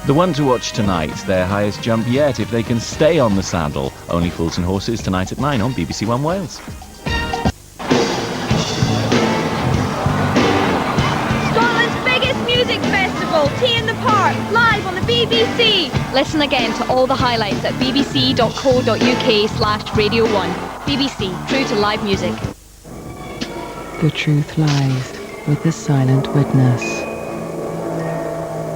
The one to watch tonight, their highest jump yet, if they can stay on the saddle. Only Fools and Horses tonight at 9 on BBC One Wales. Tea in the Park, live on the BBC. Listen again to all the highlights at bbc.co.uk/Radio1. BBC, true to live music. The truth lies with the silent witness.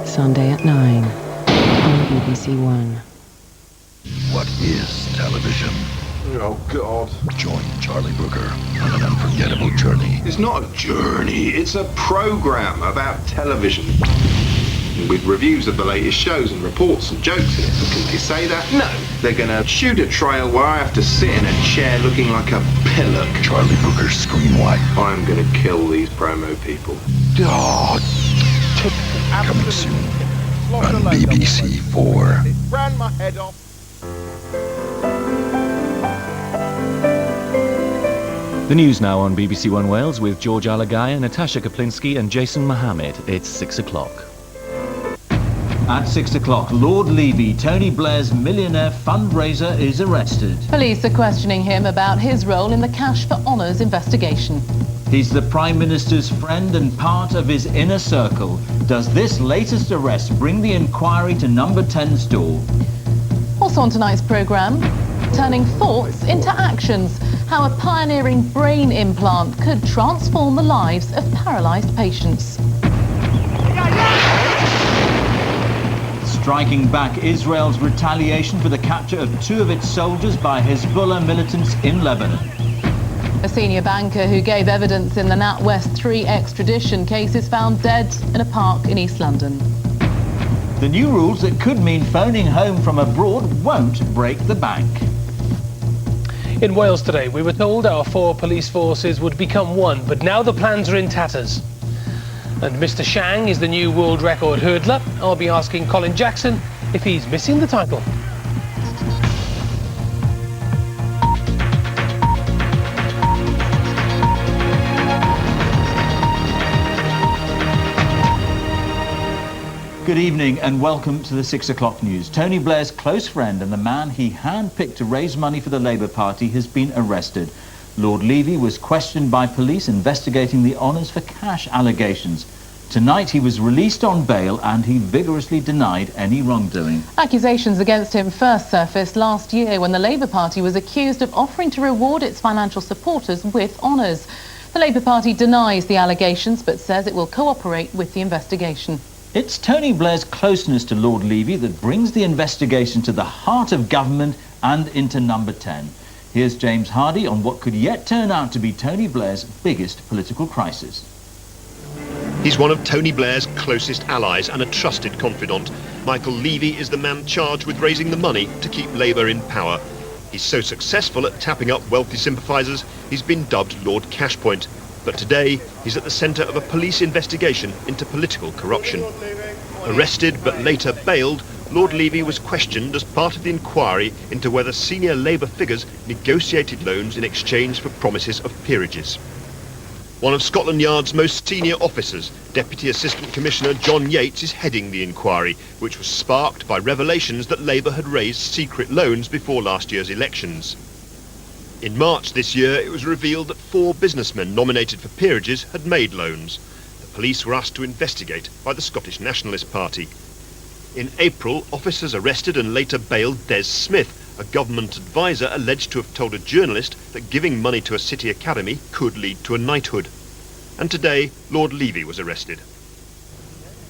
Sunday at 9 on BBC One. What is television? Oh, God. Join Charlie Brooker on an unforgettable journey. It's not a journey, it's a programme about television. With reviews of the latest shows and reports and jokes in it. Can they say that? No. They're going to shoot a trail where I have to sit in a chair looking like a pillock. Charlie Brooker's Screen Wipe. I'm going to kill these promo people. Oh, coming soon on BBC 4. It ran my head off. The news now on BBC One Wales with George Alagaya, Natasha Kaplinsky and Jason Mohammed. It's 6 o'clock. At 6 o'clock, Lord Levy, Tony Blair's millionaire fundraiser, is arrested. Police are questioning him about his role in the Cash for Honours investigation. He's the Prime Minister's friend and part of his inner circle. Does this latest arrest bring the inquiry to Number 10's door? Also on tonight's programme, turning thoughts into actions. How a pioneering brain implant could transform the lives of paralysed patients. Striking back Israel's retaliation for the capture of 2 of its soldiers by Hezbollah militants in Lebanon. A senior banker who gave evidence in the NatWest 3 extradition case is found dead in a park in East London. The new rules that could mean phoning home from abroad won't break the bank. In Wales today, we were told our 4 police forces would become one, but now the plans are in tatters. And Mr. Shang is the new world record hurdler. I'll be asking Colin Jackson if he's missing the title. Good evening and welcome to the 6 o'clock news. Tony Blair's close friend and the man he handpicked to raise money for the Labour Party has been arrested. Lord Levy was questioned by police investigating the Honours for Cash allegations. Tonight he was released on bail and he vigorously denied any wrongdoing. Accusations against him first surfaced last year when the Labour Party was accused of offering to reward its financial supporters with honours. The Labour Party denies the allegations but says it will cooperate with the investigation. It's Tony Blair's closeness to Lord Levy that brings the investigation to the heart of government and into Number 10. Here's James Hardy on what could yet turn out to be Tony Blair's biggest political crisis. He's one of Tony Blair's closest allies and a trusted confidant. Michael Levy is the man charged with raising the money to keep Labour in power. He's so successful at tapping up wealthy sympathisers, he's been dubbed Lord Cashpoint. But today, he's at the centre of a police investigation into political corruption. Arrested but later bailed, Lord Levy was questioned as part of the inquiry into whether senior Labour figures negotiated loans in exchange for promises of peerages. One of Scotland Yard's most senior officers, Deputy Assistant Commissioner John Yates, is heading the inquiry, which was sparked by revelations that Labour had raised secret loans before last year's elections. In March this year, it was revealed that 4 businessmen nominated for peerages had made loans. The police were asked to investigate by the Scottish Nationalist Party. In April, officers arrested and later bailed Des Smith, a government advisor alleged to have told a journalist that giving money to a city academy could lead to a knighthood. And today, Lord Levy was arrested.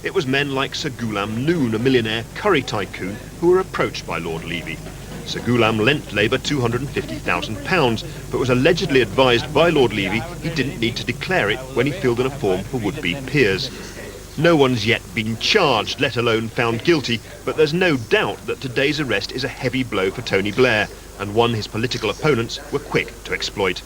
It was men like Sir Ghulam Noon, a millionaire curry tycoon, who were approached by Lord Levy. Sir Ghulam lent Labour £250,000, but was allegedly advised by Lord Levy he didn't need to declare it when he filled in a form for would-be peers. No one's yet been charged, let alone found guilty, but there's no doubt that today's arrest is a heavy blow for Tony Blair, and one his political opponents were quick to exploit.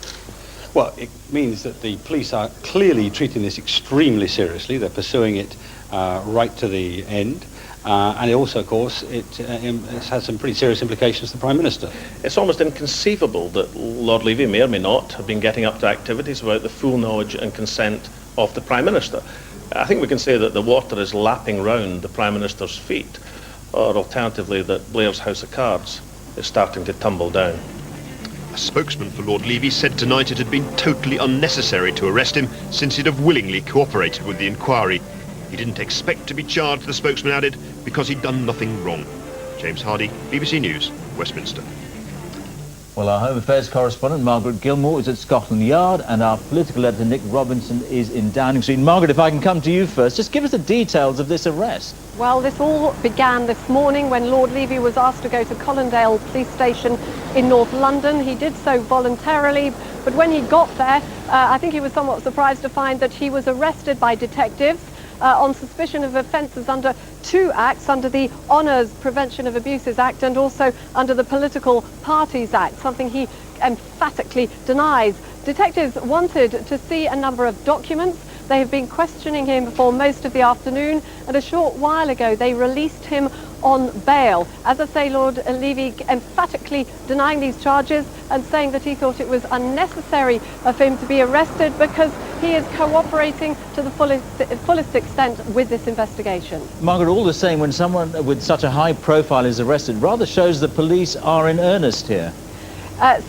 Well, it means that the police are clearly treating this extremely seriously. They're pursuing it right to the end. And it also, of course, it has some pretty serious implications for the Prime Minister. It's almost inconceivable that Lord Levy may or may not have been getting up to activities without the full knowledge and consent of the Prime Minister. I think we can say that the water is lapping round the Prime Minister's feet. or alternatively that Blair's House of Cards is starting to tumble down. A spokesman for Lord Levy said tonight it had been totally unnecessary to arrest him since he'd have willingly cooperated with the inquiry. He didn't expect to be charged, the spokesman added, because he'd done nothing wrong. James Hardy, BBC News, Westminster. Well, our Home Affairs correspondent, Margaret Gilmore, is at Scotland Yard, and our political editor, Nick Robinson, is in Downing Street. Margaret, if I can come to you first, just give us the details of this arrest. Well, this all began this morning when Lord Levy was asked to go to Colindale Police Station in North London. He did so voluntarily, but when he got there, I think he was somewhat surprised to find that he was arrested by detectives on suspicion of offences under 2 acts, under the Honours Prevention of Abuses Act and also under the Political Parties Act, something he emphatically denies. Detectives wanted to see a number of documents. They have been questioning him for most of the afternoon, and a short while ago they released him on bail. As I say, Lord Levy emphatically denying these charges and saying that he thought it was unnecessary of him to be arrested because he is cooperating to the fullest extent with this investigation. Margaret, all the same, when someone with such a high profile is arrested, rather shows the police are in earnest here.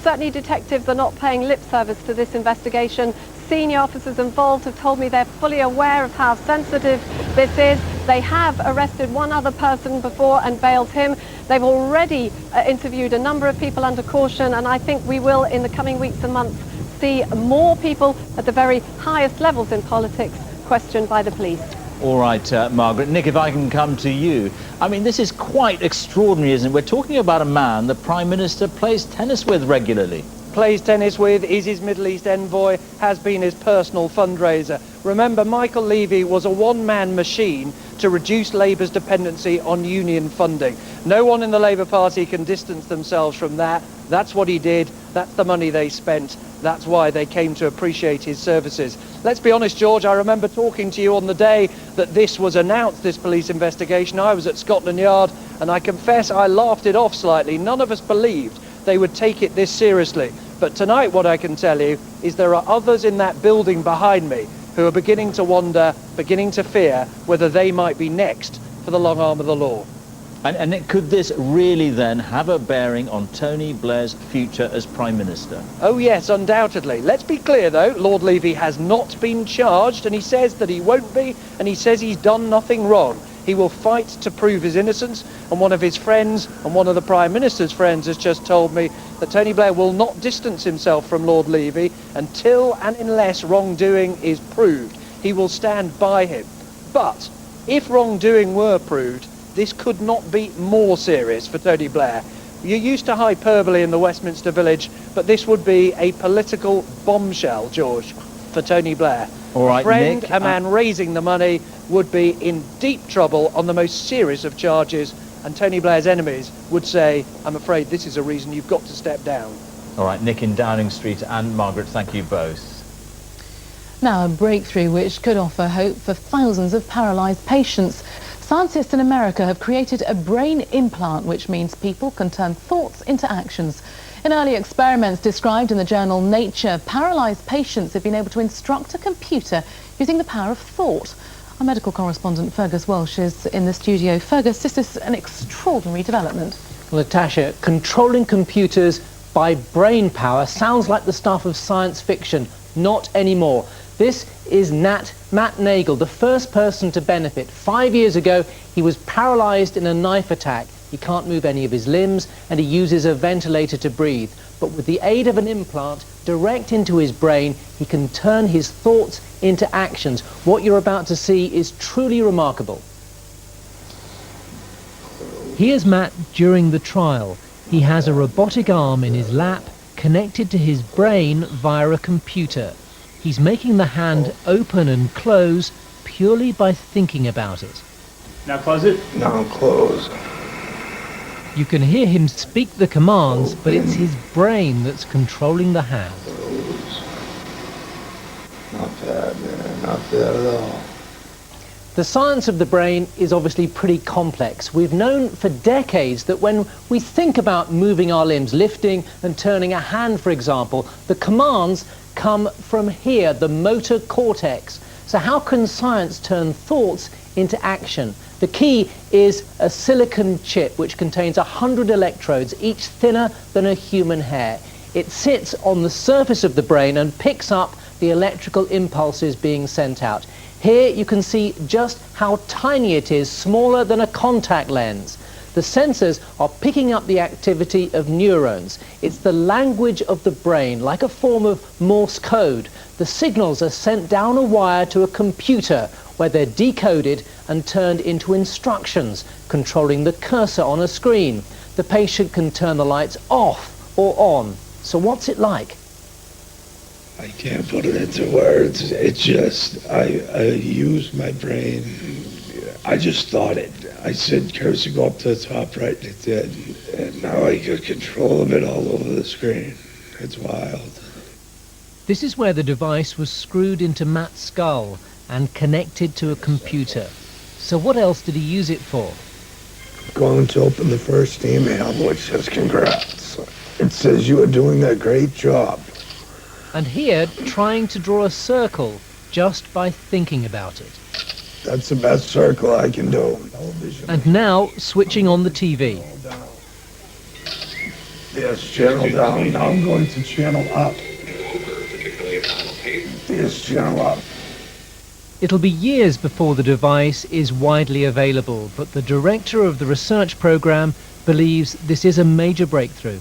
Certainly detectives are not paying lip service to this investigation. Senior officers involved have told me they're fully aware of how sensitive this is. They have arrested one other person before and bailed him. They've already interviewed a number of people under caution, and I think we will, in the coming weeks and months, see more people at the very highest levels in politics questioned by the police. All right, Margaret. Nick, if I can come to you. I mean, this is quite extraordinary, isn't it? We're talking about a man the Prime Minister plays tennis with regularly. Plays tennis with, is his Middle East envoy, has been his personal fundraiser. Remember, Michael Levy was a one-man machine to reduce Labour's dependency on union funding. No one in the Labour Party can distance themselves from that. That's what he did. That's the money they spent. That's why they came to appreciate his services. Let's be honest, George, I remember talking to you on the day that this was announced, this police investigation. I was at Scotland Yard, and I confess I laughed it off slightly. None of us believed they would take it this seriously. But tonight, what I can tell you is there are others in that building behind me who are beginning to wonder, beginning to fear whether they might be next for the long arm of the law. And could this really then have a bearing on Tony Blair's future as Prime Minister? Oh yes, undoubtedly. Let's be clear though, Lord Levy has not been charged, and he says that he won't be, and he says he's done nothing wrong. He will fight to prove his innocence, and one of his friends, and one of the Prime Minister's friends, has just told me that Tony Blair will not distance himself from Lord Levy until and unless wrongdoing is proved. He will stand by him. But if wrongdoing were proved, this could not be more serious for Tony Blair. You're used to hyperbole in the Westminster Village, but this would be a political bombshell, George, for Tony Blair. All right, a friend, Nick, a man raising the money, would be in deep trouble on the most serious of charges, and Tony Blair's enemies would say, I'm afraid this is a reason you've got to step down. All right, Nick in Downing Street and Margaret, thank you both. Now, a breakthrough which could offer hope for thousands of paralysed patients. Scientists in America have created a brain implant, which means people can turn thoughts into actions. In early experiments described in the journal Nature, paralysed patients have been able to instruct a computer using the power of thought. Our medical correspondent Fergus Welsh is in the studio. Fergus, this is an extraordinary development. Well, Natasha, controlling computers by brain power sounds like the stuff of science fiction. Not anymore. This is Matt Nagel, the first person to benefit. 5 years ago, he was paralysed in a knife attack. He can't move any of his limbs, and he uses a ventilator to breathe. But with the aid of an implant direct into his brain, he can turn his thoughts into actions. What you're about to see is truly remarkable. Here's Matt during the trial. He has a robotic arm in his lap, connected to his brain via a computer. He's making the hand open and close purely by thinking about it. Now close it. Now close. You can hear him speak the commands, but it's his brain that's controlling the hand. Not bad, man. Not bad at all. The science of the brain is obviously pretty complex. We've known for decades that when we think about moving our limbs, lifting and turning a hand, for example, the commands come from here, the motor cortex. So how can science turn thoughts into action? The key is a silicon chip which contains 100 electrodes, each thinner than a human hair. It sits on the surface of the brain and picks up the electrical impulses being sent out. Here you can see just how tiny it is, smaller than a contact lens. The sensors are picking up the activity of neurons. It's the language of the brain, like a form of Morse code. The signals are sent down a wire to a computer where they're decoded and turned into instructions, controlling the cursor on a screen. The patient can turn the lights off or on. So what's it like? I can't put it into words. It's just, I used my brain. I just thought it. I said cursor go up to the top right, and it did. And now I got control of it all over the screen. It's wild. This is where the device was screwed into Matt's skull and connected to a computer. So what else did he use it for? Going to open the first email, which says congrats. It says you are doing a great job. And here, trying to draw a circle just by thinking about it. That's the best circle I can do. And now, switching on the TV. Yes, channel down. Now I'm going to channel up. Yes, channel up. It'll be years before the device is widely available, but the director of the research program believes this is a major breakthrough.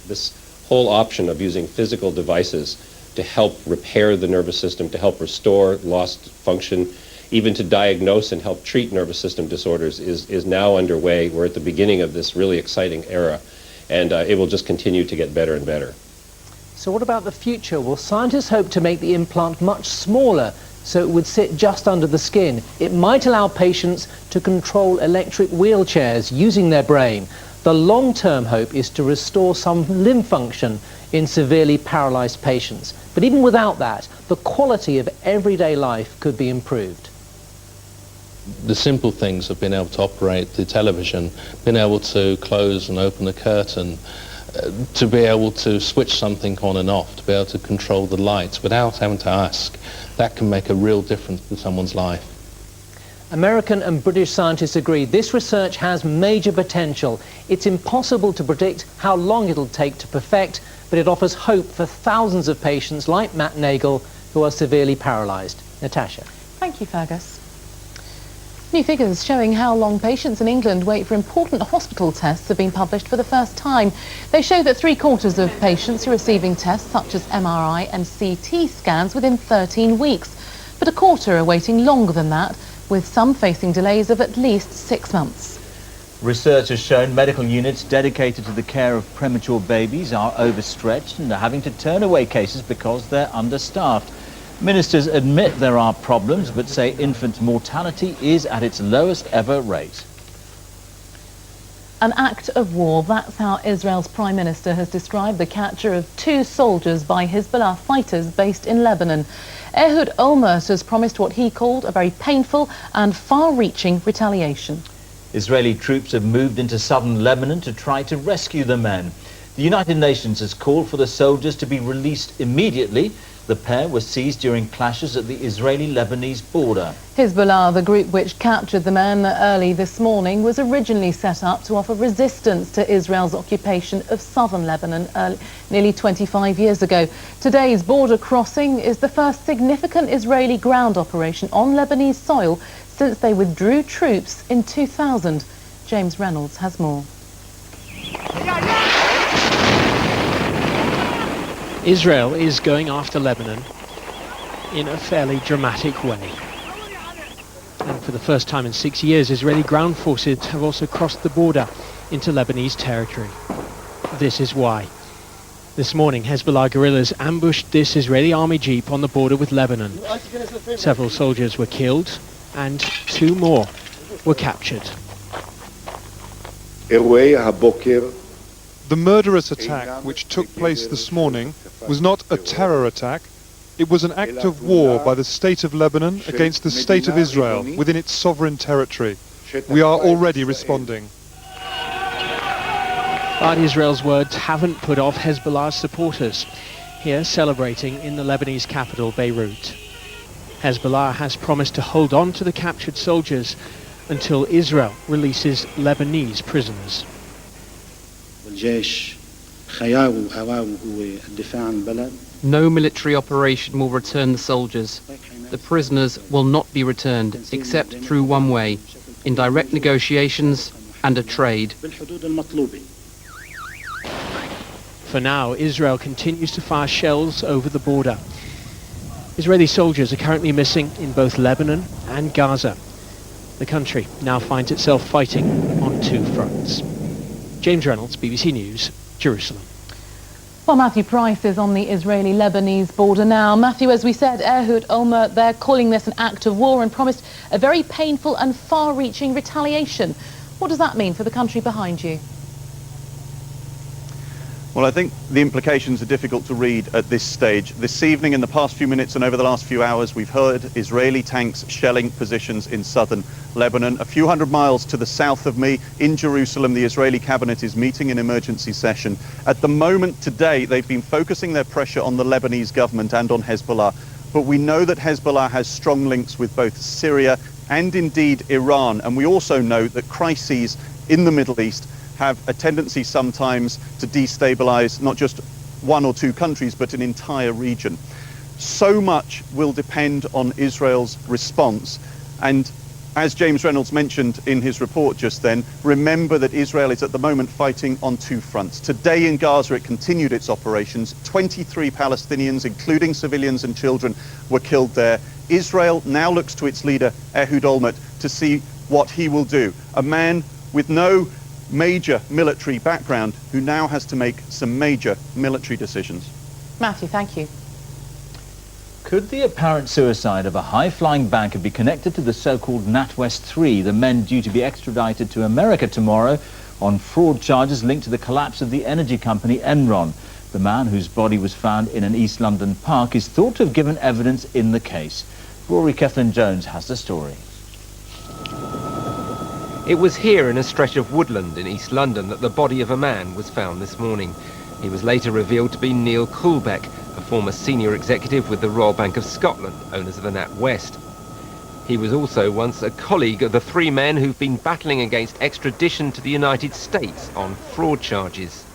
This whole option of using physical devices to help repair the nervous system, to help restore lost function, even to diagnose and help treat nervous system disorders is now underway. We're at the beginning of this really exciting era, and it will just continue to get better and better. So what about the future? Well, scientists hope to make the implant much smaller so it would sit just under the skin. It might allow patients to control electric wheelchairs using their brain. The long-term hope is to restore some limb function in severely paralyzed patients. But even without that, the quality of everyday life could be improved. The simple things of being able to operate the television, being able to close and open the curtain, to be able to switch something on and off, to be able to control the lights without having to ask, that can make a real difference to someone's life. American and British scientists agree this research has major potential. It's impossible to predict how long it'll take to perfect, but it offers hope for thousands of patients like Matt Nagel who are severely paralysed. Natasha. Thank you, Fergus. New figures showing how long patients in England wait for important hospital tests have been published for the first time. They show that 3/4 of patients are receiving tests such as MRI and CT scans within 13 weeks, but 1/4 are waiting longer than that, with some facing delays of at least 6 months. Research has shown medical units dedicated to the care of premature babies are overstretched and are having to turn away cases because they're understaffed. Ministers admit there are problems, but say infant mortality is at its lowest ever rate. An act of war, that's how Israel's Prime Minister has described the capture of 2 soldiers by Hezbollah fighters based in Lebanon. Ehud Olmert has promised what he called a very painful and far-reaching retaliation. Israeli troops have moved into southern Lebanon to try to rescue the men. The United Nations has called for the soldiers to be released immediately. The pair were seized during clashes at the Israeli-Lebanese border. Hezbollah, the group which captured the men early this morning, was originally set up to offer resistance to Israel's occupation of southern Lebanon nearly 25 years ago. Today's border crossing is the first significant Israeli ground operation on Lebanese soil since they withdrew troops in 2000. James Reynolds has more. Israel is going after Lebanon in a fairly dramatic way. And for the first time in 6 years, Israeli ground forces have also crossed the border into Lebanese territory. This is why. This morning, Hezbollah guerrillas ambushed this Israeli army jeep on the border with Lebanon. Several soldiers were killed and 2 more were captured. The murderous attack which took place this morning was not a terror attack. It was an act of war by the state of Lebanon against the state of Israel within its sovereign territory. We are already responding. But Israel's words haven't put off Hezbollah's supporters, here celebrating in the Lebanese capital, Beirut. Hezbollah has promised to hold on to the captured soldiers until Israel releases Lebanese prisoners. No military operation will return the soldiers. The prisoners will not be returned except through one way, in direct negotiations and a trade. For now, Israel continues to fire shells over the border. Israeli soldiers are currently missing in both Lebanon and Gaza. The country now finds itself fighting on two fronts. James Reynolds, BBC News, Jerusalem. Well, Matthew Price is on the Israeli-Lebanese border now. Matthew, as we said, Ehud Olmert, they're calling this an act of war and promised a very painful and far-reaching retaliation. What does that mean for the country behind you? Well, I think the implications are difficult to read at this stage. This evening, in the past few minutes and over the last few hours, we've heard Israeli tanks shelling positions in southern Lebanon. A few hundred miles to the south of me, in Jerusalem, the Israeli cabinet is meeting in emergency session. At the moment today, they've been focusing their pressure on the Lebanese government and on Hezbollah. But we know that Hezbollah has strong links with both Syria and indeed Iran. And we also know that crises in the Middle East have a tendency sometimes to destabilize not just one or two countries, but an entire region. So much will depend on Israel's response. And as James Reynolds mentioned in his report just then, remember that Israel is at the moment fighting on two fronts. Today in Gaza, it continued its operations. 23 Palestinians, including civilians and children, were killed there. Israel now looks to its leader, Ehud Olmert, to see what he will do. A man with no major military background who now has to make some major military decisions. Matthew, thank you. Could the apparent suicide of a high-flying banker be connected to the so-called NatWest 3, the men due to be extradited to America tomorrow on fraud charges linked to the collapse of the energy company Enron? The man, whose body was found in an East London park, is thought to have given evidence in the case. Rory Kethlen-Jones has the story. It was here in a stretch of woodland in East London that the body of a man was found this morning. He was later revealed to be Neil Coolbeck, a former senior executive with the Royal Bank of Scotland, owners of the NatWest. He was also once a colleague of the three men who've been battling against extradition to the United States on fraud charges.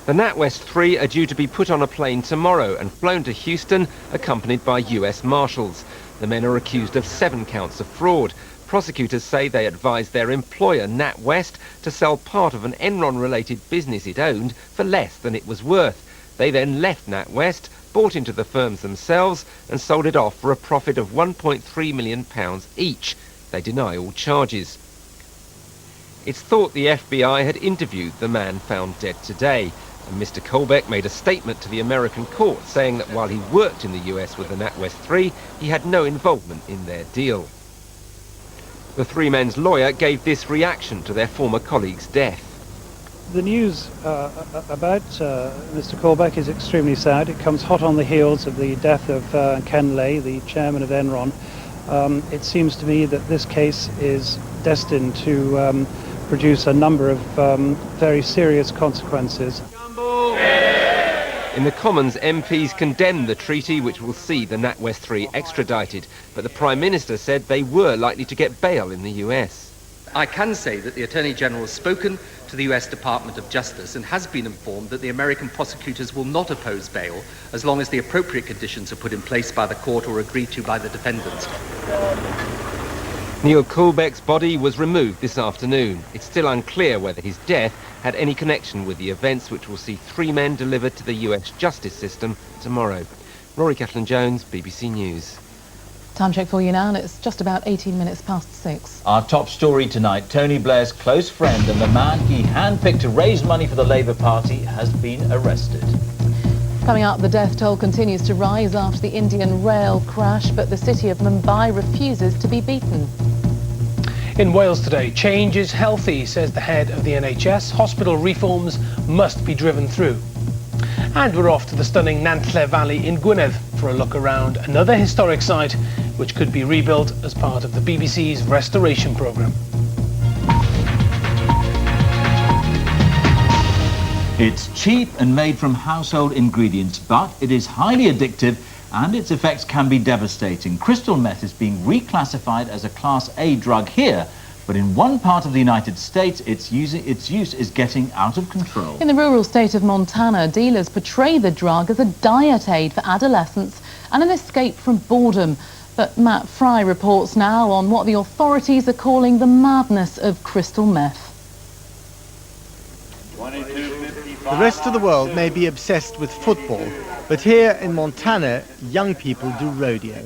The NatWest 3 are due to be put on a plane tomorrow and flown to Houston, accompanied by US Marshals. The men are accused of 7 counts of fraud. Prosecutors say they advised their employer, NatWest, to sell part of an Enron-related business it owned for less than it was worth. They then left NatWest, bought into the firms themselves, and sold it off for a profit of £1.3 million each. They deny all charges. It's thought the FBI had interviewed the man found dead today, and Mr. Coolbeck made a statement to the American court saying that while he worked in the US with the NatWest 3, he had no involvement in their deal. The three men's lawyer gave this reaction to their former colleague's death. The news about Mr. Coolbeck is extremely sad. It comes hot on the heels of the death of Ken Lay, the chairman of Enron. It seems to me that this case is destined to produce a number of very serious consequences. In the Commons, MPs condemned the treaty which will see the NatWest 3 extradited, but the Prime Minister said they were likely to get bail in the US. I can say that the Attorney General has spoken to the US Department of Justice and has been informed that the American prosecutors will not oppose bail as long as the appropriate conditions are put in place by the court or agreed to by the defendants. Neil Coolbeck's body was removed this afternoon. It's still unclear whether his death had any connection with the events which will see 3 men delivered to the US justice system tomorrow. Rory Kethlen-Jones, BBC News. Time check for you now, and it's just about 18 minutes past 6. Our top story tonight, Tony Blair's close friend and the man he handpicked to raise money for the Labour Party has been arrested. Coming up, the death toll continues to rise after the Indian rail crash, but the city of Mumbai refuses to be beaten. In Wales today, change is healthy, says the head of the NHS. Hospital reforms must be driven through. And we're off to the stunning Nantlle Valley in Gwynedd for a look around another historic site which could be rebuilt as part of the BBC's restoration programme. It's cheap and made from household ingredients, but it is highly addictive and its effects can be devastating. Crystal meth is being reclassified as a Class A drug here, but in one part of the United States, its use is getting out of control. In the rural state of Montana, dealers portray the drug as a diet aid for adolescents and an escape from boredom. But Matt Fry reports now on what the authorities are calling the madness of crystal meth. The rest of the world may be obsessed with football, but here in Montana, young people do rodeo.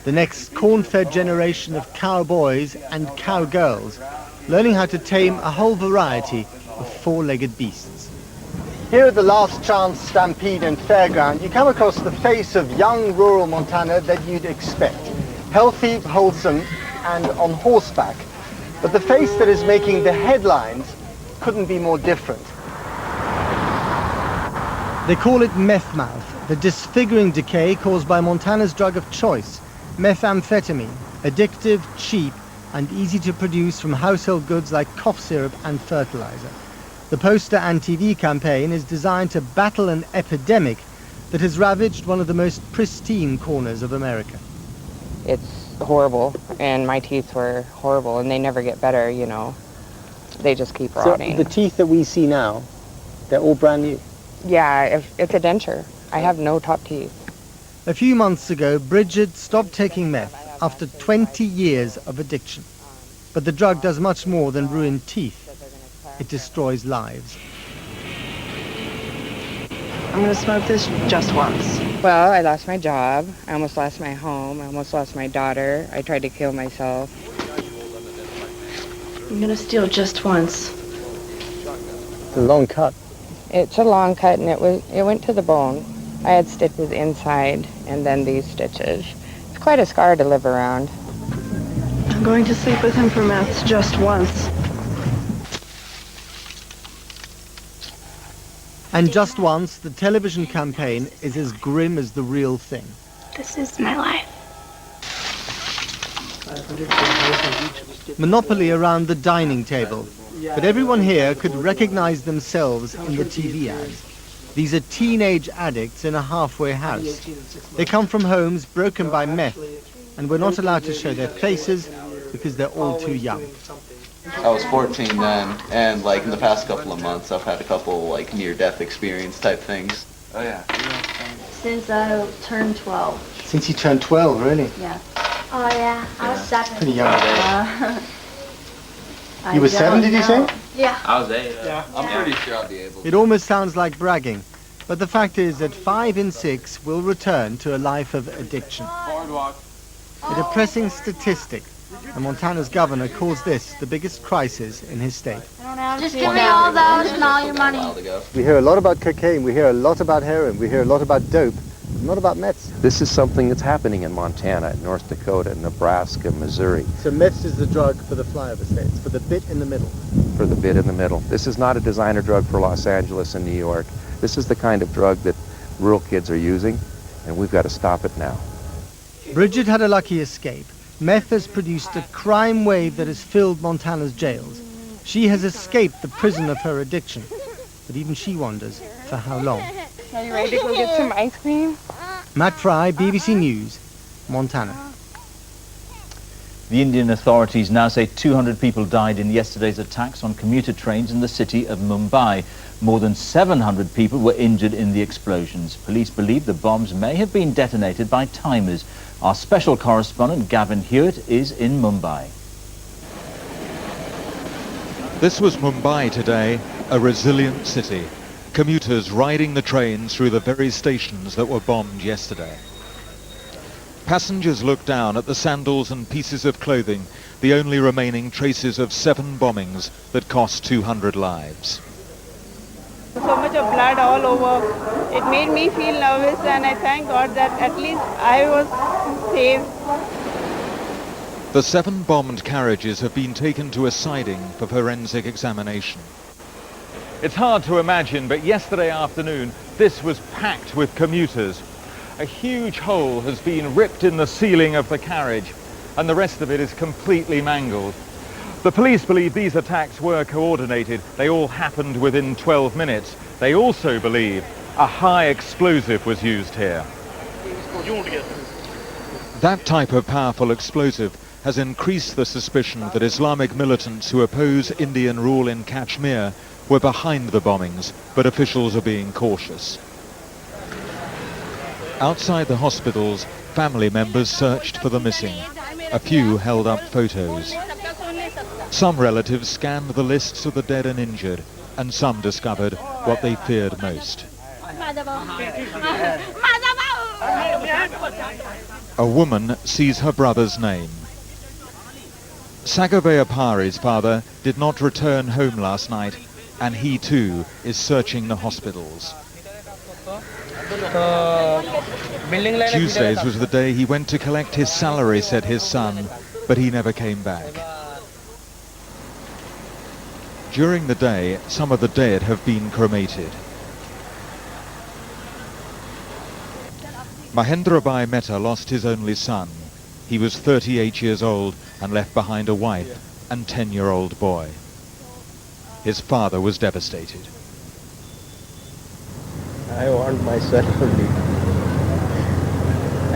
The next corn-fed generation of cowboys and cowgirls, learning how to tame a whole variety of four-legged beasts. Here at the Last Chance Stampede and Fairground, you come across the face of young rural Montana that you'd expect. Healthy, wholesome, and on horseback. But the face that is making the headlines couldn't be more different. They call it meth mouth, the disfiguring decay caused by Montana's drug of choice, methamphetamine, addictive, cheap, and easy to produce from household goods like cough syrup and fertilizer. The poster and TV campaign is designed to battle an epidemic that has ravaged one of the most pristine corners of America. It's horrible, and my teeth were horrible, and they never get better, you know. They just keep rotting. So the teeth that we see now, they're all brand new? Yeah, it's a denture. I have no top teeth. A few months ago, Bridget stopped taking meth after 20 years of addiction. But the drug does much more than ruin teeth. It destroys lives. I'm going to smoke this just once. Well, I lost my job. I almost lost my home. I almost lost my daughter. I tried to kill myself. I'm going to steal just once. It's a long cut. It's a long cut, and it went to the bone. I had stitches inside, and then these stitches. It's quite a scar to live around. I'm going to sleep with him for meth just once. And just once, the television campaign is as grim as the real thing. This is my life. Monopoly around the dining table. But everyone here could recognize themselves in the TV ads. These are teenage addicts in a halfway house. They come from homes broken by meth, and we're not allowed to show their faces because they're all too young. I was 14 then, and like in the past couple of months, I've had a couple like near-death experience type things. Oh yeah. Since I turned 12. Since you turned 12, really? Yeah. Oh yeah, I was 7. Pretty young. You were 7, did you say? Yeah. I was 8. Yeah. I'm pretty sure I'll be able to. It almost sounds like bragging, but the fact is that 5 in 6 will return to a life of addiction. A depressing statistic, and Montana's governor calls this the biggest crisis in his state. Just give me all those and all your money. We hear a lot about cocaine, we hear a lot about heroin, we hear a lot about dope, but not about meth. This is something that's happening in Montana, North Dakota, Nebraska, Missouri. So meth is the drug for the flyover states, for the bit in the middle. For the bit in the middle. This is not a designer drug for Los Angeles and New York. This is the kind of drug that rural kids are using, and we've got to stop it now. Bridget had a lucky escape. Meth has produced a crime wave that has filled Montana's jails. She has escaped the prison of her addiction, but even she wonders for how long. Are you ready to go get some ice cream? Matt Fry, BBC News, Montana. The Indian authorities now say 200 people died in yesterday's attacks on commuter trains in the city of Mumbai. More than 700 people were injured in the explosions. Police believe the bombs may have been detonated by timers. Our special correspondent Gavin Hewitt is in Mumbai. This was Mumbai today, a resilient city. Commuters riding the trains through the very stations that were bombed yesterday. Passengers looked down at the sandals and pieces of clothing, the only remaining traces of 7 bombings that cost 200 lives. So much of blood all over. It made me feel nervous, and I thank God that at least I was saved. The 7 bombed carriages have been taken to a siding for forensic examination. It's hard to imagine, but yesterday afternoon this was packed with commuters. A huge hole has been ripped in the ceiling of the carriage, and the rest of it is completely mangled. The police believe these attacks were coordinated. They all happened within 12 minutes. They also believe a high explosive was used here. That type of powerful explosive has increased the suspicion that Islamic militants who oppose Indian rule in Kashmir were behind the bombings, but officials are being cautious. Outside the hospitals, family members searched for the missing. A few held up photos. Some relatives scanned the lists of the dead and injured, and some discovered what they feared most. A woman sees her brother's name. Sagaveyapari's father did not return home last night, and he too is searching the hospitals. Tuesdays was the day he went to collect his salary, said his son, but he never came back. During the day, some of the dead have been cremated. Mahendrabhai Mehta lost his only son. He was 38 years old and left behind a wife and 10-year-old boy. His father was devastated. I want my son only.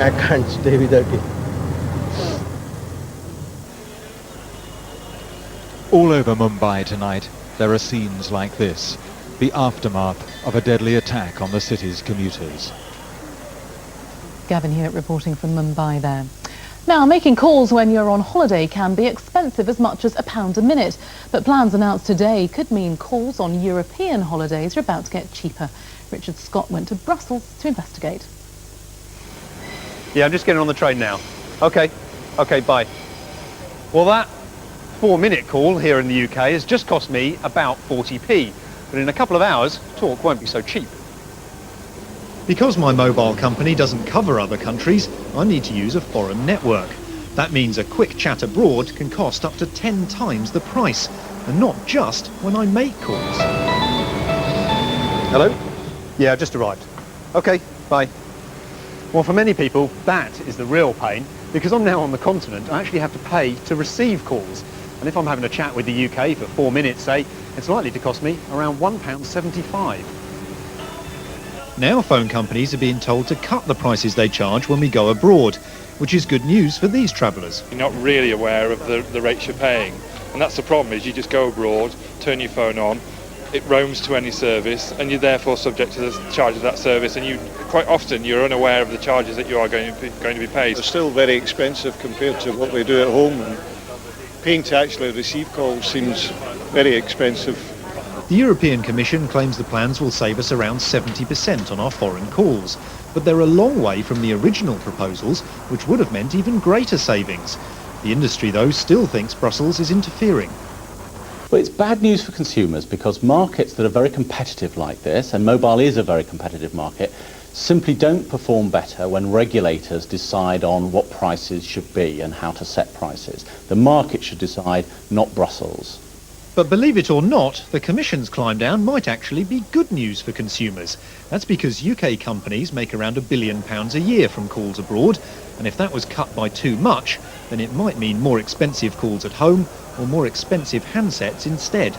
I can't stay without him. All over Mumbai tonight, there are scenes like this, the aftermath of a deadly attack on the city's commuters. Gavin Hewitt reporting from Mumbai there. Now, making calls when you're on holiday can be expensive, as much as £1 a minute. But plans announced today could mean calls on European holidays are about to get cheaper. Richard Scott went to Brussels to investigate. Yeah, I'm just getting on the train now. Okay, bye. Well, that 4-minute call here in the UK has just cost me about 40p. But in a couple of hours, talk won't be so cheap. Because my mobile company doesn't cover other countries, I need to use a foreign network. That means a quick chat abroad can cost up to 10 times the price, and not just when I make calls. Hello? Yeah, I've just arrived. Okay, bye. Well, for many people, that is the real pain. Because I'm now on the continent, I actually have to pay to receive calls. And if I'm having a chat with the UK for 4 minutes, say, it's likely to cost me around £1.75. Now phone companies are being told to cut the prices they charge when we go abroad, which is good news for these travellers. You're not really aware of the rates you're paying. And that's the problem, is you just go abroad, turn your phone on, it roams to any service, and you're therefore subject to the charge of that service, and quite often you're unaware of the charges that you are going to be paid. It's still very expensive compared to what we do at home, and paying to actually receive calls seems very expensive. The European Commission claims the plans will save us around 70% on our foreign calls, but they're a long way from the original proposals, which would have meant even greater savings. The industry, though, still thinks Brussels is interfering. Well, it's bad news for consumers because markets that are very competitive like this, and mobile is a very competitive market, simply don't perform better when regulators decide on what prices should be and how to set prices. The market should decide, not Brussels. But believe it or not, the Commission's climb down might actually be good news for consumers. That's because UK companies make around £1 billion a year from calls abroad, and if that was cut by too much, then it might mean more expensive calls at home or more expensive handsets instead.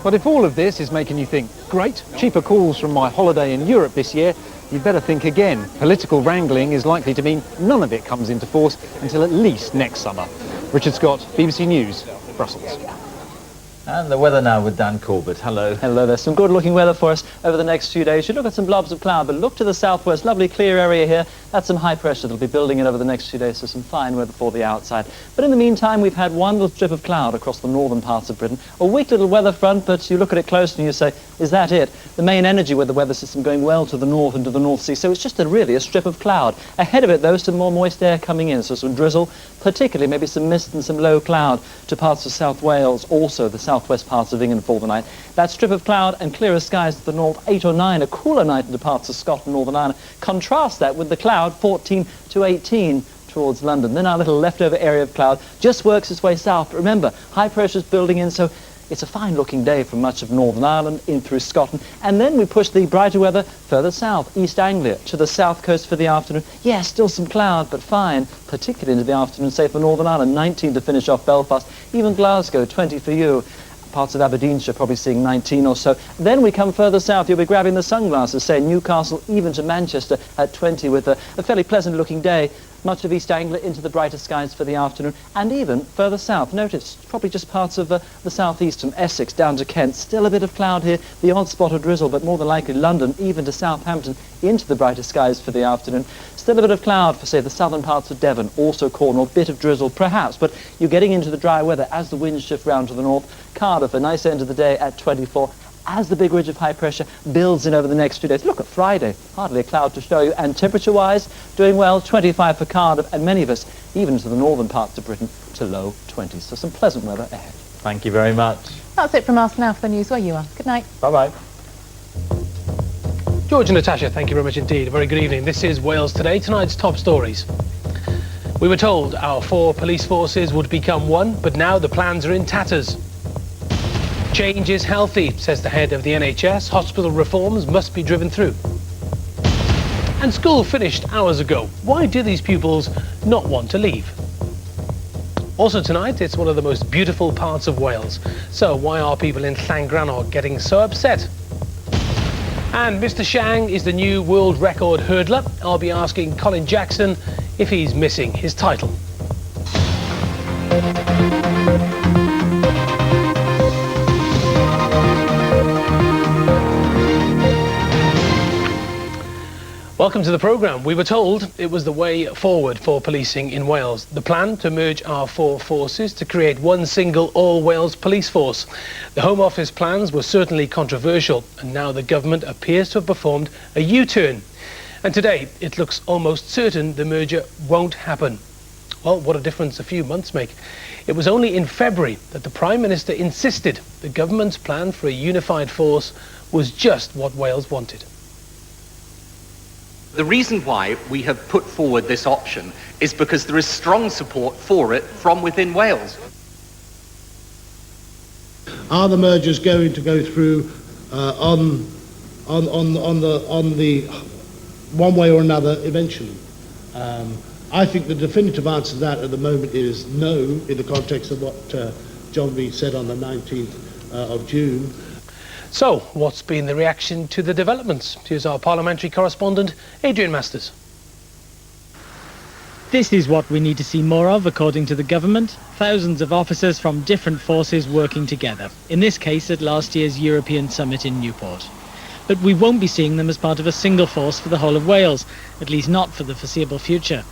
But if all of this is making you think, great, cheaper calls from my holiday in Europe this year, you'd better think again. Political wrangling is likely to mean none of it comes into force until at least next summer. Richard Scott, BBC News, Brussels. And the weather now with Dan Corbett. Hello. Hello, there's some good looking weather for us over the next few days. You look at some blobs of cloud, but look to the southwest, lovely clear area here. That's some high pressure that'll be building in over the next few days, so some fine weather for the outside. But in the meantime, we've had one little strip of cloud across the northern parts of Britain. A weak little weather front, but you look at it closely and you say, is that it? The main energy with the weather system going well to the north and to the North Sea, so it's just really a strip of cloud. Ahead of it, though, some more moist air coming in, so some drizzle, particularly maybe some mist and some low cloud to parts of South Wales, also the southwest parts of England for the night. That strip of cloud and clearer skies to the north, 8 or 9, a cooler night in the parts of Scotland and Northern Ireland. Contrast that with the cloud, 14 to 18 towards London. Then our little leftover area of cloud just works its way south. But remember, high pressure's building in, so it's a fine looking day from much of Northern Ireland in through Scotland. And then we push the brighter weather further south, East Anglia, to the south coast for the afternoon. Yeah, still some cloud, but fine, particularly into the afternoon, say for Northern Ireland, 19 to finish off Belfast, even Glasgow, 20 for you. Parts of Aberdeenshire probably seeing 19 or so. Then we come further south, you'll be grabbing the sunglasses, say Newcastle, even to Manchester at 20 with a fairly pleasant looking day. Much of East Anglia into the brighter skies for the afternoon, and even further south. Notice, probably just parts of the southeast from Essex down to Kent. Still a bit of cloud here, the odd spot of drizzle, but more than likely London, even to Southampton, into the brighter skies for the afternoon. Still a bit of cloud for, say, the southern parts of Devon, also Cornwall, bit of drizzle perhaps, but you're getting into the dry weather as the winds shift round to the north. Cardiff, a nice end of the day at 24. As the big ridge of high pressure builds in over the next 2 days. Look at Friday, hardly a cloud to show you, and temperature-wise, doing well, 25 for Cardiff, and many of us, even to the northern parts of Britain, to low 20s. So some pleasant weather ahead. Thank you very much. That's it from us now for the news where you are. Good night. Bye-bye. George and Natasha, thank you very much indeed. A very good evening. This is Wales Today. Tonight's top stories. We were told our 4 police forces would become one, but now the plans are in tatters. Change is healthy, says the head of the NHS. Hospital reforms must be driven through. And school finished hours ago. Why do these pupils not want to leave? Also tonight, it's one of the most beautiful parts of Wales. So why are people in Llangrannog getting so upset? And Mr. Shang is the new world record hurdler. I'll be asking Colin Jackson if he's missing his title. Welcome to the programme. We were told it was the way forward for policing in Wales. The plan to merge our 4 forces to create one single all-Wales police force. The Home Office plans were certainly controversial, and now the government appears to have performed a U-turn. And today, it looks almost certain the merger won't happen. Well, what a difference a few months make. It was only in February that the Prime Minister insisted the government's plan for a unified force was just what Wales wanted. The reason why we have put forward this option is because there is strong support for it from within Wales. Are the mergers going to go through on the one way or another eventually? I think the definitive answer to that at the moment is no, in the context of what John Reid said on the 19th of June. So, what's been the reaction to the developments? Here's our parliamentary correspondent, Adrian Masters. This is what we need to see more of, according to the government. Thousands of officers from different forces working together, in this case at last year's European Summit in Newport. But we won't be seeing them as part of a single force for the whole of Wales, at least not for the foreseeable future.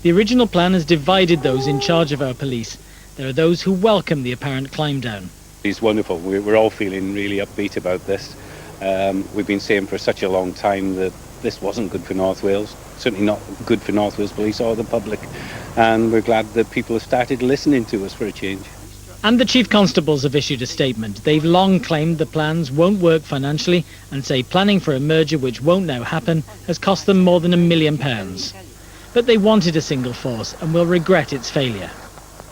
The original plan has divided those in charge of our police. There are those who welcome the apparent climb down. It's wonderful. We're all feeling really upbeat about this. We've been saying for such a long time that this wasn't good for North Wales, certainly not good for North Wales Police or the public, and we're glad that people have started listening to us for a change. And the Chief Constables have issued a statement. They've long claimed the plans won't work financially and say planning for a merger which won't now happen has cost them more than £1 million. But they wanted a single force and will regret its failure.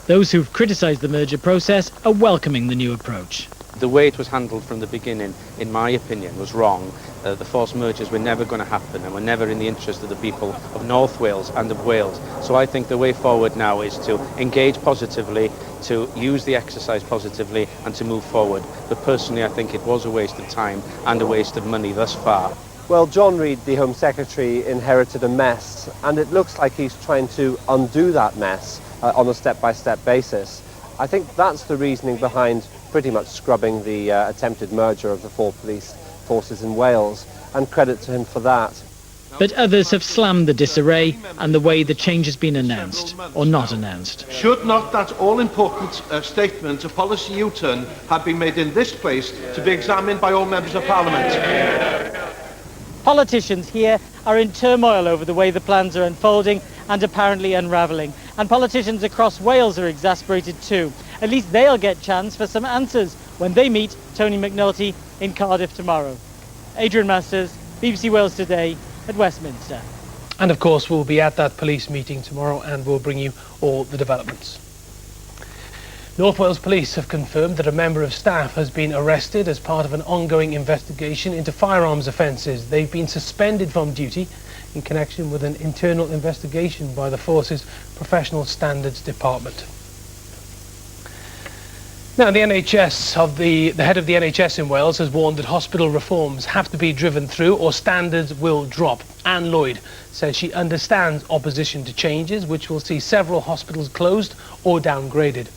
Those who've criticised the merger process are welcoming the new approach. The way it was handled from the beginning, in my opinion, was wrong. The forced mergers were never going to happen and were never in the interest of the people of North Wales and of Wales. So I think the way forward now is to engage positively, to use the exercise positively and to move forward. But personally, I think it was a waste of time and a waste of money thus far. Well, John Reid, the Home Secretary, inherited a mess, and it looks like he's trying to undo that mess on a step-by-step basis. I think that's the reasoning behind pretty much scrubbing the attempted merger of the 4 police forces in Wales, and credit to him for that. But others have slammed the disarray and the way the change has been announced, or not announced. Should not that all-important statement, a policy U-turn, have been made in this place to be examined by all members of Parliament? Politicians here are in turmoil over the way the plans are unfolding and apparently unravelling. And politicians across Wales are exasperated too. At least they'll get chance for some answers when they meet Tony McNulty in Cardiff tomorrow. Adrian Masters, BBC Wales Today at Westminster. And of course, we'll be at that police meeting tomorrow and we'll bring you all the developments. North Wales Police have confirmed that a member of staff has been arrested as part of an ongoing investigation into firearms offences. They've been suspended from duty in connection with an internal investigation by the Force's Professional Standards Department. Now, the head of the NHS in Wales has warned that hospital reforms have to be driven through or standards will drop. Anne Lloyd says she understands opposition to changes which will see several hospitals closed or downgraded.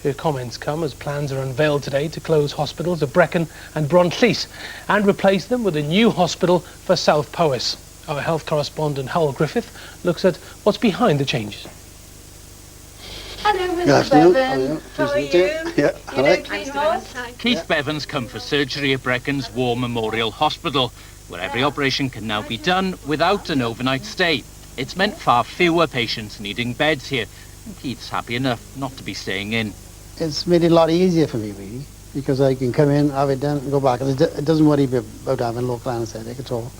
Her comments come as plans are unveiled today to close hospitals at Brecon and Brontleith and replace them with a new hospital for South Powys. Our health correspondent Howell Griffith looks at what's behind the changes. Hello, Mr. Bevan. How are you? Yeah, Keith Bevan's come for surgery at Brecon's War Memorial Hospital, where every operation can now be done without an overnight stay. It's meant far fewer patients needing beds here, and Keith's happy enough not to be staying in. It's made it a lot easier for me, really, because I can come in, have it done, and go back. And it doesn't worry me about having local anaesthetic at all.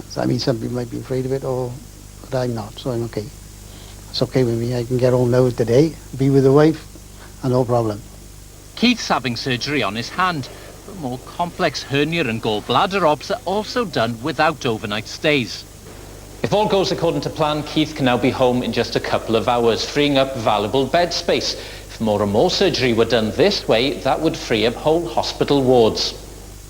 So, I mean, some people might be afraid of it, but I'm not, so I'm okay. It's okay with me. I can get home now today, be with the wife, and no problem. Keith's having surgery on his hand, but more complex hernia and gallbladder ops are also done without overnight stays. If all goes according to plan, Keith can now be home in just a couple of hours, freeing up valuable bed space. If more and more surgery were done this way, that would free up whole hospital wards.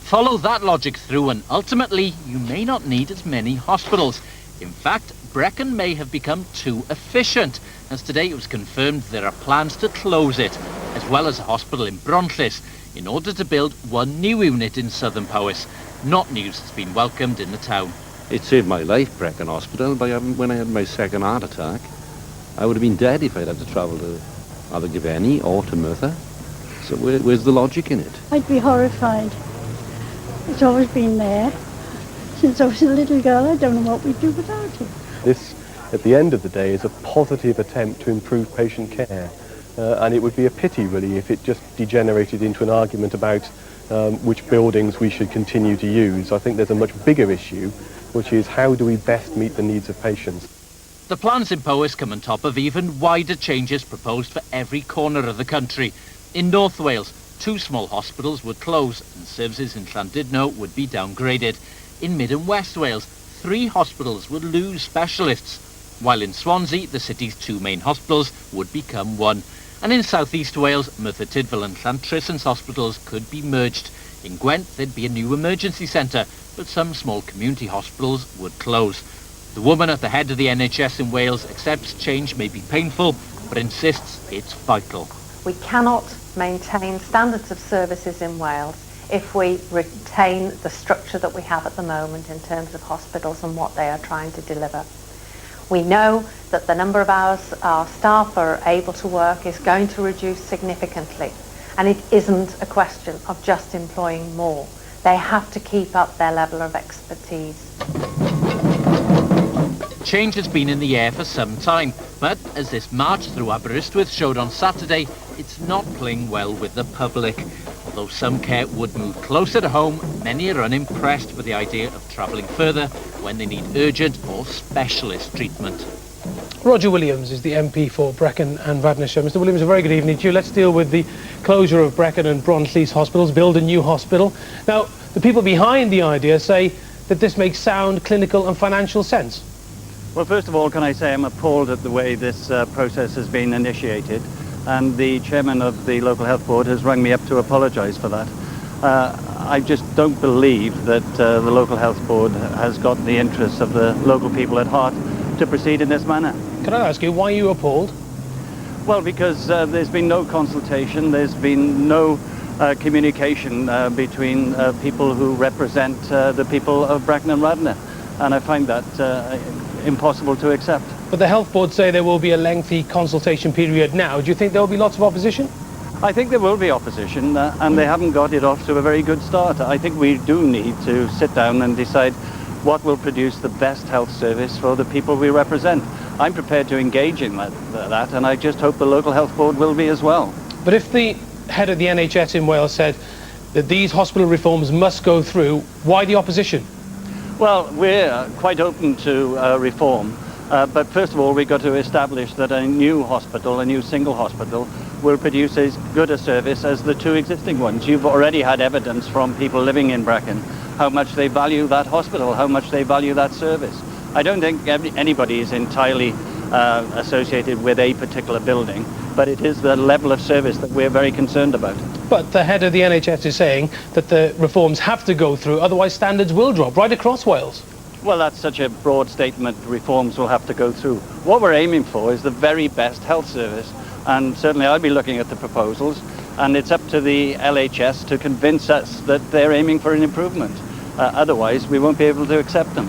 Follow that logic through and ultimately you may not need as many hospitals. In fact, Brecon may have become too efficient, as today it was confirmed there are plans to close it, as well as a hospital in Brontleith, in order to build one new unit in southern Powys. Not news that's been welcomed in the town. It saved my life, Brecon Hospital, when I had my second heart attack. I would have been dead if I'd had to travel to either Givenny or to Merthyr. So where's the logic in it? I'd be horrified. It's always been there. Since I was a little girl, I don't know what we'd do without it. This, at the end of the day, is a positive attempt to improve patient care. And it would be a pity, really, if it just degenerated into an argument about which buildings we should continue to use. I think there's a much bigger issue, which is how do we best meet the needs of patients. The plans in Powys come on top of even wider changes proposed for every corner of the country. In North Wales, 2 small hospitals would close and services in Llandudno would be downgraded. In Mid and West Wales, 3 hospitals would lose specialists, while in Swansea, the city's 2 main hospitals would become 1. And in South East Wales, Merthyr Tydfil and Llantrissens hospitals could be merged. In Gwent, there'd be a new emergency centre, but some small community hospitals would close. The woman at the head of the NHS in Wales accepts change may be painful, but insists it's vital. We cannot maintain standards of services in Wales if we retain the structure that we have at the moment in terms of hospitals and what they are trying to deliver. We know that the number of hours our staff are able to work is going to reduce significantly, and it isn't a question of just employing more. They have to keep up their level of expertise. Change has been in the air for some time, but as this march through Aberystwyth showed on Saturday, it's not playing well with the public. Although some care would move closer to home, many are unimpressed with the idea of travelling further when they need urgent or specialist treatment. Roger Williams is the MP for Brecon and Radnorshire. Mr Williams, a very good evening to you. Let's deal with the closure of Brecon and Brontleith hospitals, build a new hospital. Now, the people behind the idea say that this makes sound clinical and financial sense. Well, first of all, can I say I'm appalled at the way this process has been initiated, and the chairman of the local health board has rung me up to apologise for that. I just don't believe that the local health board has got the interests of the local people at heart to proceed in this manner. Can I ask you, why are you appalled? Well, because there's been no consultation, there's been no communication between people who represent the people of Brecon and Radnor, and I find that impossible to accept. But the health board say there will be a lengthy consultation period now. Do you think there will be lots of opposition? I think there will be opposition, and they haven't got it off to a very good start. I think we do need to sit down and decide what will produce the best health service for the people we represent. I'm prepared to engage in that, and I just hope the local health board will be as well. But if the head of the NHS in Wales said that these hospital reforms must go through, why the opposition? Well, we're quite open to reform, but first of all we've got to establish that a new hospital, a new single hospital, will produce as good a service as the 2 existing ones. You've already had evidence from people living in Brecon how much they value that hospital, how much they value that service. I don't think anybody is entirely associated with a particular building. but it is the level of service that we're very concerned about. But the head of the NHS is saying that the reforms have to go through, otherwise standards will drop right across Wales. Well, that's such a broad statement. Reforms will have to go through. What we're aiming for is the very best health service, and certainly I'll be looking at the proposals, and it's up to the LHS to convince us that they're aiming for an improvement. Otherwise, we won't be able to accept them.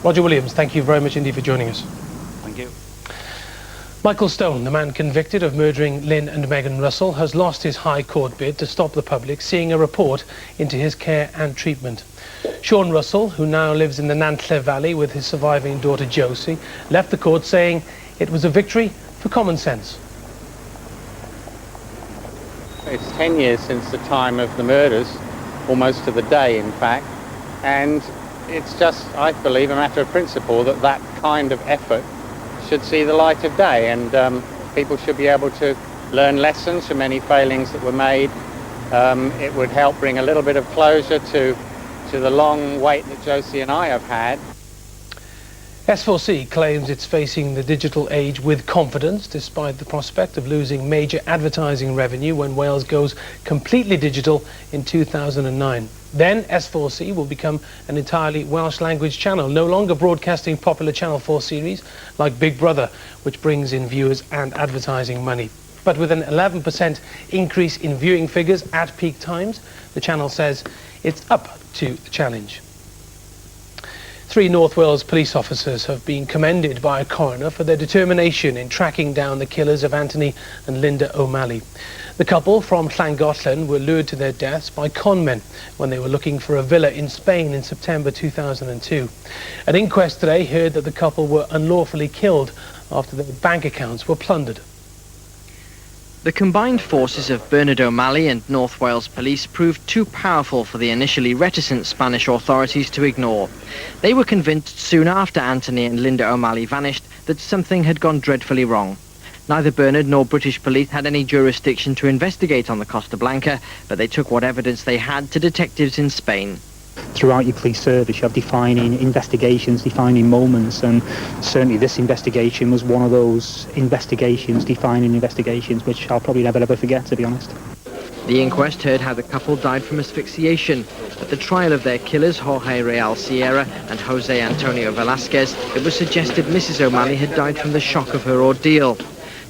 Roger Williams, thank you very much indeed for joining us. Thank you. Michael Stone, the man convicted of murdering Lynn and Megan Russell, has lost his High Court bid to stop the public seeing a report into his care and treatment. Sean Russell, who now lives in the Nantlle Valley with his surviving daughter Josie, left the court saying it was a victory for common sense. It's 10 years since the time of the murders, almost to the day in fact, and it's just, I believe, a matter of principle that that kind of effort should see the light of day, and people should be able to learn lessons from any failings that were made. It would help bring a little bit of closure to the long wait that Josie and I have had. S4C claims it's facing the digital age with confidence, despite the prospect of losing major advertising revenue when Wales goes completely digital in 2009. Then S4C will become an entirely Welsh language channel, no longer broadcasting popular Channel 4 series like Big Brother, which brings in viewers and advertising money. But with an 11% increase in viewing figures at peak times, the channel says it's up to the challenge. 3 North Wales police officers have been commended by a coroner for their determination in tracking down the killers of Anthony and Linda O'Malley. The couple from Llangollen were lured to their deaths by conmen when they were looking for a villa in Spain in September 2002. An inquest today heard that the couple were unlawfully killed after their bank accounts were plundered. The combined forces of Bernard O'Malley and North Wales Police proved too powerful for the initially reticent Spanish authorities to ignore. They were convinced soon after Anthony and Linda O'Malley vanished that something had gone dreadfully wrong. Neither Bernard nor British police had any jurisdiction to investigate on the Costa Blanca, but they took what evidence they had to detectives in Spain. Throughout your police service, you have defining investigations, defining moments, and certainly this investigation was one of those defining investigations, which I'll probably never ever forget, to be honest. The inquest heard how the couple died from asphyxiation. At the trial of their killers, Jorge Real Sierra and Jose Antonio Velasquez, it was suggested Mrs. O'Malley had died from the shock of her ordeal.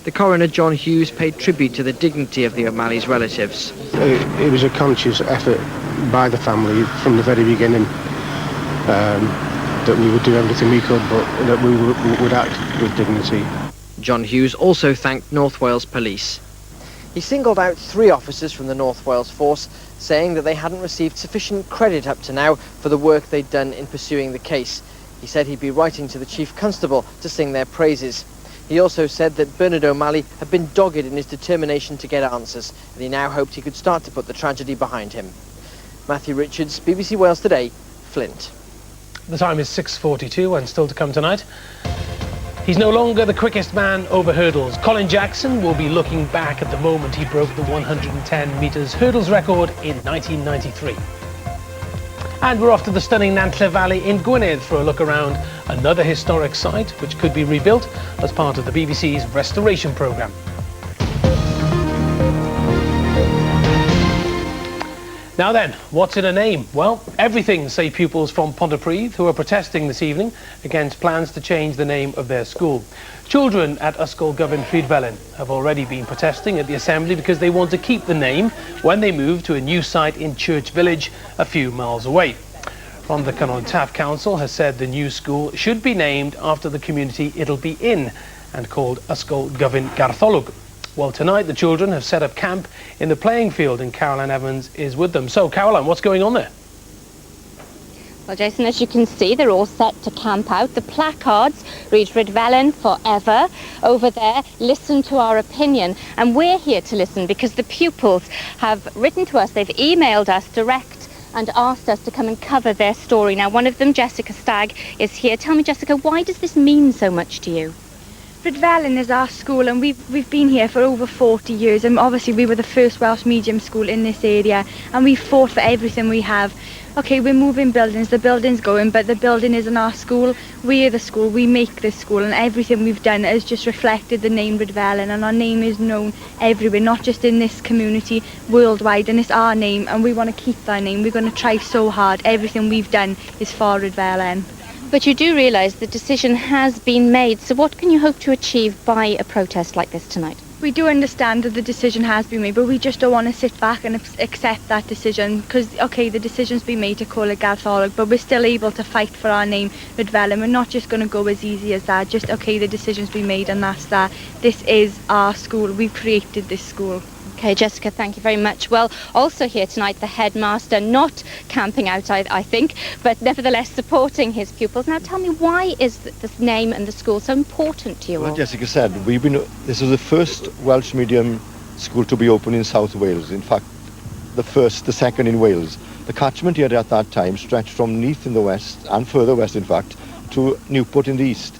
The coroner, John Hughes, paid tribute to the dignity of the O'Malley's relatives. It was a conscious effort by the family from the very beginning that we would do everything we could, but that we would act with dignity. John Hughes also thanked North Wales Police. He singled out 3 officers from the North Wales force, saying that they hadn't received sufficient credit up to now for the work they'd done in pursuing the case. He said he'd be writing to the Chief Constable to sing their praises. He also said that Bernard O'Malley had been dogged in his determination to get answers, and he now hoped he could start to put the tragedy behind him. Matthew Richards, BBC Wales Today, Flint. The time is 6:42, and still to come tonight, he's no longer the quickest man over hurdles. Colin Jackson will be looking back at the moment he broke the 110 metres hurdles record in 1993. And we're off to the stunning Nantlle Valley in Gwynedd for a look around another historic site which could be rebuilt as part of the BBC's restoration programme. Now then, what's in a name? Well, everything, say pupils from Pontypridd who are protesting this evening against plans to change the name of their school. Children at Ysgol Gyfun Rhydfelyn have already been protesting at the Assembly because they want to keep the name when they move to a new site in Church Village a few miles away. Rhondda Cynon Taf Council has said the new school should be named after the community it'll be in and called Ysgol Gyfun Gartholwg. Well, tonight the children have set up camp in the playing field and Caroline Evans is with them. So, Caroline, what's going on there? Well, Jason, as you can see, they're all set to camp out. The placards read Rhydfelyn forever. Over there, listen to our opinion. And we're here to listen because the pupils have written to us, they've emailed us direct and asked us to come and cover their story. Now, one of them, Jessica Stagg, is here. Tell me, Jessica, why does this mean so much to you? Rhydfelyn is our school, and we've been here for over 40 years, and obviously we were the first Welsh medium school in this area, and we fought for everything we have. okay, we're moving buildings, the building's going, but the building isn't our school. We're the school, we make this school, and everything we've done has just reflected the name Rydfelen, and our name is known everywhere, not just in this community, worldwide, and it's our name, and we want to keep that name. We're going to try so hard. Everything we've done is for Rydfelen. But you do realise the decision has been made, so what can you hope to achieve by a protest like this tonight? We do understand that the decision has been made, but we just don't want to sit back and accept that decision, because, okay, the decision's been made to call it Gartholwg, but we're still able to fight for our name, Rydfelen. We're not just going to go as easy as that, just, okay, the decision's been made and that's that. This is our school, we've created this school. Okay, Jessica, thank you very much. Well, also here tonight, the headmaster, not camping out, I think, but nevertheless supporting his pupils. Now, tell me, why is the name and the school so important to you all? Well, Jessica said, this is the first Welsh medium school to be opened in South Wales. In fact, the second in Wales. The catchment area at that time stretched from Neath in the west, and further west, in fact, to Newport in the east.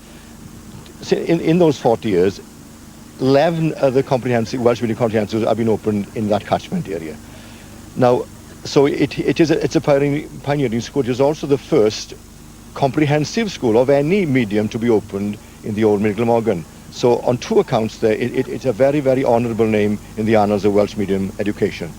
So in those 40 years, 11 other Welsh medium comprehensives have been opened in that catchment area. Now, so it's a pioneering school. It is also the first comprehensive school of any medium to be opened in the old Middle Glamorgan. So on two accounts there, it's a very, very honourable name in the annals of Welsh medium education.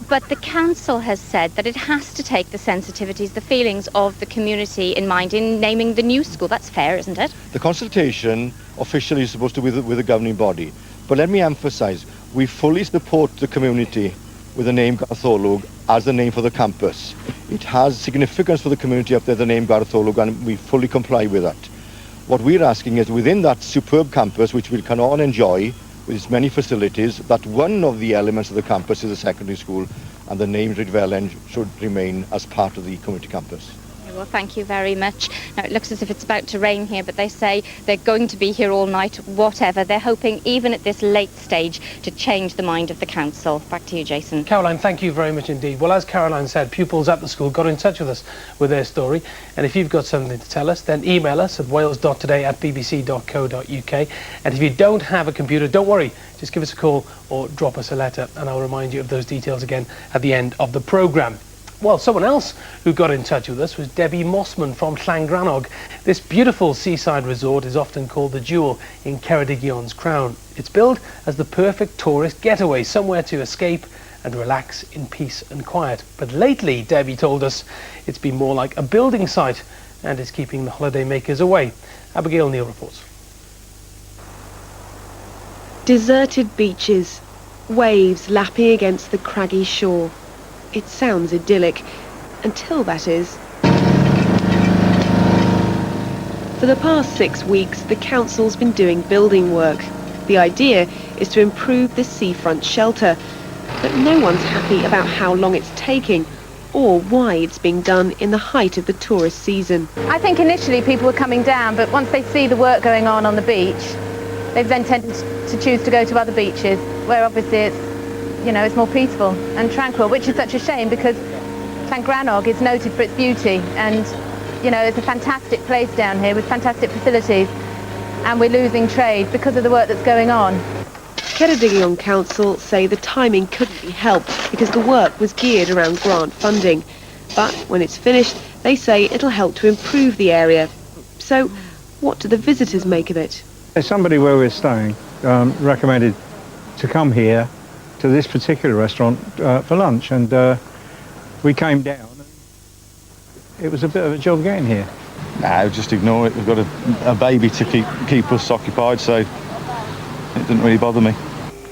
But the council has said that it has to take the sensitivities, the feelings of the community in mind in naming the new school. That's fair, isn't it? The consultation officially is supposed to be with the governing body. But let me emphasise, we fully support the community with the name Gartholwg as the name for the campus. It has significance for the community up there, the name Gartholwg, and we fully comply with that. What we're asking is, within that superb campus, which we can all enjoy, with its many facilities, that one of the elements of the campus is a secondary school, and the name Rydfelen should remain as part of the community campus. Well, thank you very much. Now, it looks as if it's about to rain here, but they say they're going to be here all night, whatever. They're hoping, even at this late stage, to change the mind of the council. Back to you, Jason. Caroline, thank you very much indeed. Well, as Caroline said, pupils at the school got in touch with us with their story, and if you've got something to tell us, then email us at wales.today@bbc.co.uk. And if you don't have a computer, don't worry, just give us a call or drop us a letter, and I'll remind you of those details again at the end of the programme. Well, someone else who got in touch with us was Debbie Mossman from Llangrannog. This beautiful seaside resort is often called the jewel in Ceredigion crown. It's billed as the perfect tourist getaway, somewhere to escape and relax in peace and quiet. But lately, Debbie told us, it's been more like a building site and is keeping the holiday makers away. Abigail Neal reports. Deserted beaches, waves lapping against the craggy shore. It sounds idyllic, until that is. For the past 6 weeks, the council's been doing building work. The idea is to improve the seafront shelter, but no one's happy about how long it's taking or why it's being done in the height of the tourist season. I think initially people were coming down, but once they see the work going on the beach, they've then tended to choose to go to other beaches, where obviously it's more peaceful and tranquil, which is such a shame because Llangrannog is noted for its beauty, and it's a fantastic place down here with fantastic facilities, and we're losing trade because of the work that's going on. Ceredigion Council say the timing couldn't be helped because the work was geared around grant funding, but when it's finished they say it'll help to improve the area. So what do the visitors make of it? Somebody where we're staying recommended to come here to this particular restaurant for lunch, and we came down. It was a bit of a job getting here. Nah, just ignore it. We've got a baby to keep us occupied, so it didn't really bother me.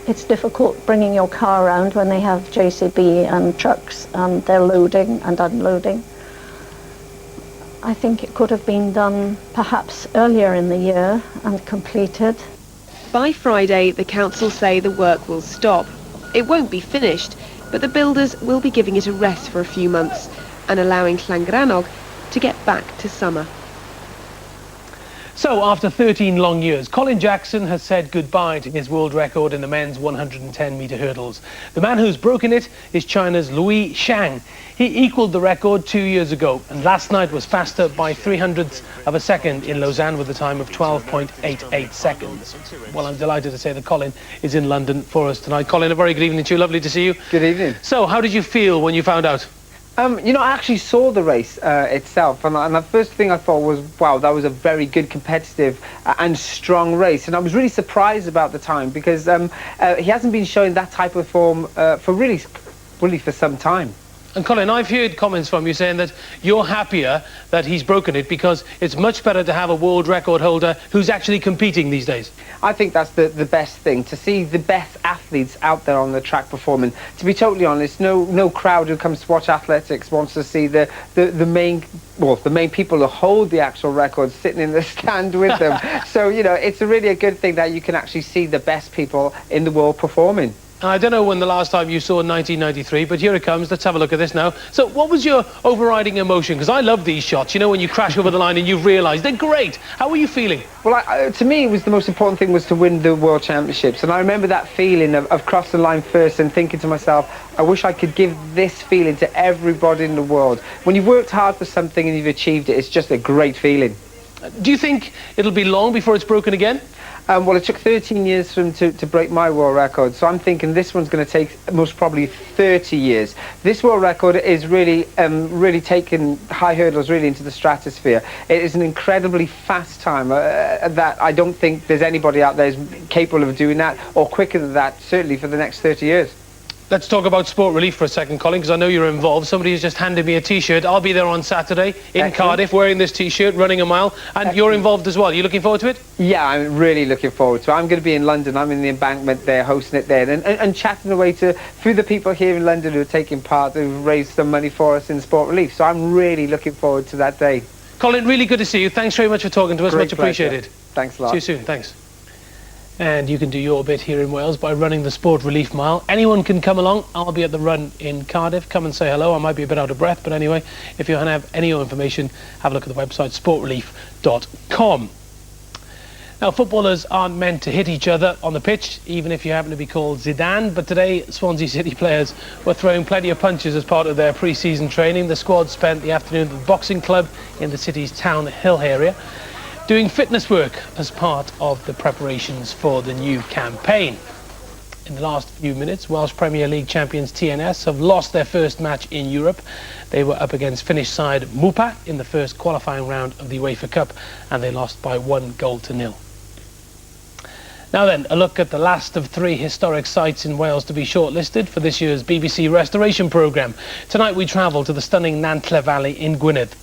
It's difficult bringing your car around when they have JCB and trucks and they're loading and unloading. I think it could have been done perhaps earlier in the year and completed. By Friday, the council say the work will stop. It won't be finished, but the builders will be giving it a rest for a few months and allowing Llangrannog to get back to summer. So, after 13 long years, Colin Jackson has said goodbye to his world record in the men's 110-metre hurdles. The man who's broken it is China's Lui Shang. He equalled the record 2 years ago, and last night was faster by 0.03 of a second in Lausanne with a time of 12.88 seconds. Well, I'm delighted to say that Colin is in London for us tonight. Colin, a very good evening to you. Lovely to see you. Good evening. So, how did you feel when you found out? You know, I actually saw the race itself, and the first thing I thought was, wow, that was a very good, competitive and strong race. And I was really surprised about the time, because he hasn't been showing that type of form for really for some time. And Colin, I've heard comments from you saying that you're happier that he's broken it because it's much better to have a world record holder who's actually competing these days. I think that's the best thing, to see the best athletes out there on the track performing. To be totally honest, no crowd who comes to watch athletics wants to see the main people who hold the actual records sitting in the stand with them. So, you know, it's really a good thing that you can actually see the best people in the world performing. I don't know when the last time you saw 1993, but here it comes. Let's have a look at this now. So what was your overriding emotion? Because I love these shots, you know, when you crash over the line and you realise they're great. How were you feeling? Well, to me, it was the most important thing was to win the World Championships. And I remember that feeling of crossing the line first and thinking to myself, I wish I could give this feeling to everybody in the world. When you've worked hard for something and you've achieved it, it's just a great feeling. Do you think it'll be long before it's broken again? Well, it took 13 years for him to break my world record, so I'm thinking this one's going to take most probably 30 years. This world record is really taking high hurdles really into the stratosphere. It is an incredibly fast time that I don't think there's anybody out there who's capable of doing that, or quicker than that, certainly for the next 30 years. Let's talk about Sport Relief for a second, Colin, because I know you're involved. Somebody has just handed me a T-shirt. I'll be there on Saturday in Cardiff wearing this T-shirt, running a mile, and you're involved as well. Are you looking forward to it? Yeah, I'm really looking forward to it. I'm going to be in London. I'm in the embankment there, hosting it there, and chatting away through the people here in London who are taking part, who've raised some money for us in Sport Relief. So I'm really looking forward to that day. Colin, really good to see you. Thanks very much for talking to us. Great Much appreciated. Thanks a lot. See you soon. Thanks. And you can do your bit here in Wales by running the Sport Relief Mile. Anyone can come along. I'll be at the run in Cardiff. Come and say hello. I might be a bit out of breath, but anyway, if you want to have any information, have a look at the website sportrelief.com. Now, footballers aren't meant to hit each other on the pitch, even if you happen to be called Zidane, but today Swansea City players were throwing plenty of punches as part of their pre-season training. The squad spent the afternoon at the boxing club in the city's Town Hill area, doing fitness work as part of the preparations for the new campaign. In the last few minutes, Welsh Premier League champions TNS have lost their first match in Europe. They were up against Finnish side Mupa in the first qualifying round of the UEFA Cup, and they lost by 1-0. Now then, a look at the last of 3 historic sites in Wales to be shortlisted for this year's BBC Restoration programme. Tonight we travel to the stunning Nantlle Valley in Gwynedd.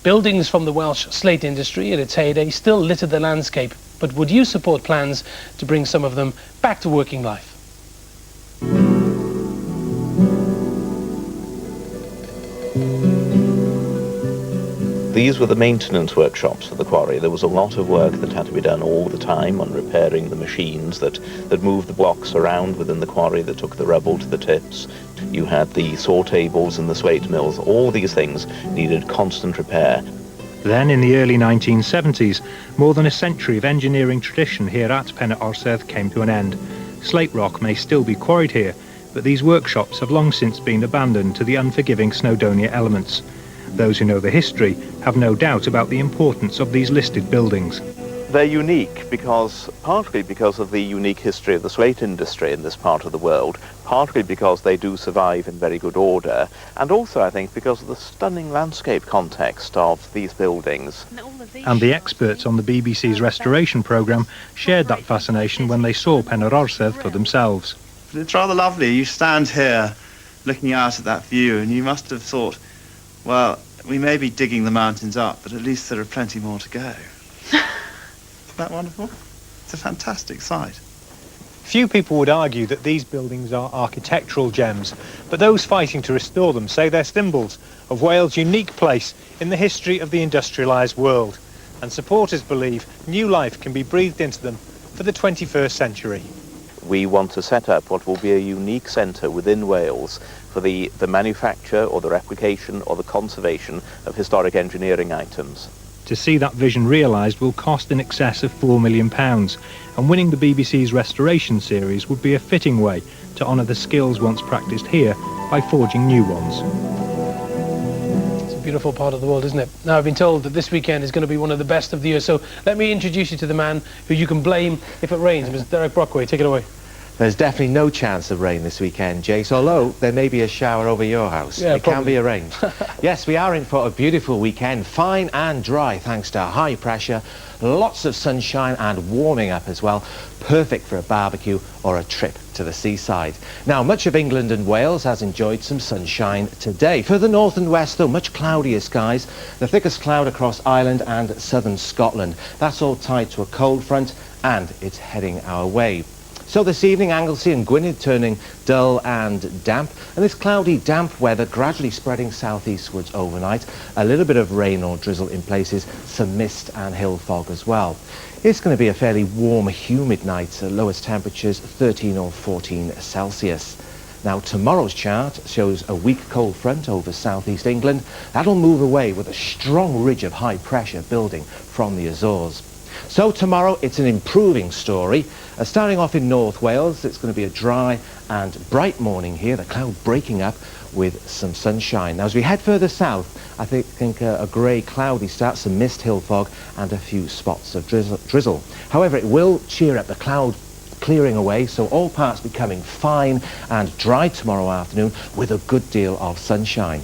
Buildings from the Welsh slate industry at its heyday still litter the landscape, but would you support plans to bring some of them back to working life? These were the maintenance workshops for the quarry. There was a lot of work that had to be done all the time on repairing the machines that moved the blocks around within the quarry, that took the rubble to the tips. You had the saw tables and the slate mills. All these things needed constant repair. Then, in the early 1970s, more than a century of engineering tradition here at Pen y Orsedd came to an end. Slate rock may still be quarried here, but these workshops have long since been abandoned to the unforgiving Snowdonia elements. Those who know the history have no doubt about the importance of these listed buildings. They're unique partly because of the unique history of the slate industry in this part of the world, partly because they do survive in very good order, and also, I think, because of the stunning landscape context of these buildings. And the experts on the BBC's restoration programme shared that fascination when they saw Pen y Orsedd for themselves. It's rather lovely. You stand here looking out at that view, and you must have thought, well, we may be digging the mountains up, but at least there are plenty more to go. Isn't that wonderful? It's a fantastic site. Few people would argue that these buildings are architectural gems, but those fighting to restore them say they're symbols of Wales' unique place in the history of the industrialised world, and supporters believe new life can be breathed into them for the 21st century. We want to set up what will be a unique centre within Wales for the manufacture or the replication or the conservation of historic engineering items. To see that vision realised will cost in excess of £4 million, and winning the BBC's restoration series would be a fitting way to honour the skills once practised here by forging new ones. It's a beautiful part of the world, isn't it? Now, I've been told that this weekend is going to be one of the best of the year, so let me introduce you to the man who you can blame if it rains. Mr. Derek Brockway, take it away. There's definitely no chance of rain this weekend, Jace, although there may be a shower over your house. Yeah, it can be arranged. Yes, we are in for a beautiful weekend, fine and dry thanks to high pressure, lots of sunshine and warming up as well. Perfect for a barbecue or a trip to the seaside. Now, much of England and Wales has enjoyed some sunshine today. Further north and west, though, much cloudier skies. The thickest cloud across Ireland and southern Scotland. That's all tied to a cold front, and it's heading our way. So this evening, Anglesey and Gwynedd turning dull and damp, and this cloudy, damp weather gradually spreading southeastwards overnight. A little bit of rain or drizzle in places, some mist and hill fog as well. It's going to be a fairly warm, humid night, lowest temperatures 13 or 14 Celsius. Now, tomorrow's chart shows a weak cold front over southeast England. That'll move away with a strong ridge of high pressure building from the Azores. So tomorrow it's an improving story. Starting off in North Wales, it's going to be a dry and bright morning here, the cloud breaking up with some sunshine. Now as we head further south, I think a grey cloudy start, some mist, hill fog and a few spots of drizzle. However, it will cheer up, the cloud clearing away, so all parts becoming fine and dry tomorrow afternoon with a good deal of sunshine.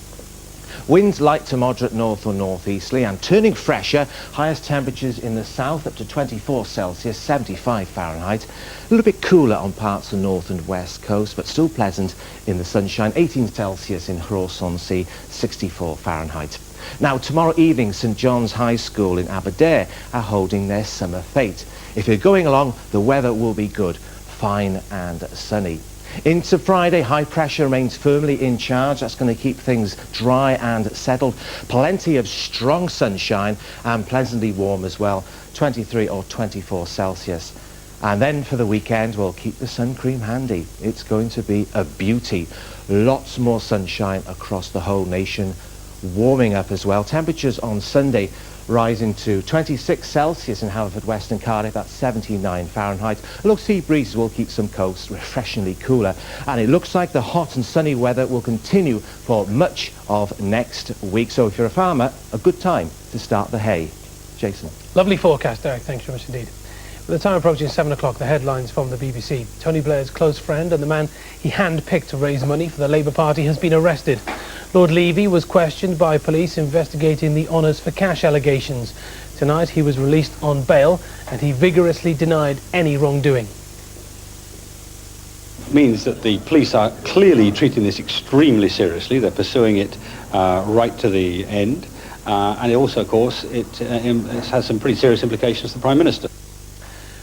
Winds light to moderate north or northeasterly and turning fresher, highest temperatures in the south up to 24 Celsius, 75 Fahrenheit. A little bit cooler on parts of the north and west coast, but still pleasant in the sunshine, 18 Celsius in Hross-on-Sea, 64 Fahrenheit. Now tomorrow evening, St John's High School in Aberdare are holding their summer fete. If you're going along, the weather will be good, fine and sunny. Into Friday, high pressure remains firmly in charge. That's going to keep things dry and settled. Plenty of strong sunshine and pleasantly warm as well, 23 or 24 Celsius. And then for the weekend, we'll keep the sun cream handy. It's going to be a beauty. Lots more sunshine across the whole nation, warming up as well. Temperatures on Sunday rising to 26 Celsius in Haverfordwest and Cardiff, that's 79 Fahrenheit. Low sea breezes will keep some coasts refreshingly cooler, and it looks like the hot and sunny weather will continue for much of next week. So if you're a farmer, a good time to start the hay. Jason. Lovely forecast, Derek. Thanks very much indeed. With the time approaching 7 o'clock, the headlines from the BBC. Tony Blair's close friend and the man he hand-picked to raise money for the Labour Party has been arrested. Lord Levy was questioned by police investigating the Honours for Cash allegations. Tonight he was released on bail and he vigorously denied any wrongdoing. Means that the police are clearly treating this extremely seriously. They're pursuing it right to the end. And also, of course, it has some pretty serious implications for the Prime Minister.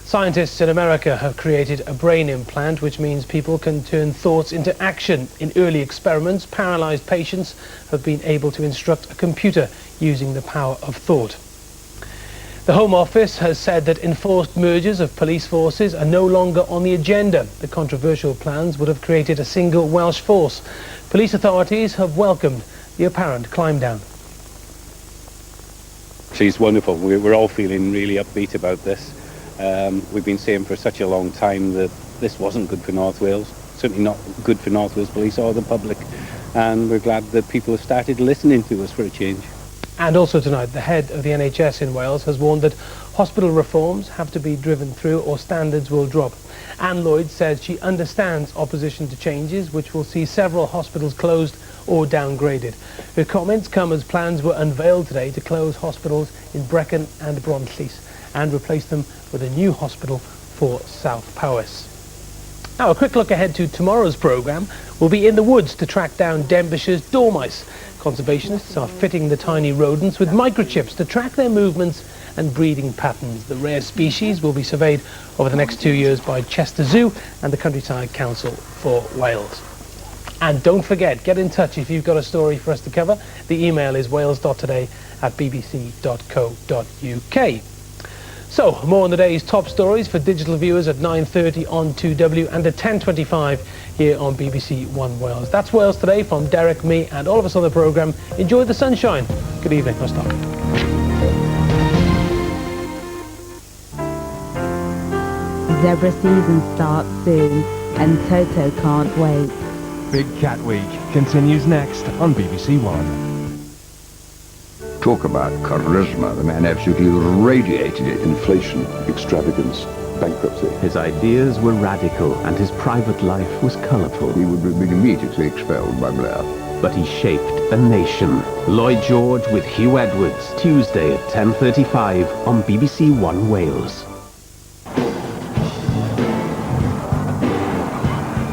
Scientists in America have created a brain implant which means people can turn thoughts into action. In early experiments, paralysed patients have been able to instruct a computer using the power of thought. The Home Office has said that enforced mergers of police forces are no longer on the agenda. The controversial plans would have created a single Welsh force. Police authorities have welcomed the apparent climb down. It's wonderful. We're all feeling really upbeat about this. We've been saying for such a long time that this wasn't good for North Wales, certainly not good for North Wales Police or the public, and we're glad that people have started listening to us for a change. And also tonight, the head of the NHS in Wales has warned that hospital reforms have to be driven through or standards will drop. Anne Lloyd says she understands opposition to changes which will see several hospitals closed or downgraded. Her comments come as plans were unveiled today to close hospitals in Brecon and Brontleys and replace them with a new hospital for South Powys. Now, a quick look ahead to tomorrow's programme. We'll be in the woods to track down Denbighshire's dormice. Conservationists are fitting the tiny rodents with microchips to track their movements and breeding patterns. The rare species will be surveyed over the next 2 years by Chester Zoo and the Countryside Council for Wales. And don't forget, get in touch if you've got a story for us to cover. The email is wales.today@bbc.co.uk. So, more on the day's top stories for digital viewers at 9:30 on 2W and at 10:25 here on BBC One Wales. That's Wales Today from Derek, me and all of us on the programme. Enjoy the sunshine. Good evening. I'll stop. Zebra season starts soon and Toto can't wait. Big Cat Week continues next on BBC One. Talk about charisma. The man absolutely radiated it. Inflation, extravagance, bankruptcy. His ideas were radical and his private life was colourful. He would have been immediately expelled by Blair. But he shaped a nation. Lloyd George with Hugh Edwards, Tuesday at 10:35 on BBC One Wales.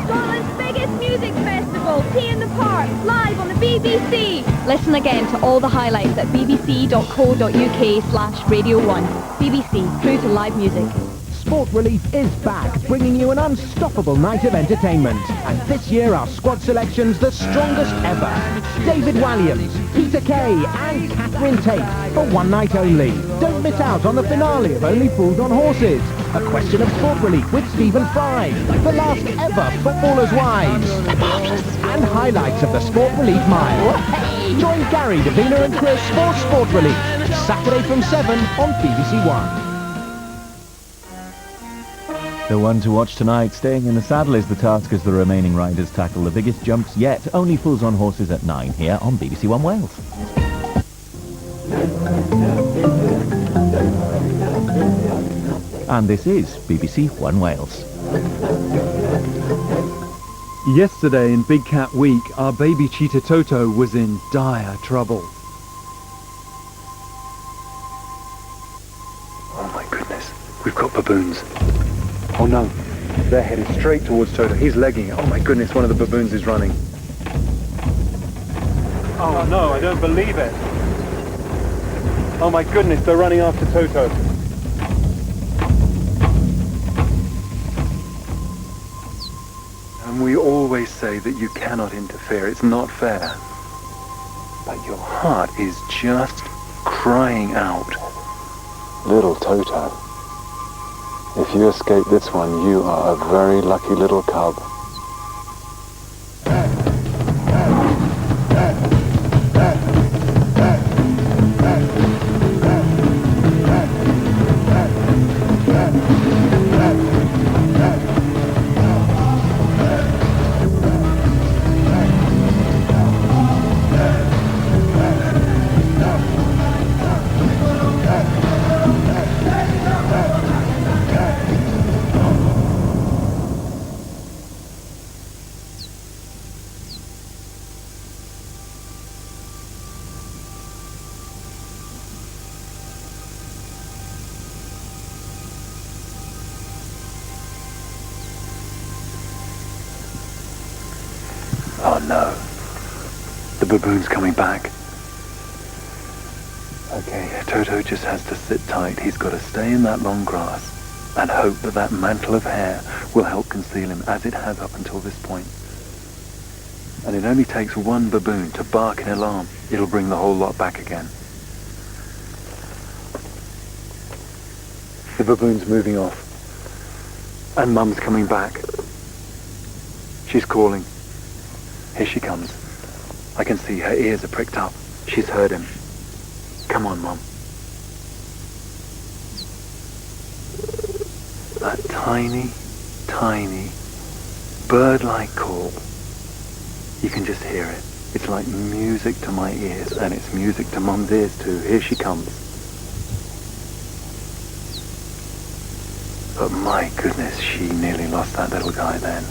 Scotland's biggest music festival, Tea in the Park, live on the BBC. Listen again to all the highlights at bbc.co.uk/Radio 1. BBC, true to live music. Sport Relief is back, bringing you an unstoppable night of entertainment. And this year our squad selection's the strongest ever. David Walliams, Peter Kay and Catherine Tate for one night only. Don't miss out on the finale of Only Fools on Horses, A Question of Sport Relief with Stephen Fry, the last ever Footballers' Wives, and highlights of the Sport Relief Mile. Join Gary, Davina and Chris for Sport Relief, Saturday from 7 on BBC One. The one to watch tonight, staying in the saddle is the task as the remaining riders tackle the biggest jumps yet. Only Fools on Horses at 9 here on BBC One Wales. And this is BBC One Wales. Yesterday in Big Cat Week, our baby cheetah Toto was in dire trouble. Oh my goodness, we've got baboons. Oh no, they're headed straight towards Toto. He's legging it. Oh my goodness, one of the baboons is running. Oh no, I don't believe it. Oh my goodness, they're running after Toto. And we always say that you cannot interfere. It's not fair. But your heart is just crying out. Little Toto. If you escape this one, you are a very lucky little cub. Oh no, the baboon's coming back. Okay, Toto just has to sit tight. He's got to stay in that long grass and hope that that mantle of hair will help conceal him as it has up until this point. And it only takes one baboon to bark in alarm. It'll bring the whole lot back again. The baboon's moving off. And Mum's coming back. She's calling. Here she comes. I can see her ears are pricked up. She's heard him. Come on, Mum. That tiny, tiny, bird-like call. You can just hear it. It's like music to my ears, and it's music to Mum's ears too. Here she comes. But my goodness, she nearly lost that little guy then.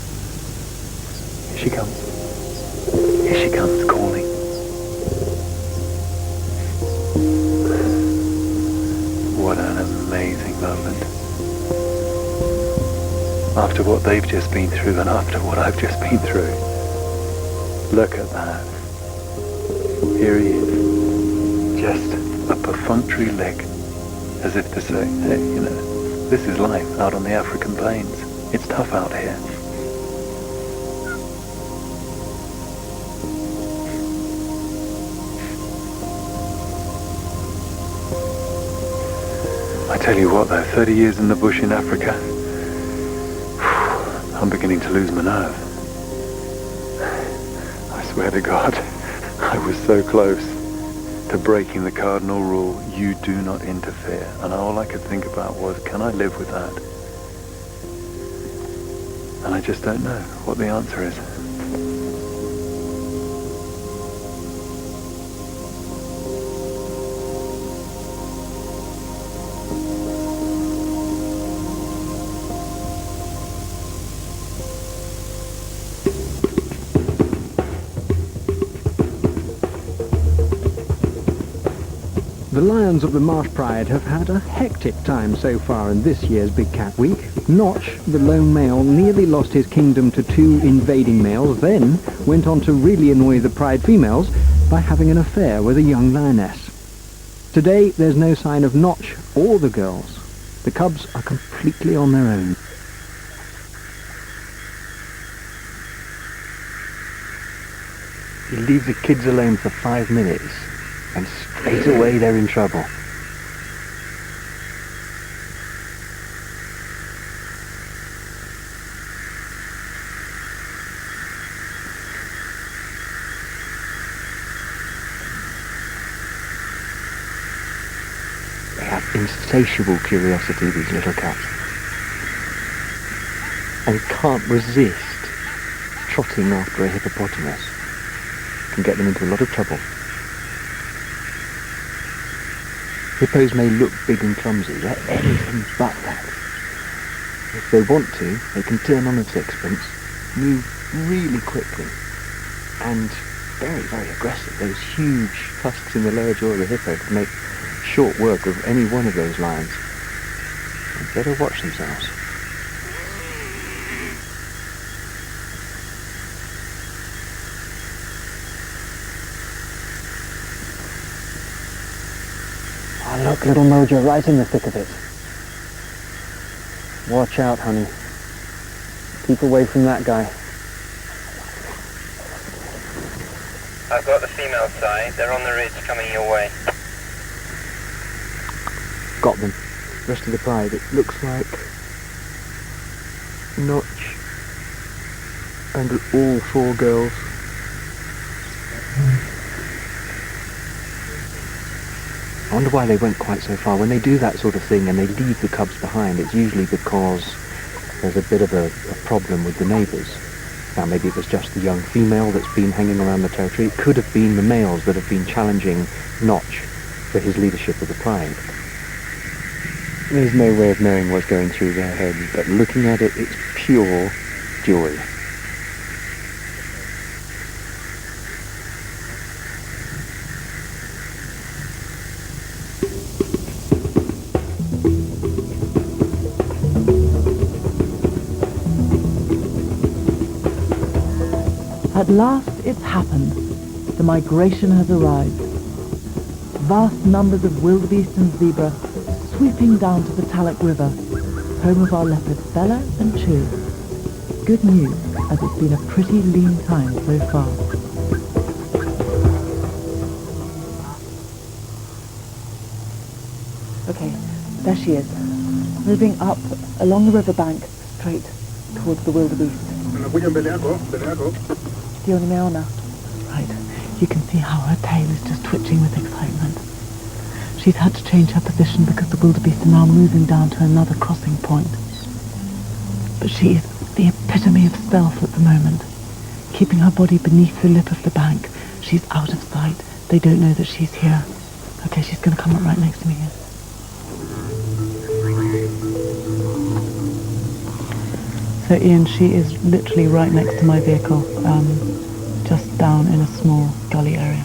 Here she comes. Here she comes, calling. What an amazing moment. After what they've just been through and after what I've just been through. Look at that. Here he is. Just a perfunctory lick. As if to say, hey, you know, this is life out on the African plains. It's tough out here. I tell you what though, 30 years in the bush in Africa, I'm beginning to lose my nerve. I swear to God, I was so close to breaking the cardinal rule, you do not interfere. And all I could think about was, can I live with that? And I just don't know what the answer is. The lions of the Marsh Pride have had a hectic time so far in this year's Big Cat Week. Notch, the lone male, nearly lost his kingdom to 2 invading males, then went on to really annoy the Pride females by having an affair with a young lioness. Today, there's no sign of Notch or the girls. The cubs are completely on their own. You leave the kids alone for 5 minutes, and straight away they're in trouble. They have insatiable curiosity, these little cats, and can't resist trotting after a hippopotamus. Can get them into a lot of trouble. Hippos may look big and clumsy, they're anything but that. If they want to, they can turn on a sixpence, move really quickly, and very, very aggressive. Those huge tusks in the lower jaw of the hippo could make short work of any one of those lions. They'd better watch themselves. Oh, look, little Mojo, right in the thick of it. Watch out, honey. Keep away from that guy. I've got the female side. They're on the ridge coming your way. Got them. Rest of the pride, it looks like Notch and all 4 girls. I wonder why they went quite so far. When they do that sort of thing and they leave the cubs behind, it's usually because there's a bit of a problem with the neighbours. Now, maybe it was just the young female that's been hanging around the territory. It could have been the males that have been challenging Notch for his leadership of the pride. There's no way of knowing what's going through their heads, but looking at it, it's pure joy. At last it's happened. The migration has arrived. Vast numbers of wildebeest and zebra sweeping down to the Talloch River, home of our leopards Bella and Chew. Good news, as it's been a pretty lean time so far. Okay, there she is, moving up along the riverbank straight towards the wildebeest. Right, you can see how her tail is just twitching with excitement. She's had to change her position because the wildebeest are now moving down to another crossing point. But she is the epitome of stealth at the moment. Keeping her body beneath the lip of the bank, she's out of sight. They don't know that she's here. Okay, she's going to come up right next to me here. So Ian, she is literally right next to my vehicle, just down in a small gully area.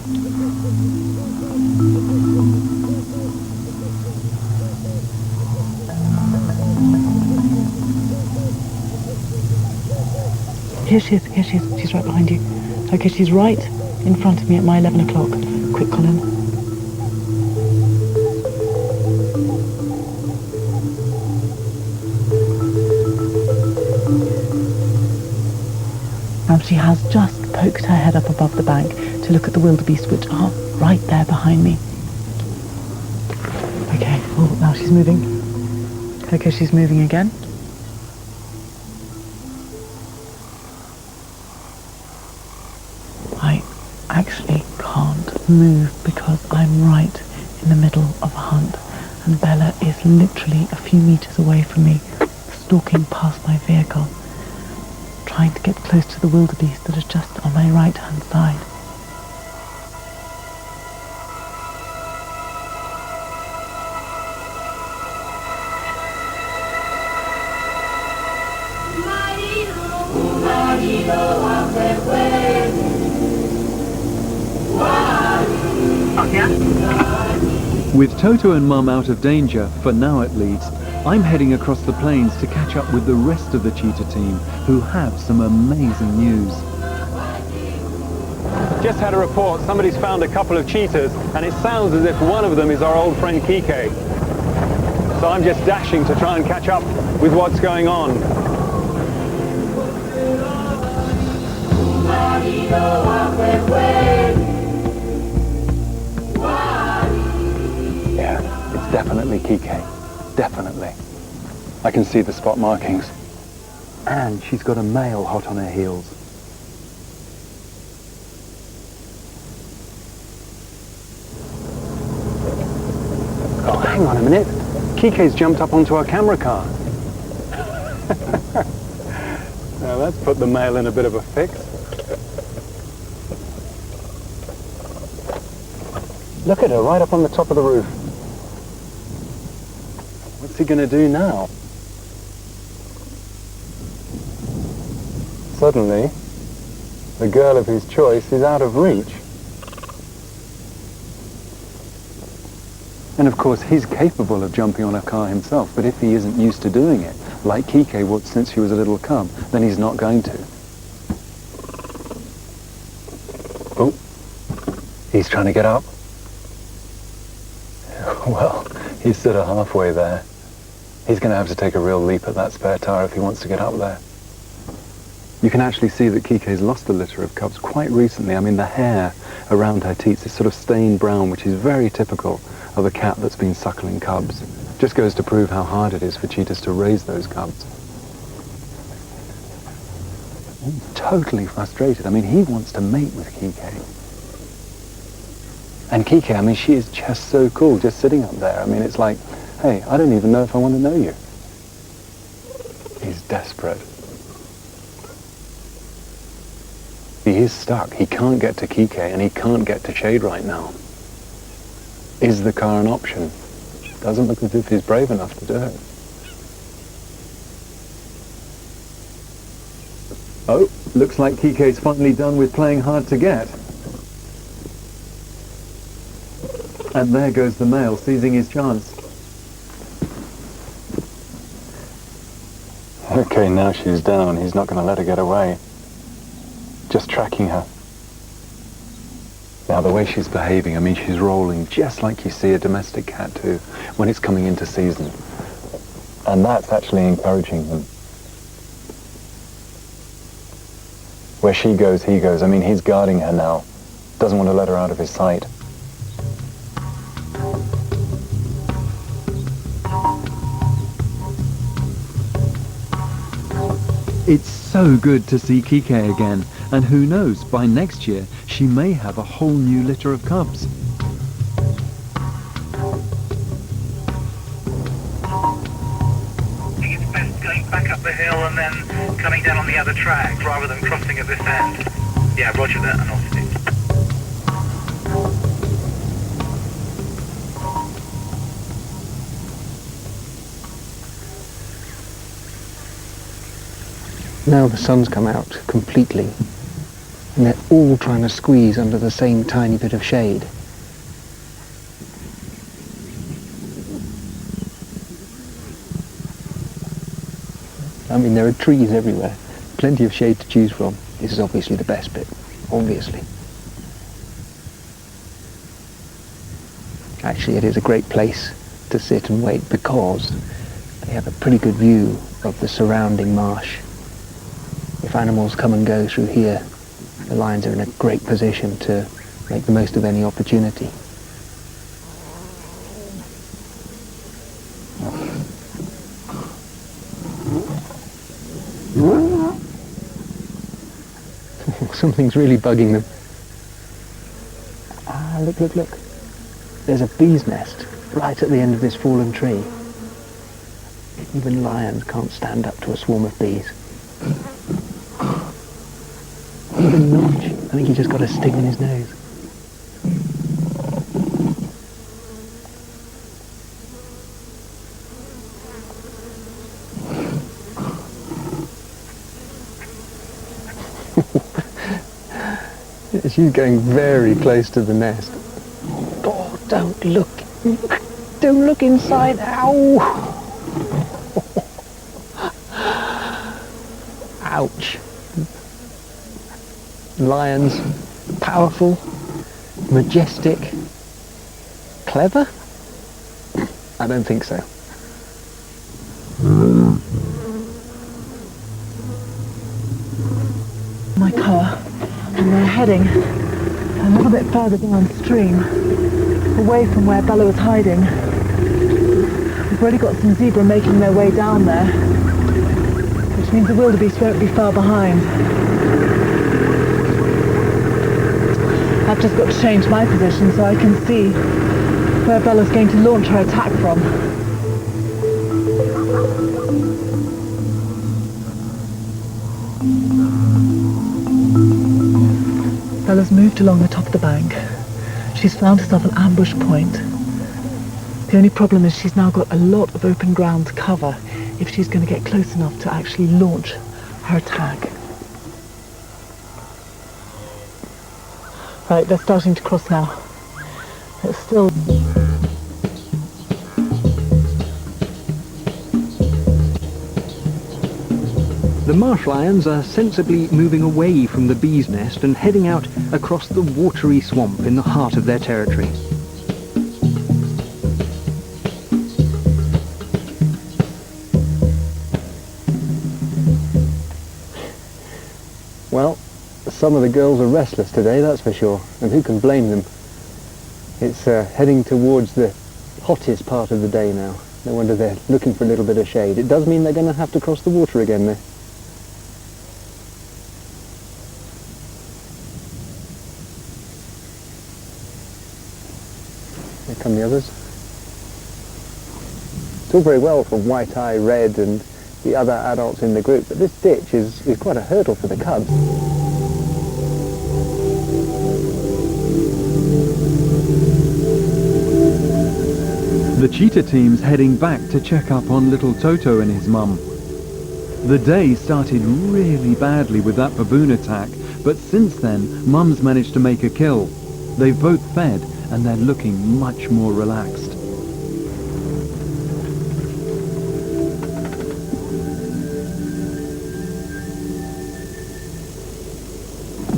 Here she is, she's right behind you. Okay, she's right in front of me at my 11 o'clock. Quick, Colin. Now she has just poked her head up above the bank to look at the wildebeest, which are right there behind me. Okay, oh, now she's moving. Okay, she's moving again. I actually can't move because I'm right in the middle of a hunt, and Bella is literally a few meters away from me, stalking past my vehicle, trying to get close to the wildebeest that is just on my right-hand side. With Toto and Mum out of danger, for now at least, I'm heading across the plains to catch up with the rest of the cheetah team, who have some amazing news. Just had a report, somebody's found a couple of cheetahs, and it sounds as if one of them is our old friend Kike. So I'm just dashing to try and catch up with what's going on. Yeah, it's definitely Kike. Definitely. I can see the spot markings. And she's got a male hot on her heels. Oh, hang on a minute. Kike's jumped up onto our camera car. Now that's put the male in a bit of a fix. Look at her right up on the top of the roof. What's he going to do now? Suddenly, the girl of his choice is out of reach. And of course, he's capable of jumping on a car himself, but if he isn't used to doing it, like Kike was since she was a little cub, then he's not going to. Oh, he's trying to get up. Well, he's sort of halfway there. He's going to have to take a real leap at that spare tire if he wants to get up there. You can actually see that Kike's lost a litter of cubs quite recently. I mean, the hair around her teats is sort of stained brown, which is very typical of a cat that's been suckling cubs. Just goes to prove how hard it is for cheetahs to raise those cubs. He's totally frustrated. I mean, he wants to mate with Kike. And Kike, I mean, she is just so cool, just sitting up there. I mean, it's like, hey, I don't even know if I want to know you. He's desperate. He is stuck. He can't get to Kike and he can't get to Shade right now. Is the car an option? Doesn't look as if he's brave enough to do it. Oh, looks like Kike's finally done with playing hard to get. And there goes the male, seizing his chance. Okay, now she's down. He's not going to let her get away. Just tracking her. Now, the way she's behaving, I mean, she's rolling just like you see a domestic cat do when it's coming into season. And that's actually encouraging him. Where she goes, he goes. I mean, he's guarding her now. Doesn't want to let her out of his sight. It's so good to see Kike again, and who knows, by next year she may have a whole new litter of cubs. I think it's best going back up the hill and then coming down on the other track rather than crossing at this end. Yeah, roger that, and off it. Now the sun's come out completely, and they're all trying to squeeze under the same tiny bit of shade. I mean, there are trees everywhere, plenty of shade to choose from. This is obviously the best bit, obviously. Actually, it is a great place to sit and wait because they have a pretty good view of the surrounding marsh. If animals come and go through here, the lions are in a great position to make the most of any opportunity. Something's really bugging them. Ah, look, look, look. There's a bee's nest right at the end of this fallen tree. Even lions can't stand up to a swarm of bees. Even Notch, I think he just got a sting in his nose. She's going very close to the nest. Oh, don't look. Don't look inside. Ow! Ouch. Lions, powerful, majestic, clever? I don't think so. My car, and we're heading a little bit further downstream, away from where Bella was hiding. We've already got some zebra making their way down there, which means the wildebeest won't be far behind. I've just got to change my position so I can see where Bella's going to launch her attack from. Bella's moved along the top of the bank. She's found herself an ambush point. The only problem is she's now got a lot of open ground to cover if she's going to get close enough to actually launch her attack. Right, they're starting to cross now. It's still... The marsh lions are sensibly moving away from the bee's nest and heading out across the watery swamp in the heart of their territory. Well, some of the girls are restless today, that's for sure, and who can blame them? It's heading towards the hottest part of the day now. No wonder they're looking for a little bit of shade. It does mean they're going to have to cross the water again there. Here come the others. It's all very well for White-Eye, Red and the other adults in the group, but this ditch is quite a hurdle for the cubs. The cheetah team's heading back to check up on little Toto and his mum. The day started really badly with that baboon attack, but since then, Mum's managed to make a kill. They've both fed and they're looking much more relaxed.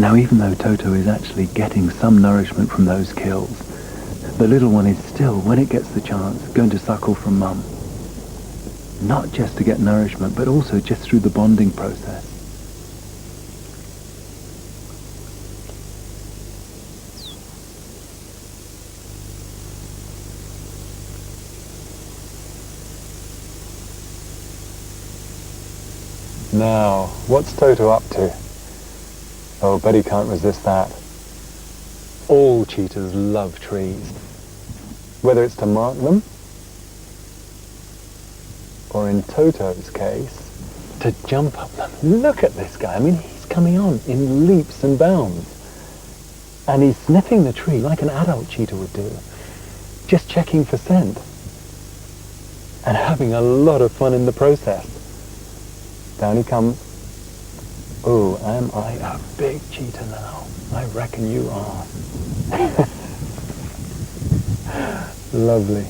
Now, even though Toto is actually getting some nourishment from those kills, the little one is still, when it gets the chance, going to suckle from Mum. Not just to get nourishment, but also just through the bonding process. Now, what's Toto up to? Oh, Betty can't resist that. All cheetahs love trees. Whether it's to mark them, or in Toto's case, to jump up them. Look at this guy. I mean, he's coming on in leaps and bounds. And he's sniffing the tree like an adult cheetah would do. Just checking for scent. And having a lot of fun in the process. Down he comes. Oh, am I a big cheetah now? I reckon you are. Lovely.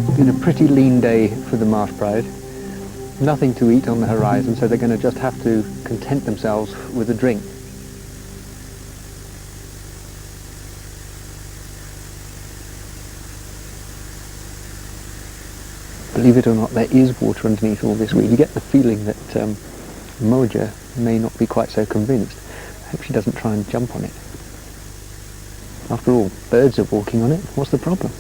It's been a pretty lean day for the Marsh Pride. Nothing to eat on the horizon, so they're going to just have to content themselves with a drink. Believe it or not, there is water underneath all this weed. You get the feeling that Moja may not be quite so convinced. I hope she doesn't try and jump on it. After all, birds are walking on it. What's the problem?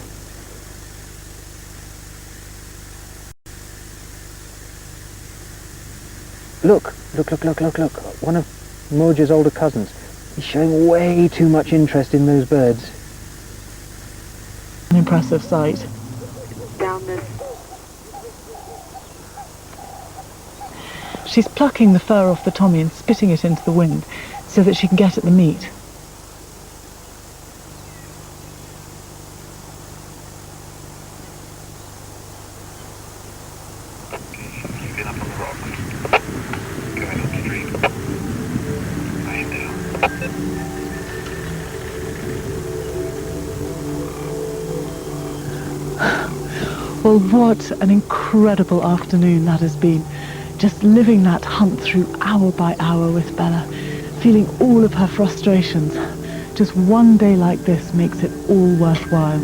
Look. One of Moja's older cousins. He's showing way too much interest in those birds. An impressive sight. Down this. She's plucking the fur off the Tommy and spitting it into the wind so that she can get at the meat. Well, what an incredible afternoon that has been. Just living that hunt through hour by hour with Bella, feeling all of her frustrations. Just one day like this makes it all worthwhile.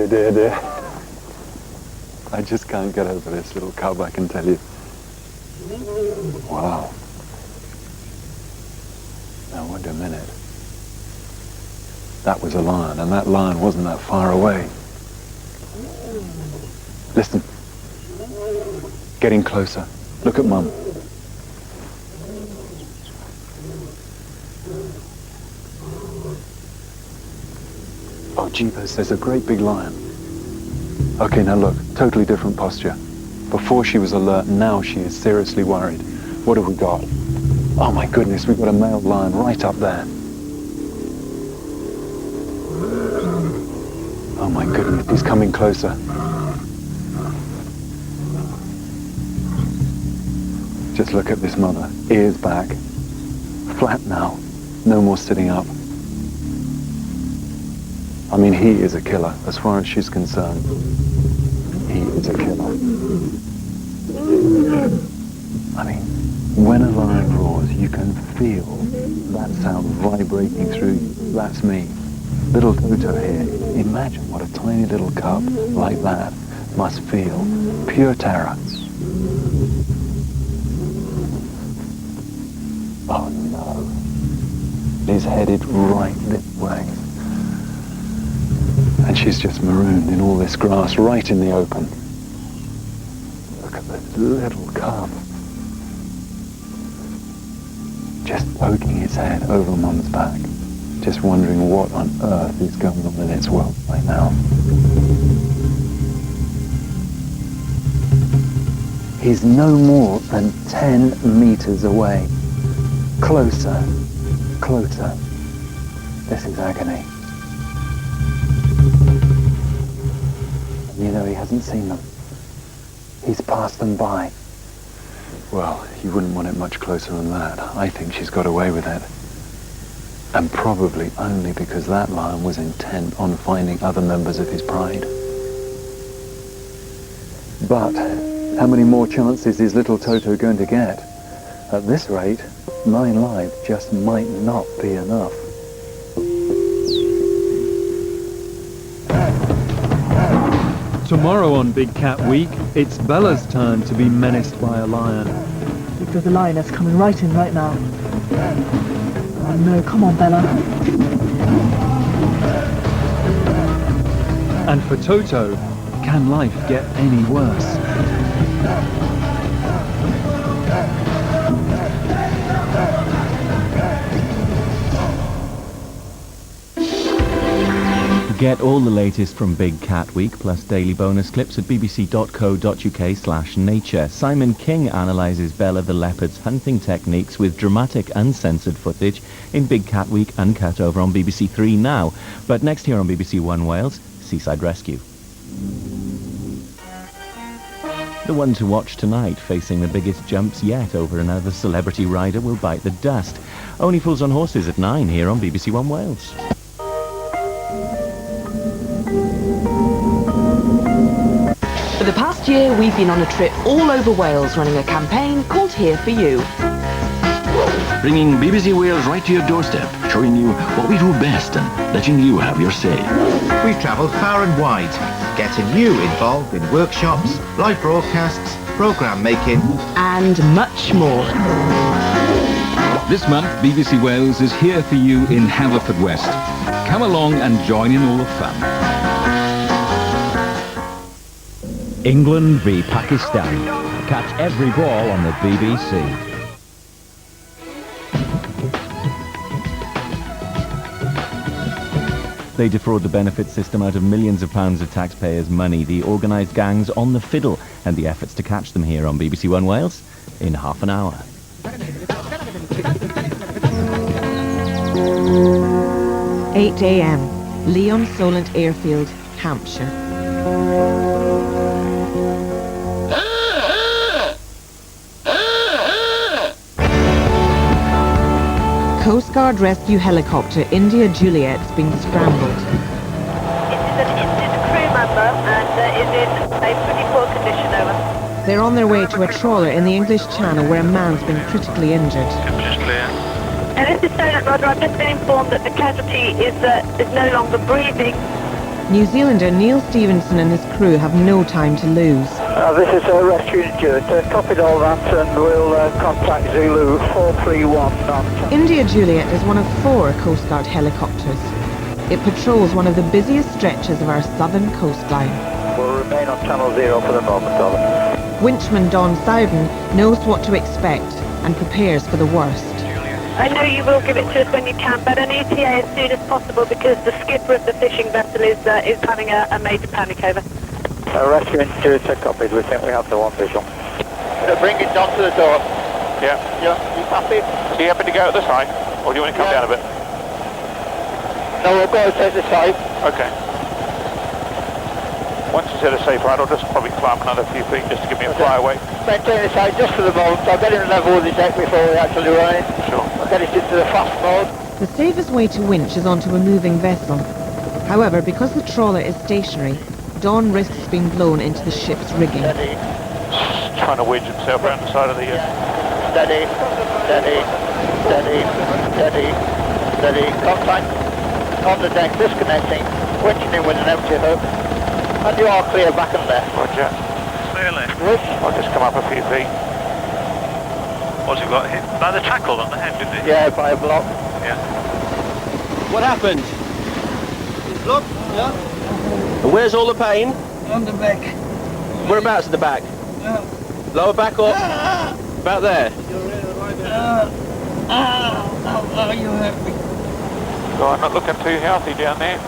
Dear. I just can't get over this little cub, I can tell you. Wow. Now, wait a minute. That was a lion, and that lion wasn't that far away. Listen. Getting closer. Look at Mum. Oh, jeepers, there's a great big lion. Okay, now look, totally different posture. Before she was alert, now she is seriously worried. What have we got? Oh my goodness, we've got a male lion right up there. Oh my goodness, he's coming closer. Just look at this mother, ears back, flat now, no more sitting up. I mean, he is a killer, as far as she's concerned. He is a killer. I mean, when a lion roars, you can feel that sound vibrating through you. That's me. Little Toto here. Imagine what a tiny little cub like that must feel. Pure terror. Oh no. He's headed right this way. And she's just marooned in all this grass right in the open. Look at this little cub. Just poking his head over Mum's back. Just wondering what on earth is going on in its world right now. He's no more than 10 meters away. Closer, closer. This is agony. You know, he hasn't seen them. He's passed them by. Well, you wouldn't want it much closer than that. I think she's got away with it. And probably only because that lion was intent on finding other members of his pride. But how many more chances is little Toto going to get? At this rate, 9 lives just might not be enough. Tomorrow on Big Cat Week, it's Bella's turn to be menaced by a lion. Look, there's a lioness coming right in right now. Oh no, come on, Bella. And for Toto, can life get any worse? Get all the latest from Big Cat Week, plus daily bonus clips at bbc.co.uk/nature. Simon King analyses Bella the leopard's hunting techniques with dramatic uncensored footage in Big Cat Week Uncut over on BBC 3 now. But next here on BBC One Wales, Seaside Rescue. The one to watch tonight, facing the biggest jumps yet over another celebrity rider, will bite the dust. Only Fools on Horses at 9 here on BBC One Wales. For the past year, we've been on a trip all over Wales running a campaign called Here For You. Bringing BBC Wales right to your doorstep, showing you what we do best and letting you have your say. We've travelled far and wide, getting you involved in workshops, live broadcasts, programme making and much more. This month, BBC Wales is Here For You in Haverfordwest. Come along and join in all the fun. England v Pakistan. Catch every ball on the BBC. They defraud the benefit system out of millions of pounds of taxpayers' money. The organised gangs on the fiddle, and the efforts to catch them here on BBC One Wales in half an hour. 8 a.m. Leon Solent Airfield, Hampshire. Coast Guard rescue helicopter India Juliet's being scrambled. It's a crew member and is in a pretty poor condition, over. They're on their way to a trawler in the English Channel where a man's been critically injured. Just clear. And this is Solent Roger. I've just been informed that the casualty is no longer breathing. New Zealander Neil Stevenson and his crew have no time to lose. This is Rescue Juliet. Copied all that and we'll contact Zulu 431. India Juliet is one of 4 Coast Guard helicopters. It patrols one of the busiest stretches of our southern coastline. We'll remain on Channel 0 for the moment, over. Winchman Don Southern knows what to expect and prepares for the worst. I know you will give it to us when you can, but an ETA as soon as possible because the skipper of the fishing vessel is having a major panic, over. Rescue Juliet, copied. We think we have the one visual. Bring it down to the door. Yeah. Yeah, you happy? So you happy to go at the side, or do you want to come down a bit? No, we'll go to the side. Okay. Once it's at a safe height, I'll just probably climb another few feet just to give me a flyaway. Maintain the side just for the moment. I'll get in level with the deck before we actually run it. Sure. I'll get it into the fast mode. The safest way to winch is onto a moving vessel. However, because the trawler is stationary, Don risks being blown into the ship's rigging. Steady. Trying to wedge himself around the side of the... Steady, steady, steady, steady, steady. Contact on the deck, disconnecting, winching in with an empty hook. And you are clear back and left. Roger. Clear left. I'll just come up a few feet. What's he got hit? By the tackle on the head, didn't he? Yeah, by a block. Yeah. What happened? Look, yeah. And where's all the pain? On the back. Whereabouts at the back? Lower back or? About there? You hurt me. God, I'm not looking too healthy down there.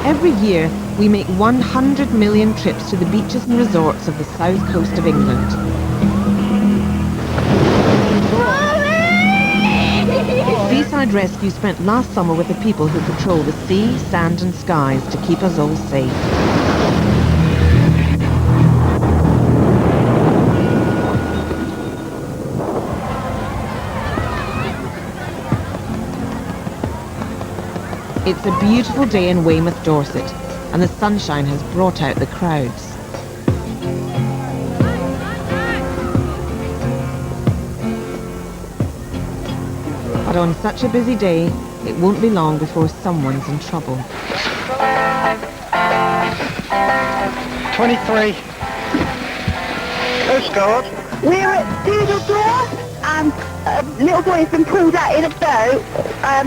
Every year, we make 100 million trips to the beaches and resorts of the south coast of England. Seaside Rescue spent last summer with the people who patrol the sea, sand and skies to keep us all safe. It's a beautiful day in Weymouth, Dorset, and the sunshine has brought out the crowds. But on such a busy day, it won't be long before someone's in trouble. 23. Coast Guard. We're at Doodle Door, and a little boy has been pulled out in a boat.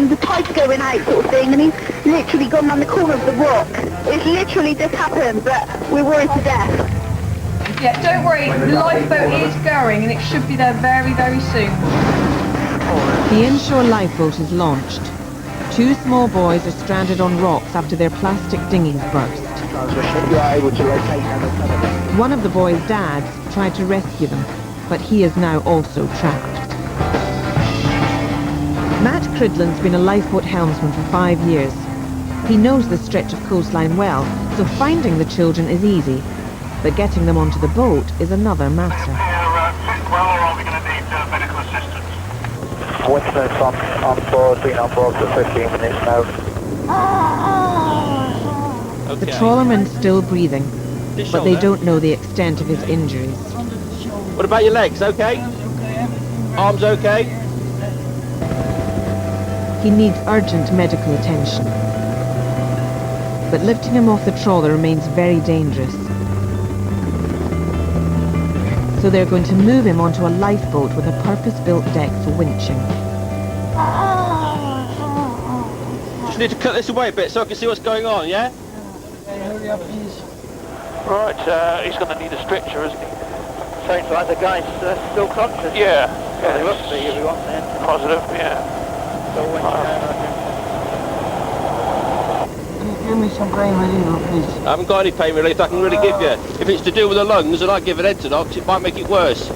The tide's going out sort of thing, and he's literally gone round the corner of the rock. It's literally just happened, but we're worried to death. Yeah, don't worry, the lifeboat is going, and it should be there very, very soon. The inshore lifeboat is launched. 2 small boys are stranded on rocks after their plastic dinghies burst. One of the boys' dads tried to rescue them, but he is now also trapped. Matt Cridland's been a lifeboat helmsman for 5 years. He knows the stretch of coastline well, so finding the children is easy, but getting them onto the boat is another matter. Winchman's on board, been on board for 15 minutes now. The trawlerman's still breathing, but they don't know the extent of his injuries. What about your legs? Okay? Arms okay? He needs urgent medical attention. But lifting him off the trawler remains very dangerous. So they're going to move him onto a lifeboat with a purpose-built deck for winching. Just need to cut this away a bit so I can see what's going on, yeah? Hurry up, please. Right, he's going to need a stretcher, isn't he? Sounds like the guy's still conscious. Yeah. Well, he must be if he wants it. Positive, yeah. call when you can. Give me some pain relief, please. I haven't got any pain relief I can really give you. If it's to do with the lungs and I give it Entonox, it might make it worse.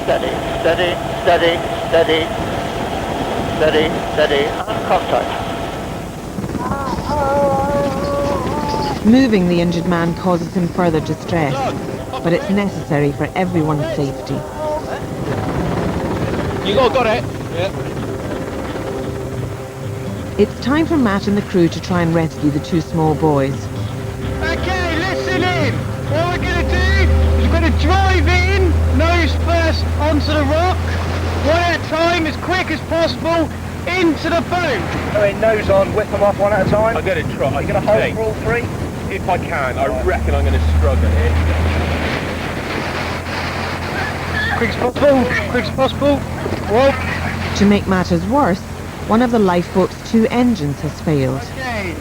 Steady, steady, steady, steady, steady, steady, and contact. Moving the injured man causes him further distress, but it's necessary for everyone's safety. You all got it? Yeah. It's time for Matt and the crew to try and rescue the two small boys. Okay, listen in. What we're going to do is we're going to drive in, nose first onto the rock, one at a time, as quick as possible, into the boat. Go in, nose on, whip them off one at a time. I'm going to try. Are you going to hold for all three? If I can, I reckon I'm going to struggle here. Quick as possible, quick as possible. Whoa. To make matters worse, one of the lifeboat's two engines has failed. Okay.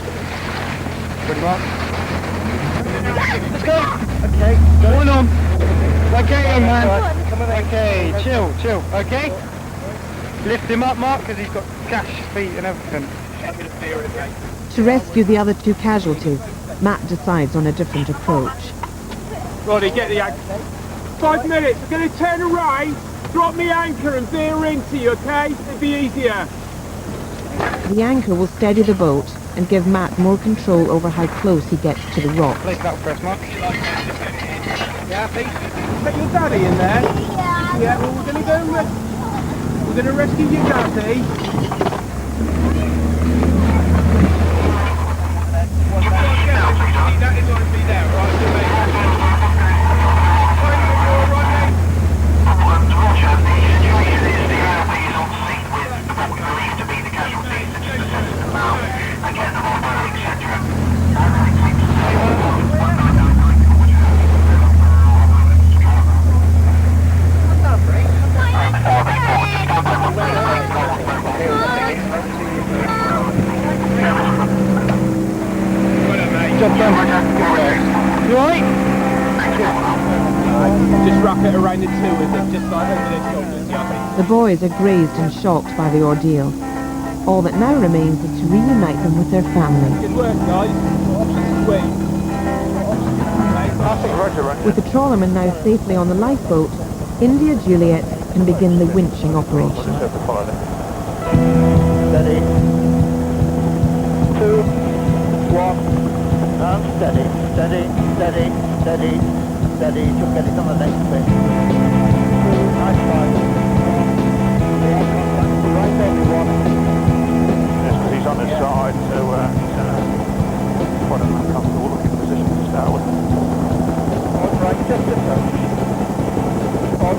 Good luck. Let's go. Okay. One on. Okay, man. Okay, chill, chill. Okay. Lift him up, Mark, because he's got cash feet and everything. To rescue the other two casualties, Matt decides on a different approach. Roddy, get the anchor. 5 minutes. We're going to turn around, drop me anchor and veer into you, okay? It'll be easier. The anchor will steady the boat and give Matt more control over how close he gets to the rock. Place that first, Mark. You happy? Put your daddy in there? Yeah, well, we're going to go and we're going to rescue your daddy. That is going to be there, right? You alright? Just wrap it around the two with them, just like over their shoulders, yeah. The boys are grazed and shocked by the ordeal. All that now remains is to reunite them with their family. Good work, guys. With the trawlerman now safely on the lifeboat, India Juliet can begin the winching operation. Steady. 2, 1. And steady, steady, steady, steady, steady. Just get it on the next bit. Nice five. Right everyone. Yes, because he's on his side, so he's quite an uncomfortable looking position to start with. Right, just a touch. On.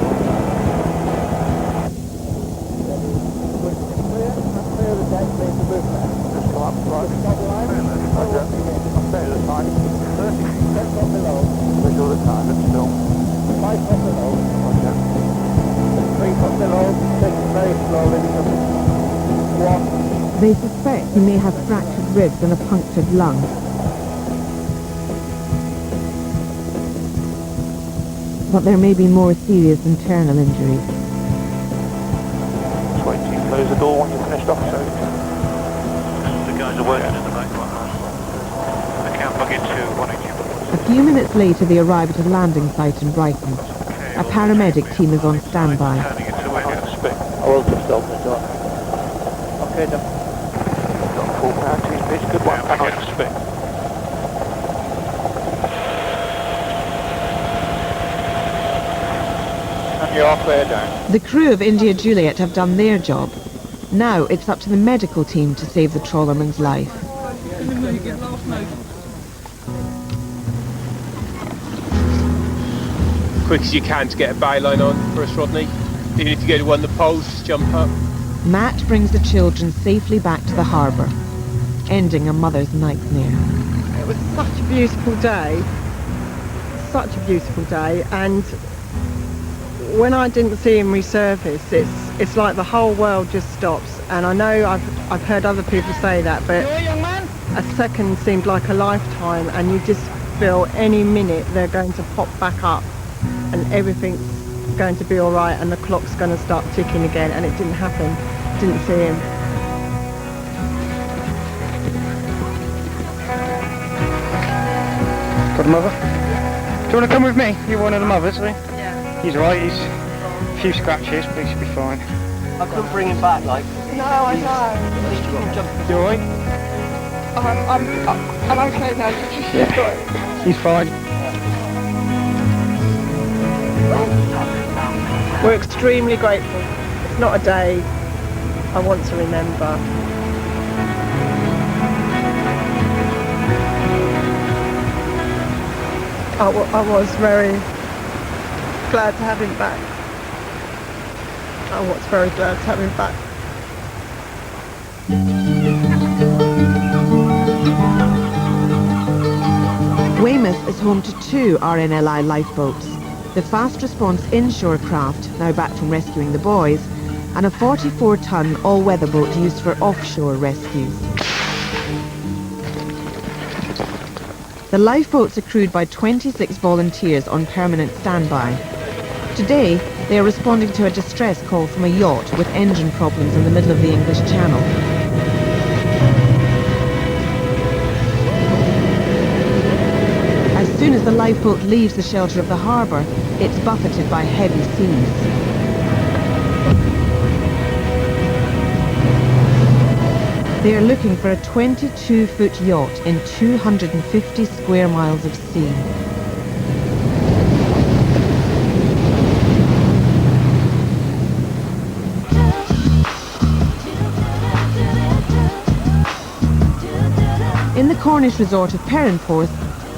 Clear the deck, leave the roof there. Just come up, right. Stay the time. 30 steps up below. Visual the time, but still. 5 foot below. Roger. 3 foot below. Take it very slowly because it's 1. They suspect he may have fractured ribs and a punctured lung. But there may be more serious internal injuries. Just wait till you close the door when you're finished off, so. The guys are working in the back right now. They can't plug into 180. A few minutes later they arrive at a landing site in Brighton. A paramedic team is on standby. I will just open the door. Okay, then. Got full power team, it's good one. I expect. And you're all clear down. The crew of India Juliet have done their job. Now it's up to the medical team to save the trawlerman's life. Quick as you can to get a byline on for us, Rodney. Even if you go to one of the poles, just jump up. Matt brings the children safely back to the harbour, ending a mother's nightmare. It was such a beautiful day, and when I didn't see him resurface, it's like the whole world just stops. And I know I've heard other people say that, but a second seemed like a lifetime, and you just feel any minute they're going to pop back up, and everything's going to be all right and the clock's going to start ticking again, and it didn't happen. Didn't see him. Got a mother? Do you want to come with me? You're one of the mothers, are you? Yeah. He's alright, he's a few scratches, but he should be fine. I couldn't bring him back, like. No, I know. You alright? I'm okay now. Yeah. He's fine. We're extremely grateful. It's not a day I want to remember. I was very glad to have him back. I was very glad to have him back. Weymouth is home to 2 RNLI lifeboats. The fast response inshore craft, now back from rescuing the boys, and a 44-ton all-weather boat used for offshore rescues. The lifeboats are crewed by 26 volunteers on permanent standby. Today, they are responding to a distress call from a yacht with engine problems in the middle of the English Channel. As soon as the lifeboat leaves the shelter of the harbour, it's buffeted by heavy seas. They are looking for a 22-foot yacht in 250 square miles of sea. In the Cornish resort of Perranporth,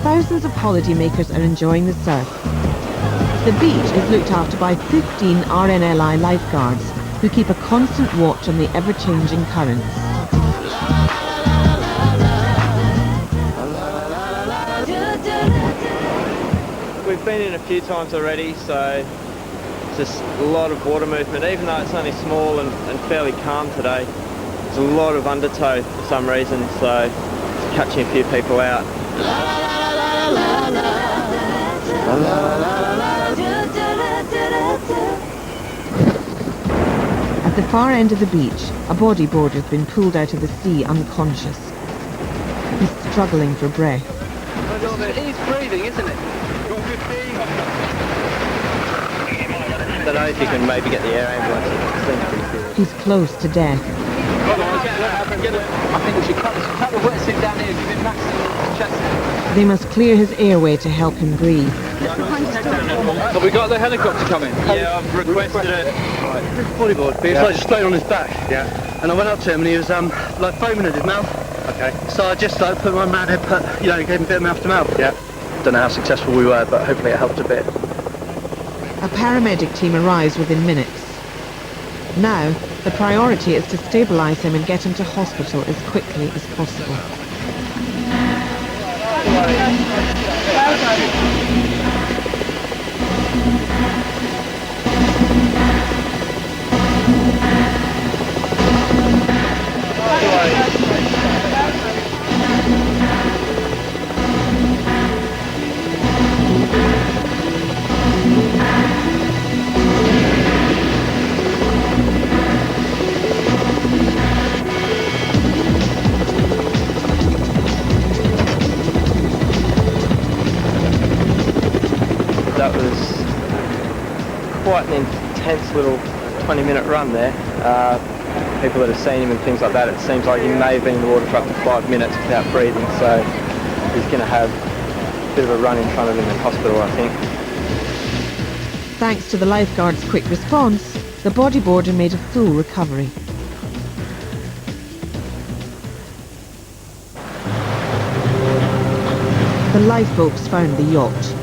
thousands of holidaymakers are enjoying the surf. The beach is looked after by 15 RNLI lifeguards who keep a constant watch on the ever-changing currents. We've been in a few times already, so just a lot of water movement. Even though it's only small and fairly calm today, there's a lot of undertow for some reason, so it's catching a few people out. At the far end of the beach, a bodyboarder has been pulled out of the sea unconscious. He's struggling for breath. He's breathing, isn't it? I don't know if you can maybe get the air ambulance. He's close to death. I think we should cut the wetsuit down here, give him maximum chest. They must clear his airway to help him breathe. Have we got the helicopter coming? Yeah, I've requested it. Bodyboard, but he was like just floating on his back. Yeah. And I went up to him and he was like foaming at his mouth. Okay. So I just like put my man head, gave him a bit of mouth to mouth. Yeah. Don't know how successful we were, but hopefully it helped a bit. A paramedic team arrives within minutes. Now, the priority is to stabilise him and get him to hospital as quickly as possible. That was quite an intense little 20-minute run there. People that have seen him and things like that, it seems like he may have been in the water for up to 5 minutes without breathing, so he's going to have a bit of a run in front of him in hospital, I think. Thanks to the lifeguard's quick response, the bodyboarder made a full recovery. The lifeboats found the yacht.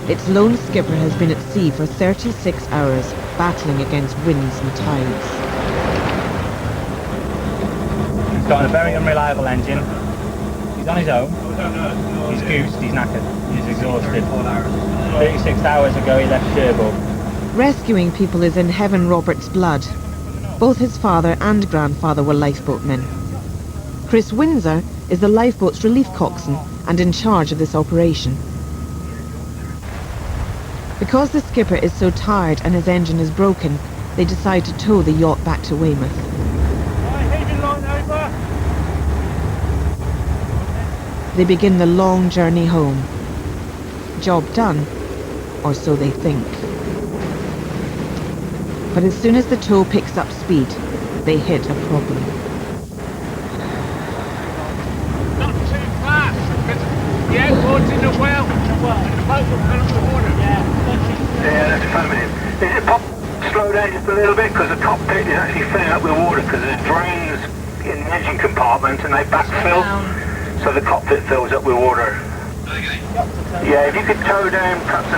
Its lone skipper has been at sea for 36 hours, battling against winds and tides. He's got a very unreliable engine. He's on his own. He's goosed, he's knackered, he's exhausted. 36 hours ago he left Cherbourg. Rescuing people is in Heaven Roberts' blood. Both his father and grandfather were lifeboatmen. Chris Windsor is the lifeboat's relief coxswain and in charge of this operation. Because the skipper is so tired and his engine is broken, they decide to tow the yacht back to Weymouth. They begin the long journey home. Job done, or so they think. But as soon as the tow picks up speed, they hit a problem. Not too fast, because the airport's in the well, and the boat will fill up the water. Yeah, that's feminine. Is it possible to slow down just a little bit? Because the cockpit is actually filling up with water, because there's drains in the engine compartment and they backfill, so the cockpit fills up with water. Yeah, if you could tow down, perhaps,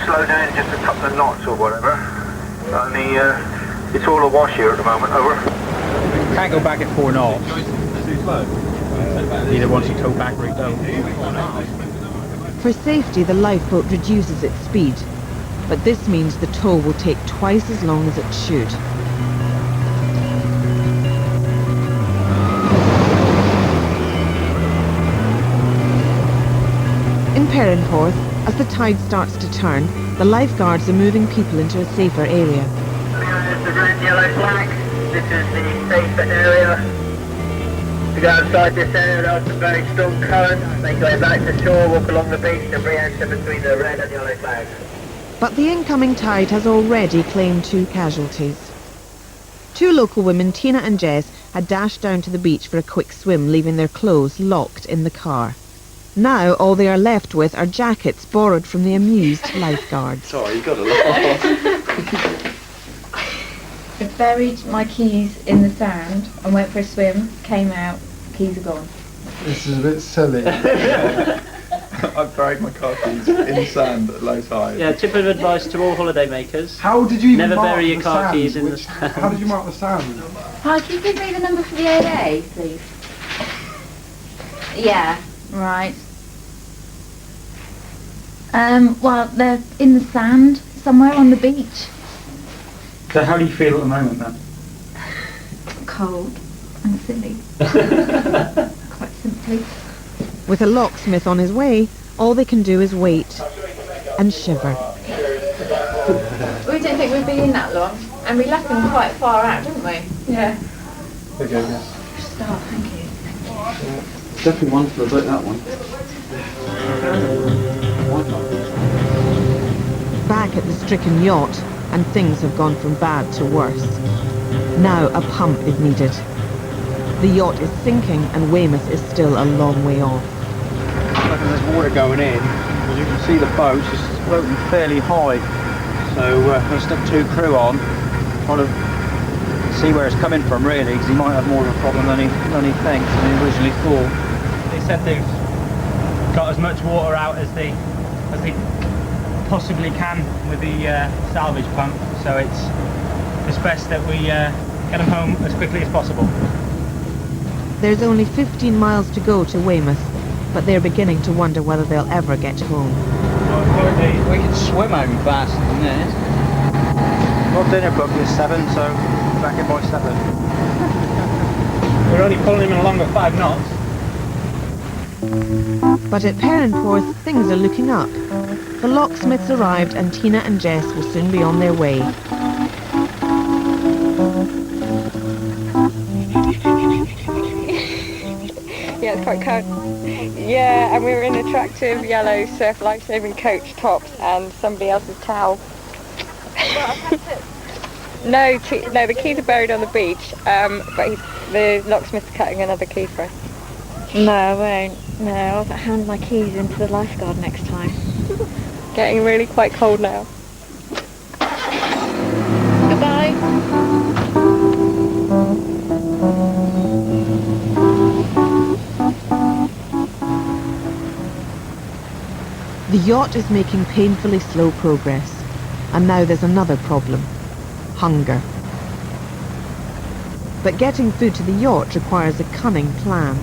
slow down just a couple of knots or whatever. Only, it's all awash here at the moment, over. Can't go back at 4 knots. Either once you tow back or you don't. For safety, the lifeboat reduces its speed, but this means the tow will take twice as long as it should. In Perranporth, as the tide starts to turn, the lifeguards are moving people into a safer area. There's the red and yellow flag. This is the safer area. To go outside this area, there are some very strong currents. They go back to shore, walk along the beach and re-enter between the red and yellow flags. But the incoming tide has already claimed 2 casualties. 2 local women, Tina and Jess, had dashed down to the beach for a quick swim, leaving their clothes locked in the car. Now all they are left with are jackets borrowed from the amused lifeguards. Sorry, you got a lot. I buried my keys in the sand and went for a swim, came out, keys are gone. This is a bit silly. I buried my car keys in the sand at low tide. Yeah, tip of advice to all holiday makers. How did you even never mark bury your the car sand? keys in the sand? How did you mark the sand? Hi, can you give me the number for the AA, please? Yeah, right. Well, they're in the sand, somewhere on the beach. So how do you feel at the moment then? Cold and silly. Quite simply. With a locksmith on his way, all they can do is wait and shiver. We didn't think we'd be in that long, and we left them quite far out, didn't we? Yeah. Okay, yes. Stop, thank you. Definitely one for the boat, that one. Back at the stricken yacht, and things have gone from bad to worse. Now a pump is needed. The yacht is sinking and Weymouth is still a long way off. I reckon there's water going in. As you can see, the boat's just floating fairly high. So we're going to stick 2 crew on, trying to see where it's coming from really, because he might have more of a problem than he thinks, than he originally thought. They said they've got as much water out as they possibly can with the salvage pump, so it's best that we get them home as quickly as possible. There's only 15 miles to go to Weymouth, but they're beginning to wonder whether they'll ever get home. We can swim home faster than this. Well, dinner booked at 7, so back in by 7. We're only pulling him along at 5 knots. But at Perranporth, things are looking up. The locksmiths arrived and Tina and Jess will soon be on their way. Yeah, it's quite cold. Yeah, and we were in attractive yellow surf lifesaving coach tops and somebody else's towel. No, the keys are buried on the beach, but the locksmith's cutting another key for us. No, I won't. No, I'll hand my keys into the lifeguard next time. Getting really quite cold now. Goodbye. The yacht is making painfully slow progress, and now there's another problem: hunger. But getting food to the yacht requires a cunning plan.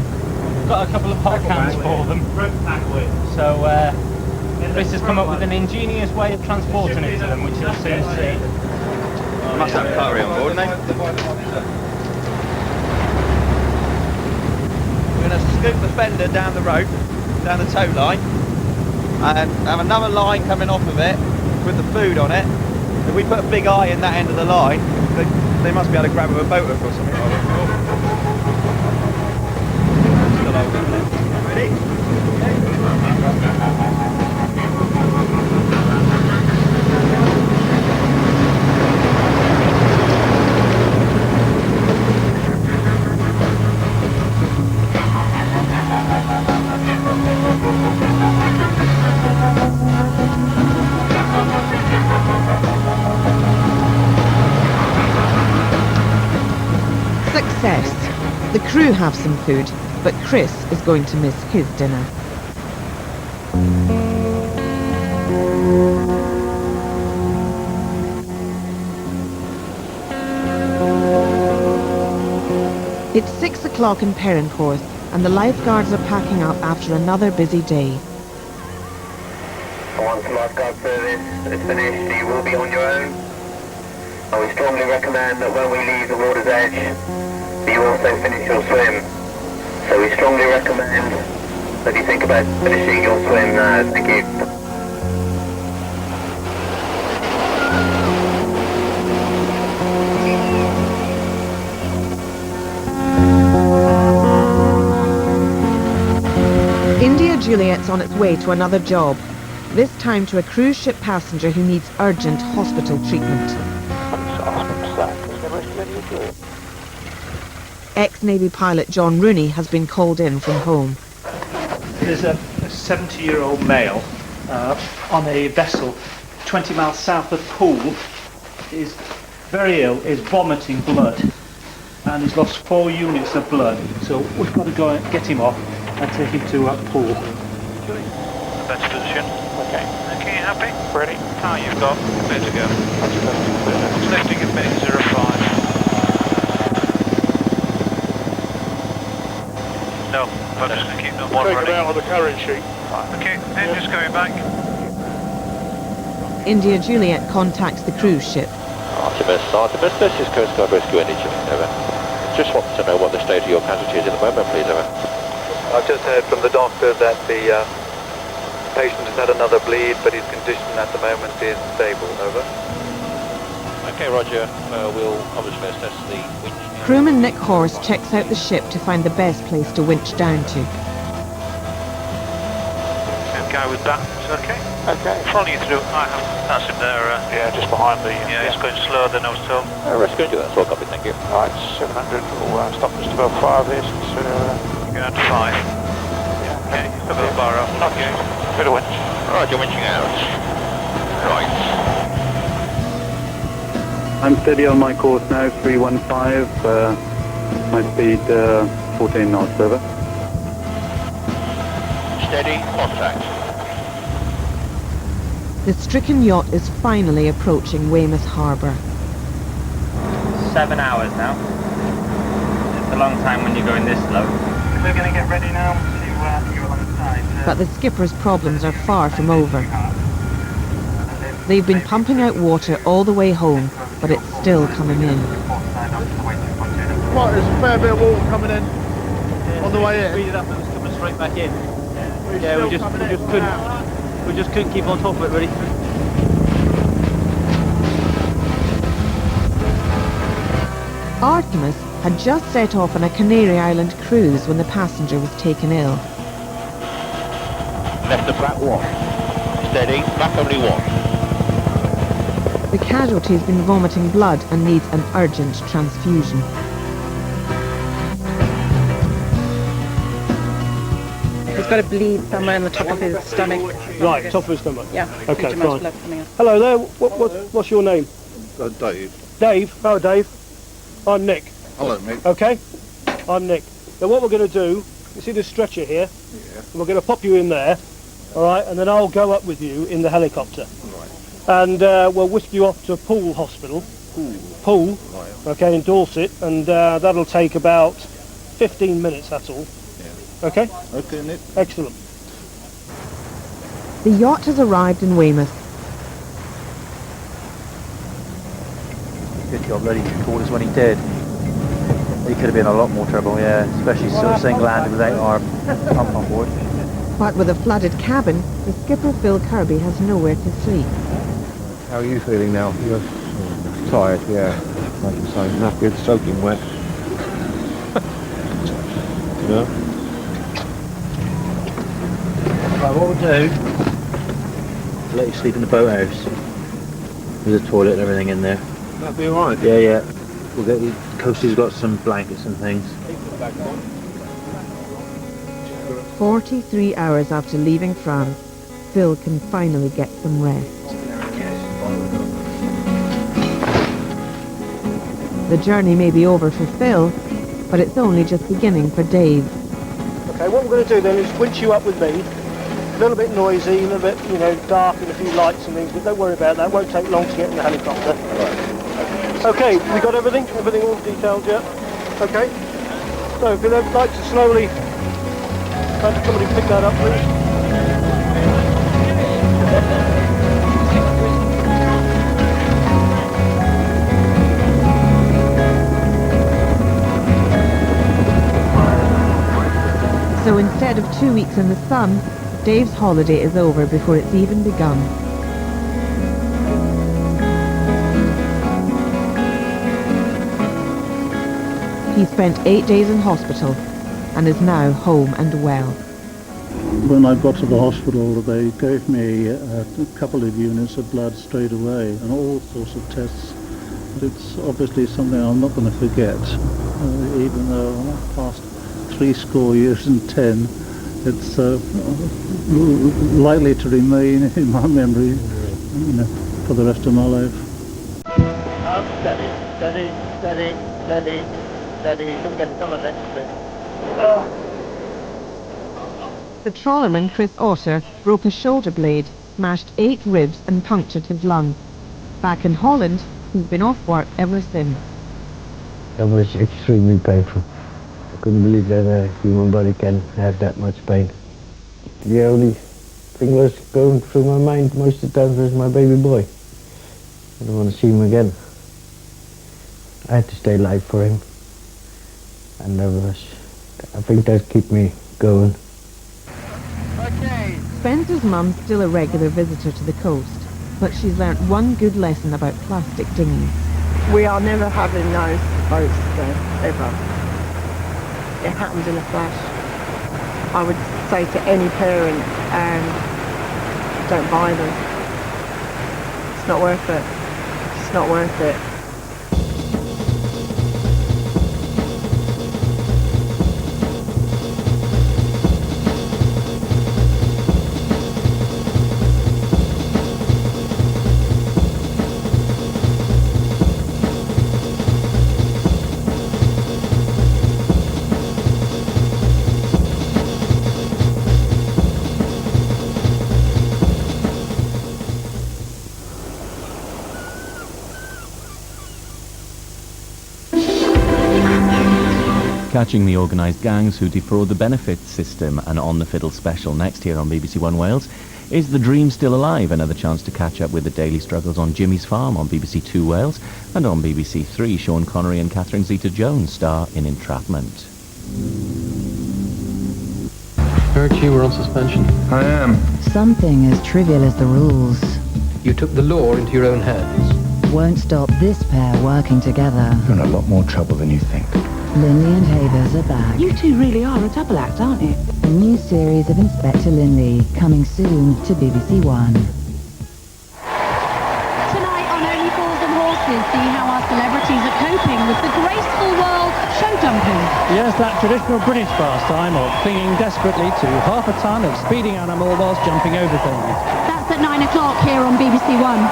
Got a couple of hot cans for them, so Chris has come up with an ingenious way of transporting it to them, which you'll soon see. Must have battery on board, don't they? We're going to scoop the fender down the rope, down the tow line, and have another line coming off of it with the food on it. If we put a big eye in that end of the line, they must be able to grab it with a boat hook or something like that. Still over, isn't it? Ready? Success. The crew have some food, but Chris is going to miss his dinner. It's 6 o'clock in Perranporth, and the lifeguards are packing up after another busy day. Once lifeguard service is finished, you will be on your own. And we strongly recommend that when we leave the water's edge, you also finish your swim. So we strongly recommend that you think about finishing your swim now. Thank you. India Juliet's on its way to another job, this time to a cruise ship passenger who needs urgent hospital treatment. Ex-Navy pilot John Rooney has been called in from home. There's a 70-year-old male on a vessel 20 miles south of Poole. Is very ill, is vomiting blood, and he's lost 4 units of blood. So we've got to go and get him off and take him to Poole. That's position. Okay. Okay, happy? Ready? How you've got? Clear to go. Selecting at minute 05. No, I'm just going to keep them one running. Take it out on the current sheet. Okay, then just going back. India Juliet contacts the cruise ship. Artemis, this is Coast Guard Rescue Energy, over. Just want to know what the state of your casualty is at the moment, please, over. I've just heard from the doctor that the patient has had another bleed, but his condition at the moment is stable, over. Okay, roger. We'll obviously assess the winch. Crewman Nick Horse checks out the ship to find the best place to winch down to. Okay with that, okay? Okay. Following you through, that's him there. Yeah, just behind the... Yeah, he's going slower than I was told. Rescue Energy, that's all copy, thank you. Right, 700, we'll stop just above 5 here, so... Going down to 5. Yeah. Okay, still got the bar up. Okay. Bit of winch. Right, you're winching out. Right. I'm steady on my course now, 315, my speed 14 knots, over. Steady, contact. The stricken yacht is finally approaching Weymouth Harbour. 7 hours now. It's a long time when you're going this slow. We're going to get ready now to you alongside. But the skipper's problems are far from over. They've been pumping out water all the way home, but it's still coming in. Right, there's a fair bit of water coming in on the way in. Speed it up and it's coming straight back in. Yeah, we just couldn't keep on top of it, really. Artemis had just set off on a Canary Island cruise when the passenger was taken ill. Left the flat 1. Steady, back only 1. The casualty has been vomiting blood and needs an urgent transfusion. He's got a bleed somewhere in the top of his stomach. Right, top of his stomach? Yeah. Okay, too much fine. blood coming out. Hello there, what's your name? Dave. Dave? Oh, Dave. I'm Nick. Hello, Nick. Okay? I'm Nick. Now what we're going to do, you see this stretcher here? Yeah. We're going to pop you in there, alright, and then I'll go up with you in the helicopter. Right. And we'll whisk you off to Poole Hospital. Poole, right. okay, in Dorset, and that'll take about 15 minutes, that's all. Yeah. Okay? Okay, Nick. Excellent. The yacht has arrived in Weymouth. Good job that he called us when he did. He could have been in a lot more trouble, yeah, especially sort of single-handed without our pump on board. But with a flooded cabin, the skipper Phil Kirby has nowhere to sleep. How are you feeling now? You're tired, yeah. Like you say, knackered, soaking wet. Yeah. Right, what we'll do, let you sleep in the boathouse. With a toilet and everything in there. That'd be alright. Yeah, yeah. We'll get you, Coasty's got some blankets and things. 43 hours after leaving France, Phil can finally get some rest. The journey may be over for Phil, but it's only just beginning for Dave. Okay, what we're going to do then is winch you up with me. A little bit noisy, a little bit, you know, dark and a few lights and things, but don't worry about that. It won't take long to get in the helicopter. Okay, we got everything? Everything all detailed, yeah? Okay. So if you'd like to slowly, have somebody pick that up, please. So instead of 2 weeks in the sun, Dave's holiday is over before it's even begun. He spent 8 days in hospital and is now home and well. When I got to the hospital, they gave me a couple of units of blood straight away and all sorts of tests. It's obviously something I'm not going to forget, even though I'm past 70 years and 10. It's likely to remain in my memory, you know, for the rest of my life. Steady, steady, steady, steady, steady. You can get some of that. The trawlerman Chris Otter broke a shoulder blade, smashed 8 ribs and punctured his lung. Back in Holland, he's been off work ever since. That was extremely painful. I couldn't believe that a human body can have that much pain. The only thing was going through my mind most of the time was my baby boy. I don't want to see him again. I had to stay alive for him. And I think that kept me going. Spencer's mum's still a regular visitor to the coast, but she's learnt one good lesson about plastic dinghies. We are never having those boats there, ever. It happens in a flash. I would say to any parent, don't buy them. It's not worth it. It's not worth it. Catching the organised gangs who defraud the benefits system and On the Fiddle special next here on BBC One Wales. Is the Dream Still Alive? Another chance to catch up with the daily struggles on Jimmy's Farm on BBC Two Wales, and on BBC Three, Sean Connery and Catherine Zeta-Jones star in Entrapment. Heard you were on suspension. I am. Something as trivial as the rules You took the law into your own hands. won't stop this pair working together. You're in a lot more trouble than you think. Linley and Havers are back. You two really are a double act, aren't you? A new series of Inspector Linley, coming soon to BBC One. Tonight on Only Fools and Horses, see how our celebrities are coping with the graceful world show jumping. Yes, that traditional British pastime of clinging desperately to half a ton of speeding animal whilst jumping over things. That's at 9 o'clock here on BBC One.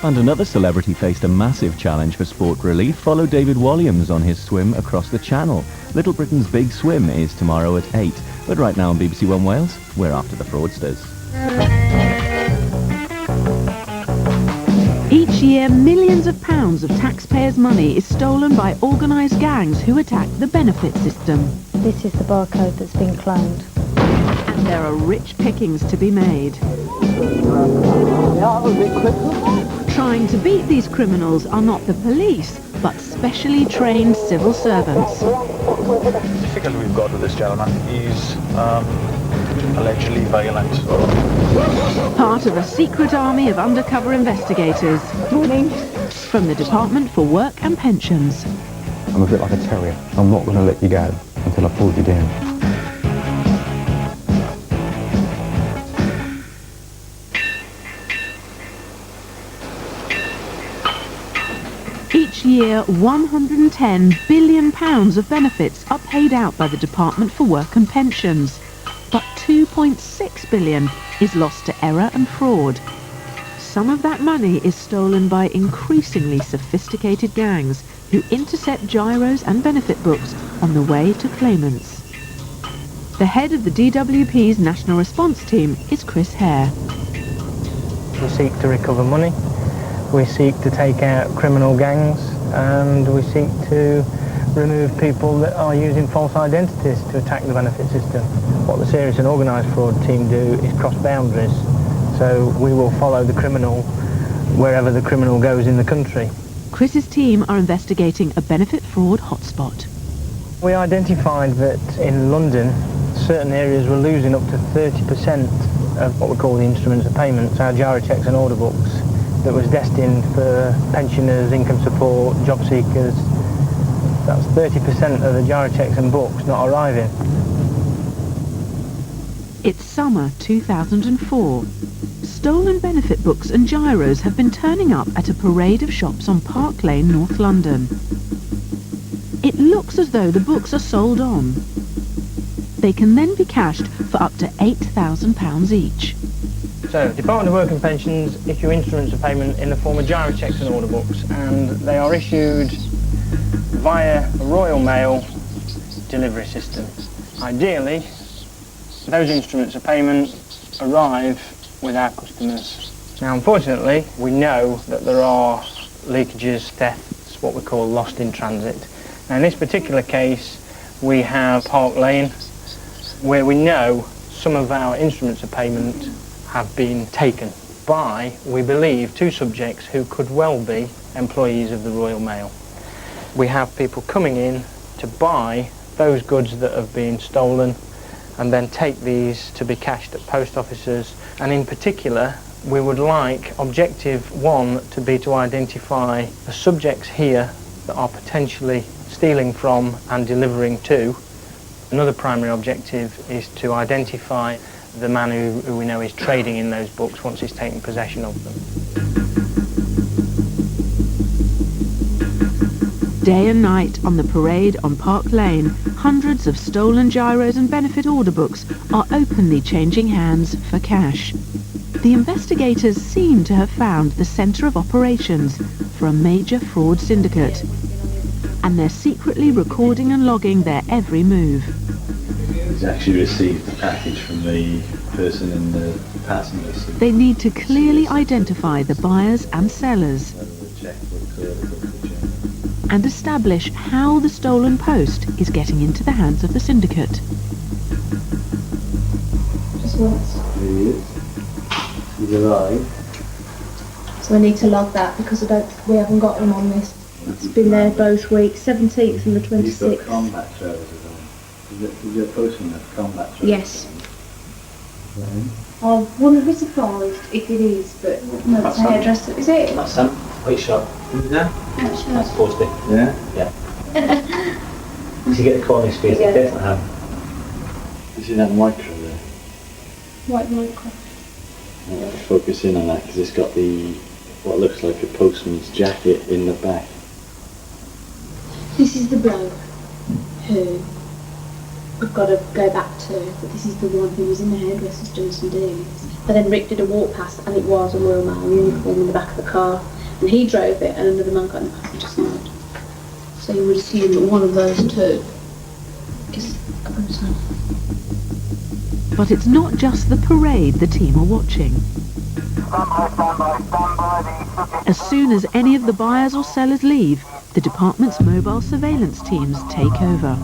And another celebrity faced a massive challenge for sport relief. Follow David Walliams on his swim across the channel. Little Britain's Big Swim is tomorrow at 8. But right now on BBC One Wales, we're after the fraudsters. Each year, millions of pounds of taxpayers' money is stolen by organised gangs who attack the benefit system. This is the barcode that's been cloned. And there are rich pickings to be made. Trying to beat these criminals are not the police, but specially trained civil servants. The difficulty we've got with this gentleman, he's allegedly violent. Part of a secret army of undercover investigators. Morning. From the Department for Work and Pensions. I'm a bit like a terrier. I'm not going to let you go until I've pulled you down. Each year, £110 billion of benefits are paid out by the Department for Work and Pensions. But £2.6 billion is lost to error and fraud. Some of that money is stolen by increasingly sophisticated gangs who intercept gyros and benefit books on the way to claimants. The head of the DWP's National Response Team is Chris Hare. We seek to recover money, we seek to take out criminal gangs, and we seek to remove people that are using false identities to attack the benefit system. What the serious and organised fraud team do is cross boundaries, so we will follow the criminal wherever the criminal goes in the country. Chris's team are investigating a benefit fraud hotspot. We identified that in London, certain areas were losing up to 30% of what we call the instruments of payments, our gyro checks and order books, that was destined for pensioners, income support, job seekers. That's 30% of the gyro checks and books not arriving. It's summer 2004. Stolen benefit books and gyros have been turning up at a parade of shops on Park Lane, North London. It looks as though the books are sold on. They can then be cashed for up to £8,000 each. So, Department of Work and Pensions issue instruments of payment in the form of gyro checks and order books, and they are issued via a Royal Mail delivery system. Ideally, those instruments of payment arrive with our customers. Now, unfortunately, we know that there are leakages, thefts, what we call lost in transit. Now, in this particular case, we have Park Lane, where we know some of our instruments of payment have been taken by, we believe, two subjects who could well be employees of the Royal Mail. We have people coming in to buy those goods that have been stolen and then take these to be cashed at post offices, and in particular we would like objective one to be to identify the subjects here that are potentially stealing from and delivering to. Another primary objective is to identify the man who we know is trading in those books once he's taken possession of them. Day and night on the parade on Park Lane, hundreds of stolen gyros and benefit order books are openly changing hands for cash. The investigators seem to have found the centre of operations for a major fraud syndicate, and they're secretly recording and logging their every move. He's actually received the package from the person in the passenger seat. They need to clearly identify the buyers and sellers and establish how the stolen post is getting into the hands of the syndicate. Just once. There he is. He's arrived. So I need to log that because we haven't got them on this. It's been there both weeks, 17th and the 26th. He's got combat trousers on. Is your postman have combat trousers? Yes. On? I wouldn't be surprised if it is, but no, it's a hairdresser. Is it? That's Sam. Which shop? Yeah. That's supposed to be. Yeah? Yeah. Did you get the corner space? Yeah. It definitely have. You see that micro there? White micro. Yeah, focus in on that because it's got the what looks like a postman's jacket in the back. This is the bloke who we've got to go back to, but this is the one who was in the hairdressers doing some deals. But then Rick did a walk past and it was a Royal Mail uniform in the back of the car, and he drove it and another man got in the passenger side. So you would assume that one of those two is a person. But it's not just the parade the team are watching. As soon as any of the buyers or sellers leave, the department's mobile surveillance teams take over.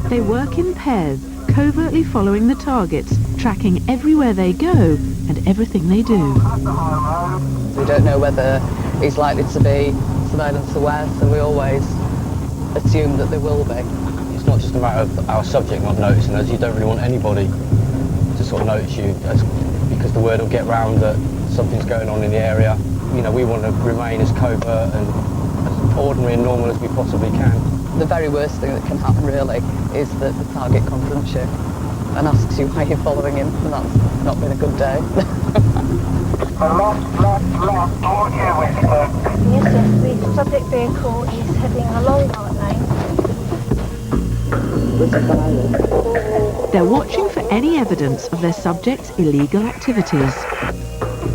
They work in pairs, covertly following the targets, tracking everywhere they go and everything they do. We don't know whether he's likely to be surveillance aware, so we always assume that there will be. It's not just a matter of our subject not noticing us. You don't really want anybody to sort of notice you, because the word will get round that something's going on in the area. You know, we want to remain as covert and as ordinary and normal as we possibly can. The very worst thing that can happen really is that the target confronts you and asks you why you're following him, and that's not been a good day. Yes, the subject vehicle is heading along Park Lane. They're watching for any evidence of their subject's illegal activities.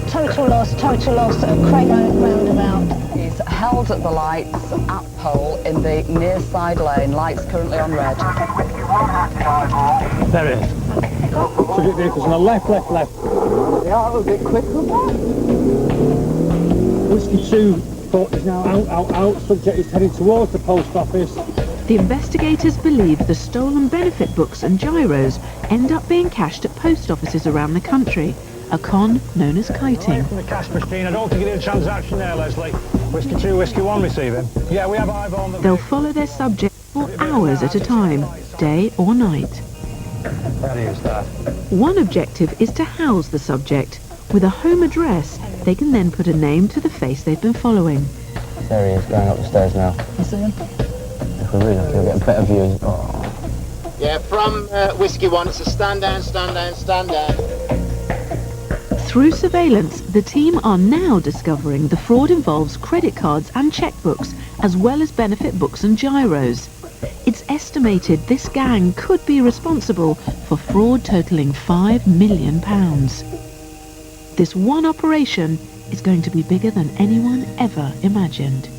Total loss at Craigmount roundabout. He's held at the lights at pole in the near side lane, lights currently on red. There it is. Subject vehicle's on the left. They are a bit quick on that. Whiskey 2 thought is now out. Subject is heading towards the post office. The investigators believe the stolen benefit books and gyros end up being cashed at post offices around the country, a con known as kiting. From the cash machine, I don't think you did a transaction there, Leslie. Whiskey 2, Whiskey 1 receiving. Yeah, we have eyeball on the... They'll follow their subject for hours at a time, day or night. That is that. One objective is to house the subject. With a home address, they can then put a name to the face they've been following. There he is, going up the stairs now. You see him? If we really look, you'll get a better view. Oh. Yeah, from Whiskey 1, it's a stand down. Through surveillance, the team are now discovering the fraud involves credit cards and checkbooks, as well as benefit books and gyros. It's estimated this gang could be responsible for fraud totaling £5 million. This one operation is going to be bigger than anyone ever imagined.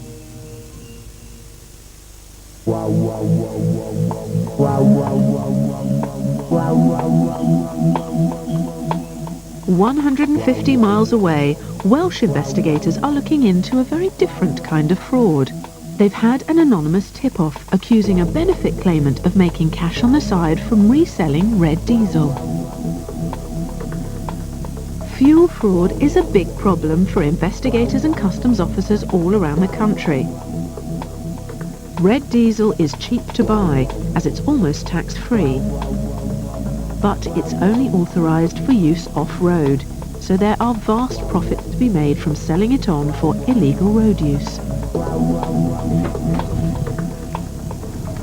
150 miles away, Welsh investigators are looking into a very different kind of fraud. They've had an anonymous tip-off accusing a benefit claimant of making cash on the side from reselling red diesel. Fuel fraud is a big problem for investigators and customs officers all around the country. Red diesel is cheap to buy, as it's almost tax-free. But it's only authorised for use off-road, so there are vast profits to be made from selling it on for illegal road use.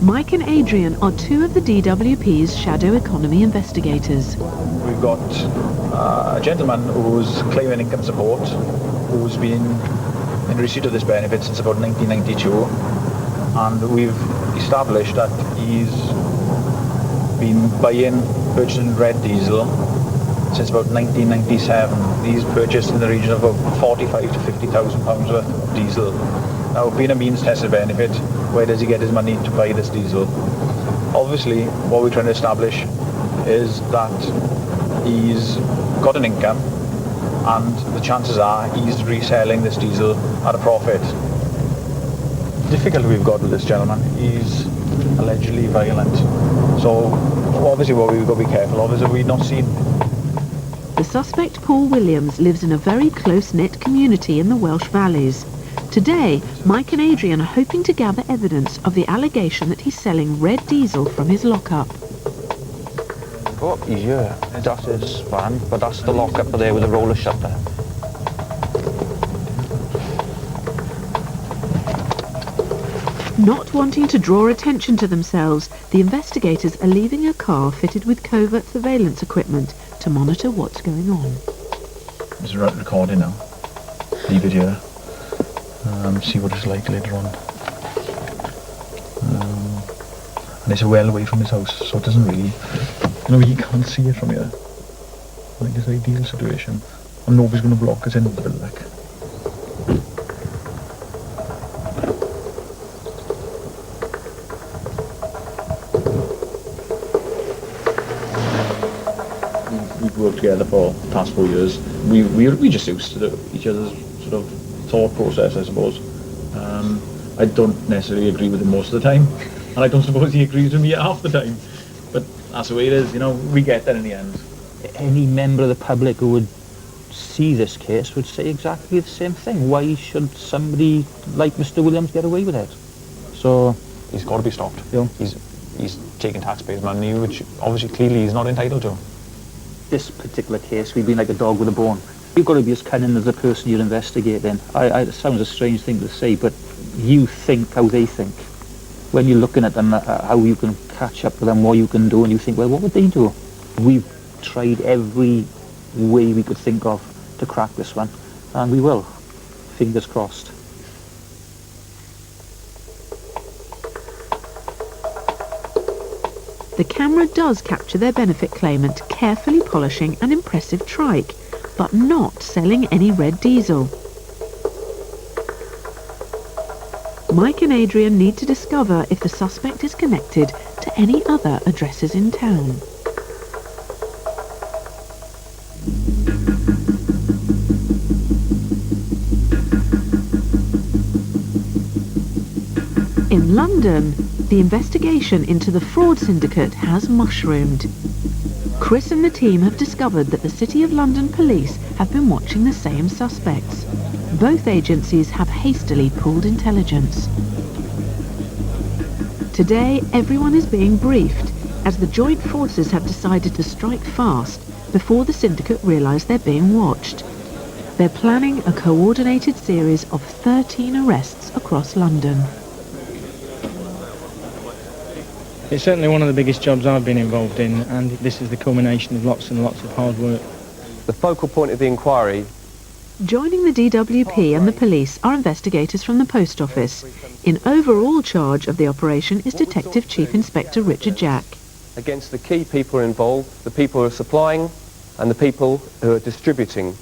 Mike and Adrian are two of the DWP's shadow economy investigators. We've got a gentleman who's claiming income support, who's been in receipt of this benefit since about 1992, and we've established that he's been purchasing red diesel since about 1997. He's purchased in the region of about 45 to 50,000 pounds worth of diesel. Now, being a means tested benefit, where does he get his money to buy this diesel? Obviously, what we're trying to establish is that he's got an income, and the chances are he's reselling this diesel at a profit. The difficulty we've got with this gentleman, he's allegedly violent. So obviously what we've got to be careful of is that we've not seen. The suspect, Paul Williams, lives in a very close-knit community in the Welsh Valleys. Today, Mike and Adrian are hoping to gather evidence of the allegation that he's selling red diesel from his lockup. Oh, he's here. That's his van, but that's the lockup there with the roller shutter. Not wanting to draw attention to themselves, the investigators are leaving a car fitted with covert surveillance equipment to monitor what's going on. It's recording now. Leave it here. See what it's like later on. And it's well away from his house, so it doesn't really... you can't see it from here. Like this ideal situation. And nobody's going to block us in with the like. We've worked together for the past 4 years. We just used to each other's sort of thought process, I suppose. I don't necessarily agree with him most of the time, and I don't suppose he agrees with me half the time. But that's the way it is, we get there in the end. Any member of the public who would see this case would say exactly the same thing. Why should somebody like Mr. Williams get away with it? So he's got to be stopped. Yeah. He's taking taxpayers' money, which obviously clearly he's not entitled to. This particular case, we've been like a dog with a bone. You've got to be as cunning as the person you're investigating. It sounds a strange thing to say, but you think how they think. When you're looking at them, how you can catch up with them, what you can do, and you think, well, what would they do? We've tried every way we could think of to crack this one, and we will. Fingers crossed. The camera does capture their benefit claimant carefully polishing an impressive trike, but not selling any red diesel. Mike and Adrian need to discover if the suspect is connected to any other addresses in town. In London, the investigation into the fraud syndicate has mushroomed. Chris and the team have discovered that the City of London police have been watching the same suspects. Both agencies have hastily pooled intelligence. Today, everyone is being briefed, as the joint forces have decided to strike fast before the syndicate realise they're being watched. They're planning a coordinated series of 13 arrests across London. It's certainly one of the biggest jobs I've been involved in, and this is the culmination of lots and lots of hard work. The focal point of the inquiry. Joining the DWP and the police are investigators from the Post Office. In overall charge of the operation is Detective Chief Inspector Richard Jack. Against the key people involved, the people who are supplying and the people who are distributing.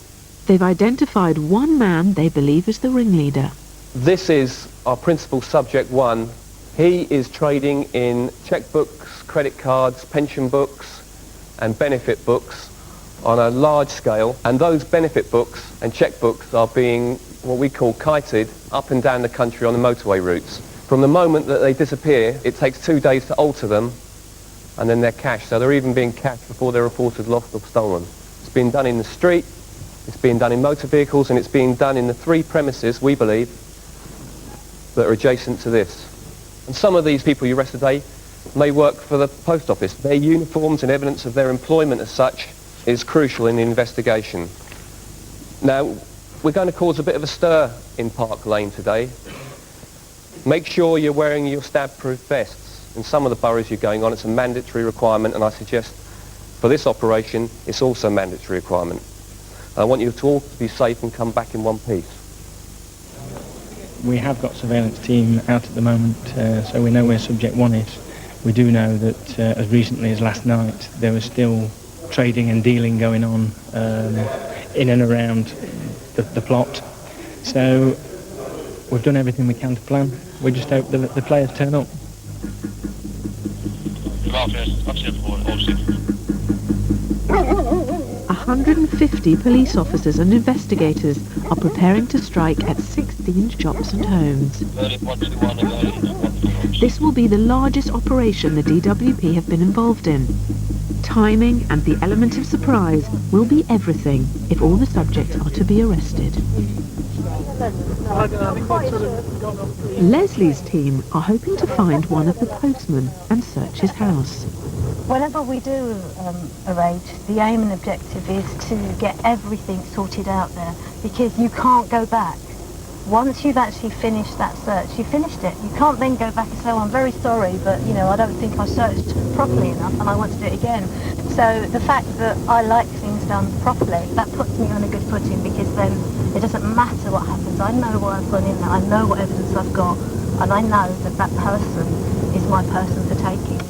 They've identified one man they believe is the ringleader. This is our principal subject one. He is trading in checkbooks, credit cards, pension books and benefit books on a large scale, and those benefit books and checkbooks are being what we call kited up and down the country on the motorway routes. From the moment that they disappear, it takes 2 days to alter them, and then they're cashed. So they're even being cashed before they're reported lost or stolen. It's been done in the street, it's being done in motor vehicles, and it's being done in the 3 premises, we believe, that are adjacent to this. And some of these people you arrest today may work for the Post Office. Their uniforms and evidence of their employment as such is crucial in the investigation. Now, we're going to cause a bit of a stir in Park Lane today. Make sure you're wearing your stab-proof vests. In some of the boroughs you're going on, it's a mandatory requirement, and I suggest for this operation, it's also a mandatory requirement. I want you to all to be safe and come back in one piece. We have got a surveillance team out at the moment, so we know where subject one is. We do know that as recently as last night, there was still trading and dealing going on in and around the plot. So we've done everything we can to plan. We just hope that the players turn up. 150 police officers and investigators are preparing to strike at 16 shops and homes. This will be the largest operation the DWP have been involved in. Timing and the element of surprise will be everything if all the subjects are to be arrested. Leslie's team are hoping to find one of the postmen and search his house. Whenever we do a raid, the aim and objective is to get everything sorted out there, because you can't go back. Once you've actually finished that search, you finished it. You can't then go back and say, oh, I'm very sorry, but, you know, I don't think I searched properly enough and I want to do it again. So the fact that I like things done properly, that puts me on a good footing, because then it doesn't matter what happens. I know what I've gone in there, I know what evidence I've got, and I know that that person is my person for taking.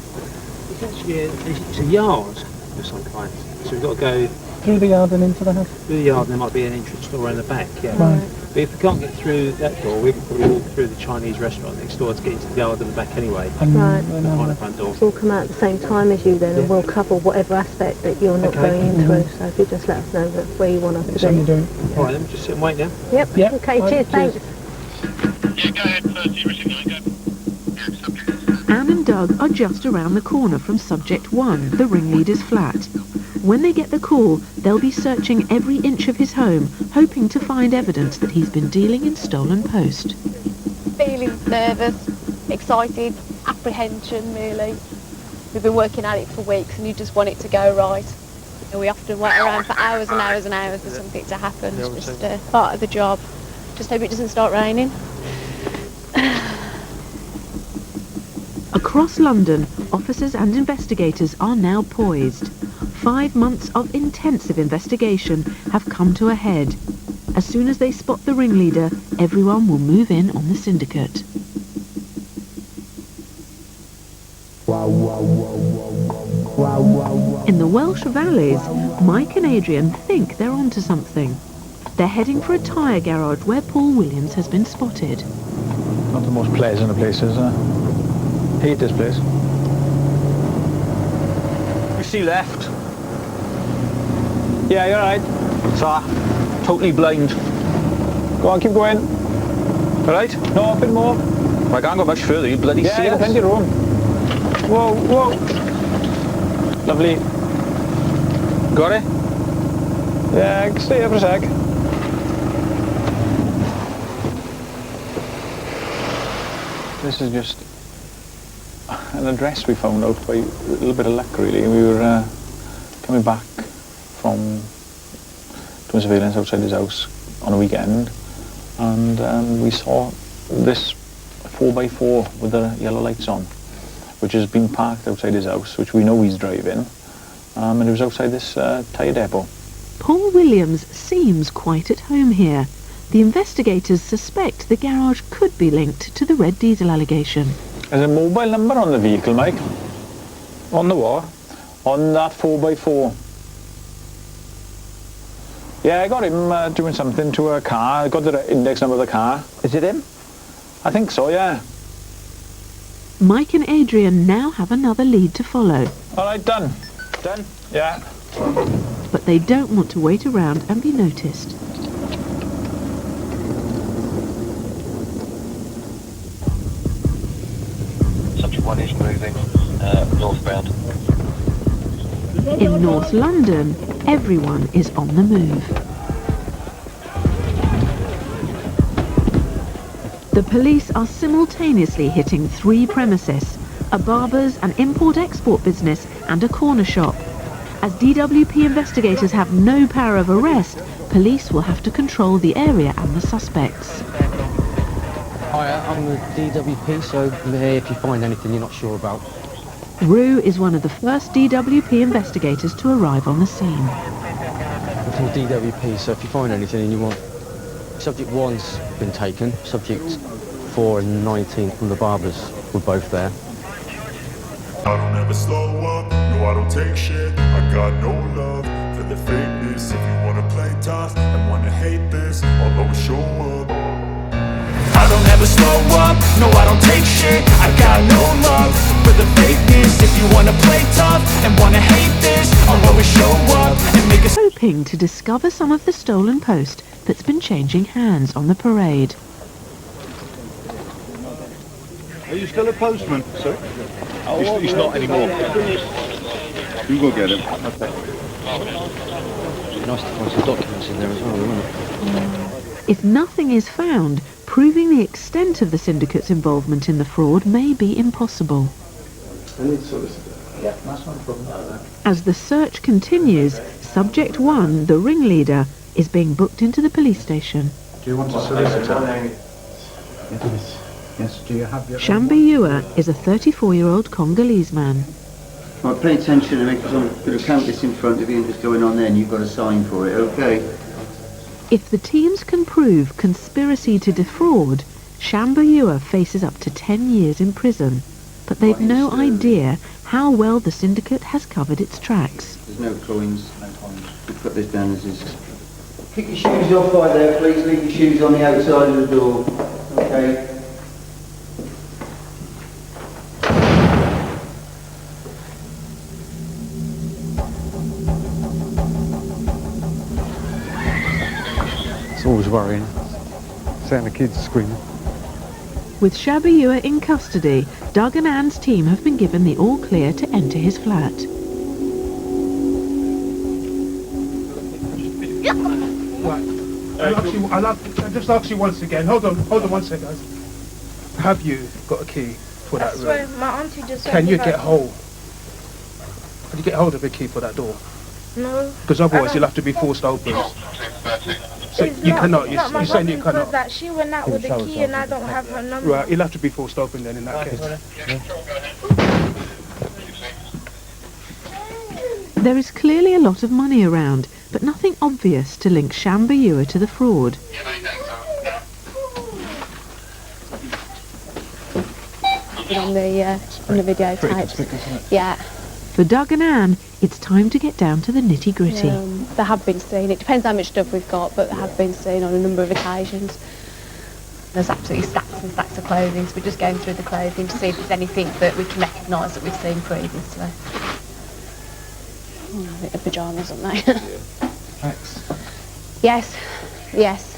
Essentially, it's a yard of some kind, so we've got to go through the yard and into the house. Through the yard, and there might be an entrance door in the back. Yeah. Right. But if we can't get through that door, we can probably walk through the Chinese restaurant next door to get into the yard and the back anyway. Right. Behind the front door. We'll come out at the same time as you then, and we'll cover whatever aspect that you're not going in through. So if you just let us know that's where you want us to be. All right, then just sit and wait now. Yep. Okay. Right, cheers. Thanks. Yeah, go ahead first. You Richard, go. Anne and Doug are just around the corner from Subject 1, the ringleader's flat. When they get the call, they'll be searching every inch of his home, hoping to find evidence that he's been dealing in stolen post. Feeling nervous, excited, apprehension really. We've been working at it for weeks and you just want it to go right. And we often wait around for hours and hours and hours for something to happen. It's just part of the job. Just hope it doesn't start raining. Across London, officers and investigators are now poised. 5 months of intensive investigation have come to a head. As soon as they spot the ringleader, everyone will move in on the syndicate. In the Welsh valleys, Mike and Adrian think they're onto something. They're heading for a tyre garage where Paul Williams has been spotted. Not the most pleasant of places, hate this place. You see left? Yeah, you're right. So, totally blind. Go on, keep going. Alright? No, a bit more. I can't go much further, you bloody see it. Plenty of room. Whoa, whoa. Lovely. Got it? Yeah, stay here for a sec. This is just an address we found out by a little bit of luck really. We were coming back from doing surveillance outside his house on a weekend and we saw this 4x4 with the yellow lights on, which has been parked outside his house, which we know he's driving, and it was outside this tyre depot. Paul Williams seems quite at home here. The investigators suspect the garage could be linked to the red diesel allegation. There's a mobile number on the vehicle, Mike. On the what? On that 4x4. Yeah, I got him doing something to a car. I got the index number of the car. Is it him? I think so, yeah. Mike and Adrian now have another lead to follow. All right, done. Done? Yeah. But they don't want to wait around and be noticed. Subject 1 is moving northbound. In North London, everyone is on the move. The police are simultaneously hitting 3 premises, a barber's, an import-export business and a corner shop. As DWP investigators have no power of arrest, police will have to control the area and the suspects. Hi, I'm the DWP, so I'm here if you find anything you're not sure about. Rue is one of the first DWP investigators to arrive on the scene. I'm from the DWP, so if you find anything and you want... Subject 1's been taken, subject 4 and 19 from the barbers were both there. I don't ever slow up, no I don't take shit. I got no love for the fakeness. If you wanna play tough and wanna hate this, I'll always show up. I don't ever slow up, no I don't take shit. I got no love for the fakeness. If you wanna play tough and wanna hate this, I'll always show up and make a... Hoping to discover some of the stolen post that's been changing hands on the parade. Are you still a postman, sir? He's not anymore. You go get him. Okay. Nice to find some documents in there as well, isn't it? If nothing is found, proving the extent of the syndicate's involvement in the fraud may be impossible. Yeah, that's not a problem. As the search continues, Subject 1, the ringleader, is being booked into the police station. Do you want a solicitor? Yes, do you have your... Shambi Ewer is a 34-year-old Congolese man. Right, pay attention to me because I'm going to count this in front of you and what's going on there and you've got to sign for it, okay? If the teams can prove conspiracy to defraud, Shambi Ewer faces up to 10 years in prison. But they've no idea how well the syndicate has covered its tracks. There's no coins. We'll put this down as his... Kick your shoes off right there, please. Leave your shoes on the outside of the door, okay? It's always worrying. Seeing the kids screaming. With Shambi Ewer in custody, Doug and Anne's team have been given the all-clear to enter his flat. I'll just ask you once again. Hold on 1 second, guys. Have you got a key for that room? My auntie just Can you get hold of a key for that door? No. Because otherwise you'll have to be forced open. So you cannot. You're saying you cannot. That she went out with the key and I don't have her number. Right, you'll have to be forced open then in that case. There is clearly a lot of money around, but nothing obvious to link Shamba Ewer to the fraud. On the videotape. Yeah. For Doug and Anne, it's time to get down to the nitty-gritty. They have been seen. It depends how much stuff we've got, but they have been seen on a number of occasions. There's absolutely stacks and stacks of clothing, so we're just going through the clothing to see if there's anything that we can recognise that we've seen previously. I think the pyjamas, aren't they? Thanks. Yes. Yes.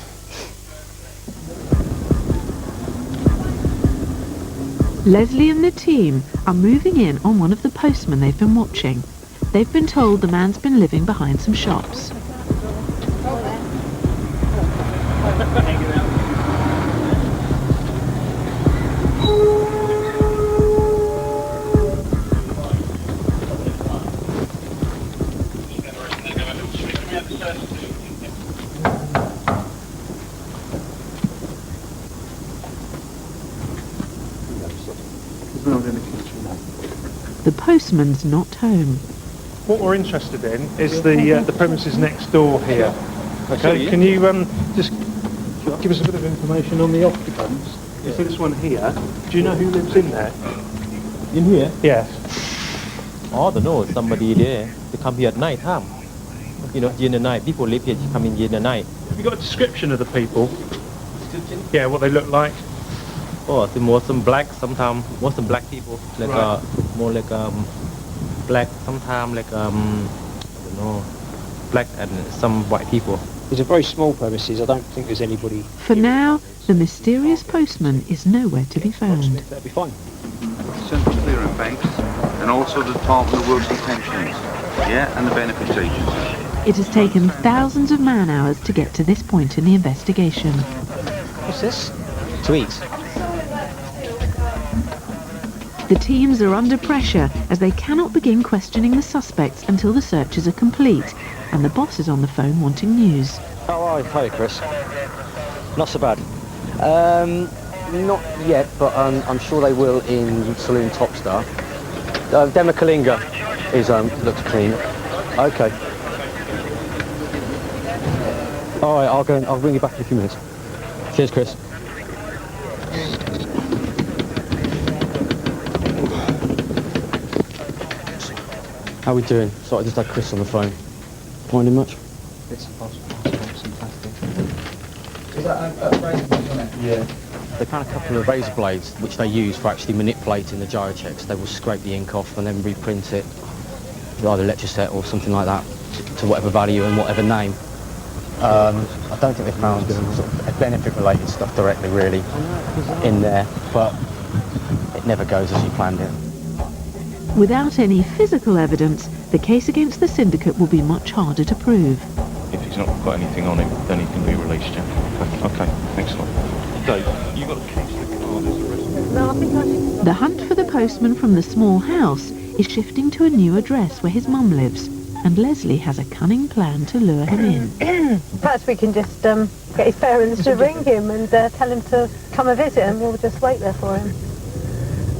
Leslie and the team are moving in on one of the postmen they've been watching. They've been told the man's been living behind some shops. The postman's not home. What we're interested in is the premises next door here. Okay, can you just give us a bit of information on the occupants? You see this one here. Do you know who lives in there? In here? Yes. Oh, I don't know. Somebody there. They come here at night time. You know, during the night. People live here. They come in during the night. Have you got a description of the people? Yeah, what they look like? Oh, I think more some black. Sometimes more some black people. Like Right. More like black. Sometimes like I don't know, black and some white people. It's a very small premises. I don't think there's anybody. For now, the mysterious postman is nowhere to be found. That'd be fine. Central Clearing Banks and also the Department of Works and Pensions. Yeah, and the benefits agency. It has taken thousands of man-hours to get to this point in the investigation. What's this? To eat. The teams are under pressure as they cannot begin questioning the suspects until the searches are complete, and the boss is on the phone wanting news. How are you? Hi, Chris. Not so bad. Not yet, but I'm sure they will in Saloon Topstar. Dema Kalinga is looks clean. Okay. All right, I'll ring you back in a few minutes. Cheers, Chris. How we doing? Sorry, I just had Chris on the phone. Finding much? Bits and bobs, some plastic. Is that a razor blade on it? Yeah. They found a couple of razor blades which they use for actually manipulating the gyro checks. They will scrape the ink off and then reprint it with either Electroset or something like that to whatever value and whatever name. I don't think they found sort of benefit-related stuff directly, really, in there, but it never goes as you planned it. Without any physical evidence, the case against the syndicate will be much harder to prove. If he's not got anything on him, then he can be released, yeah? Okay, thanks a lot. Dave, you've got a case of the card as a The hunt for the postman from the small house is shifting to a new address where his mum lives, and Leslie has a cunning plan to lure him in. Perhaps we can just get his parents to ring him and tell him to come and visit, and we'll just wait there for him.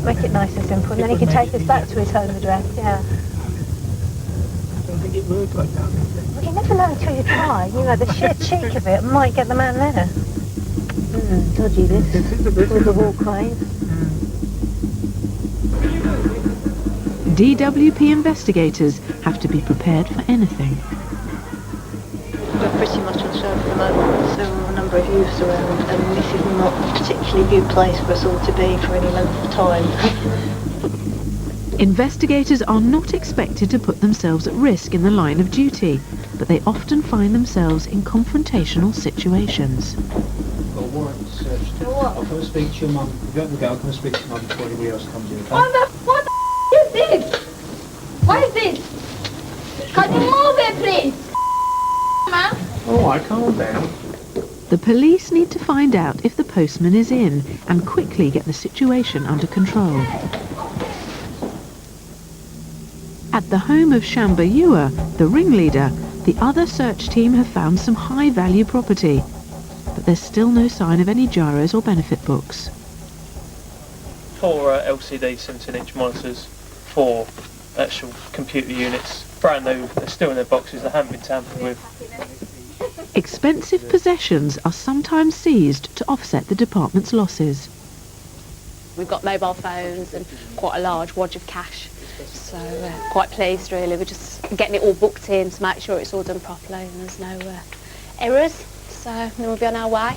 Make it nice and simple, and then he can take us back to his home address, yeah. I don't think it worked like that. Well, you never know until you try. You know, the sheer cheek of it might get the man there. Dodgy this, with the wall crane. DWP investigators have to be prepared for anything. We're pretty much on show at the moment. There are a number of youths around, and this is not a particularly good place for us all to be for any length of time. Investigators are not expected to put themselves at risk in the line of duty, but they often find themselves in confrontational situations. Got a warrant searched. I'll come and speak to your mum. If you haven't got, I'll come and speak to mum before anybody else comes in. Okay? What the is this? What is this? Can you move it, please? Man? All right, calm down. The police need to find out if the postman is in and quickly get the situation under control. At the home of Shamba Yua, the ringleader, the other search team have found some high-value property, but there's still no sign of any gyros or benefit books. 4 LCD 17-inch monitors, 4 actual computer units, brand new, they're still in their boxes, they haven't been tampered with. Expensive possessions are sometimes seized to offset the department's losses. We've got mobile phones and quite a large wad of cash, so quite pleased really. We're just getting it all booked in to make sure it's all done properly and there's no errors, so then we'll be on our way.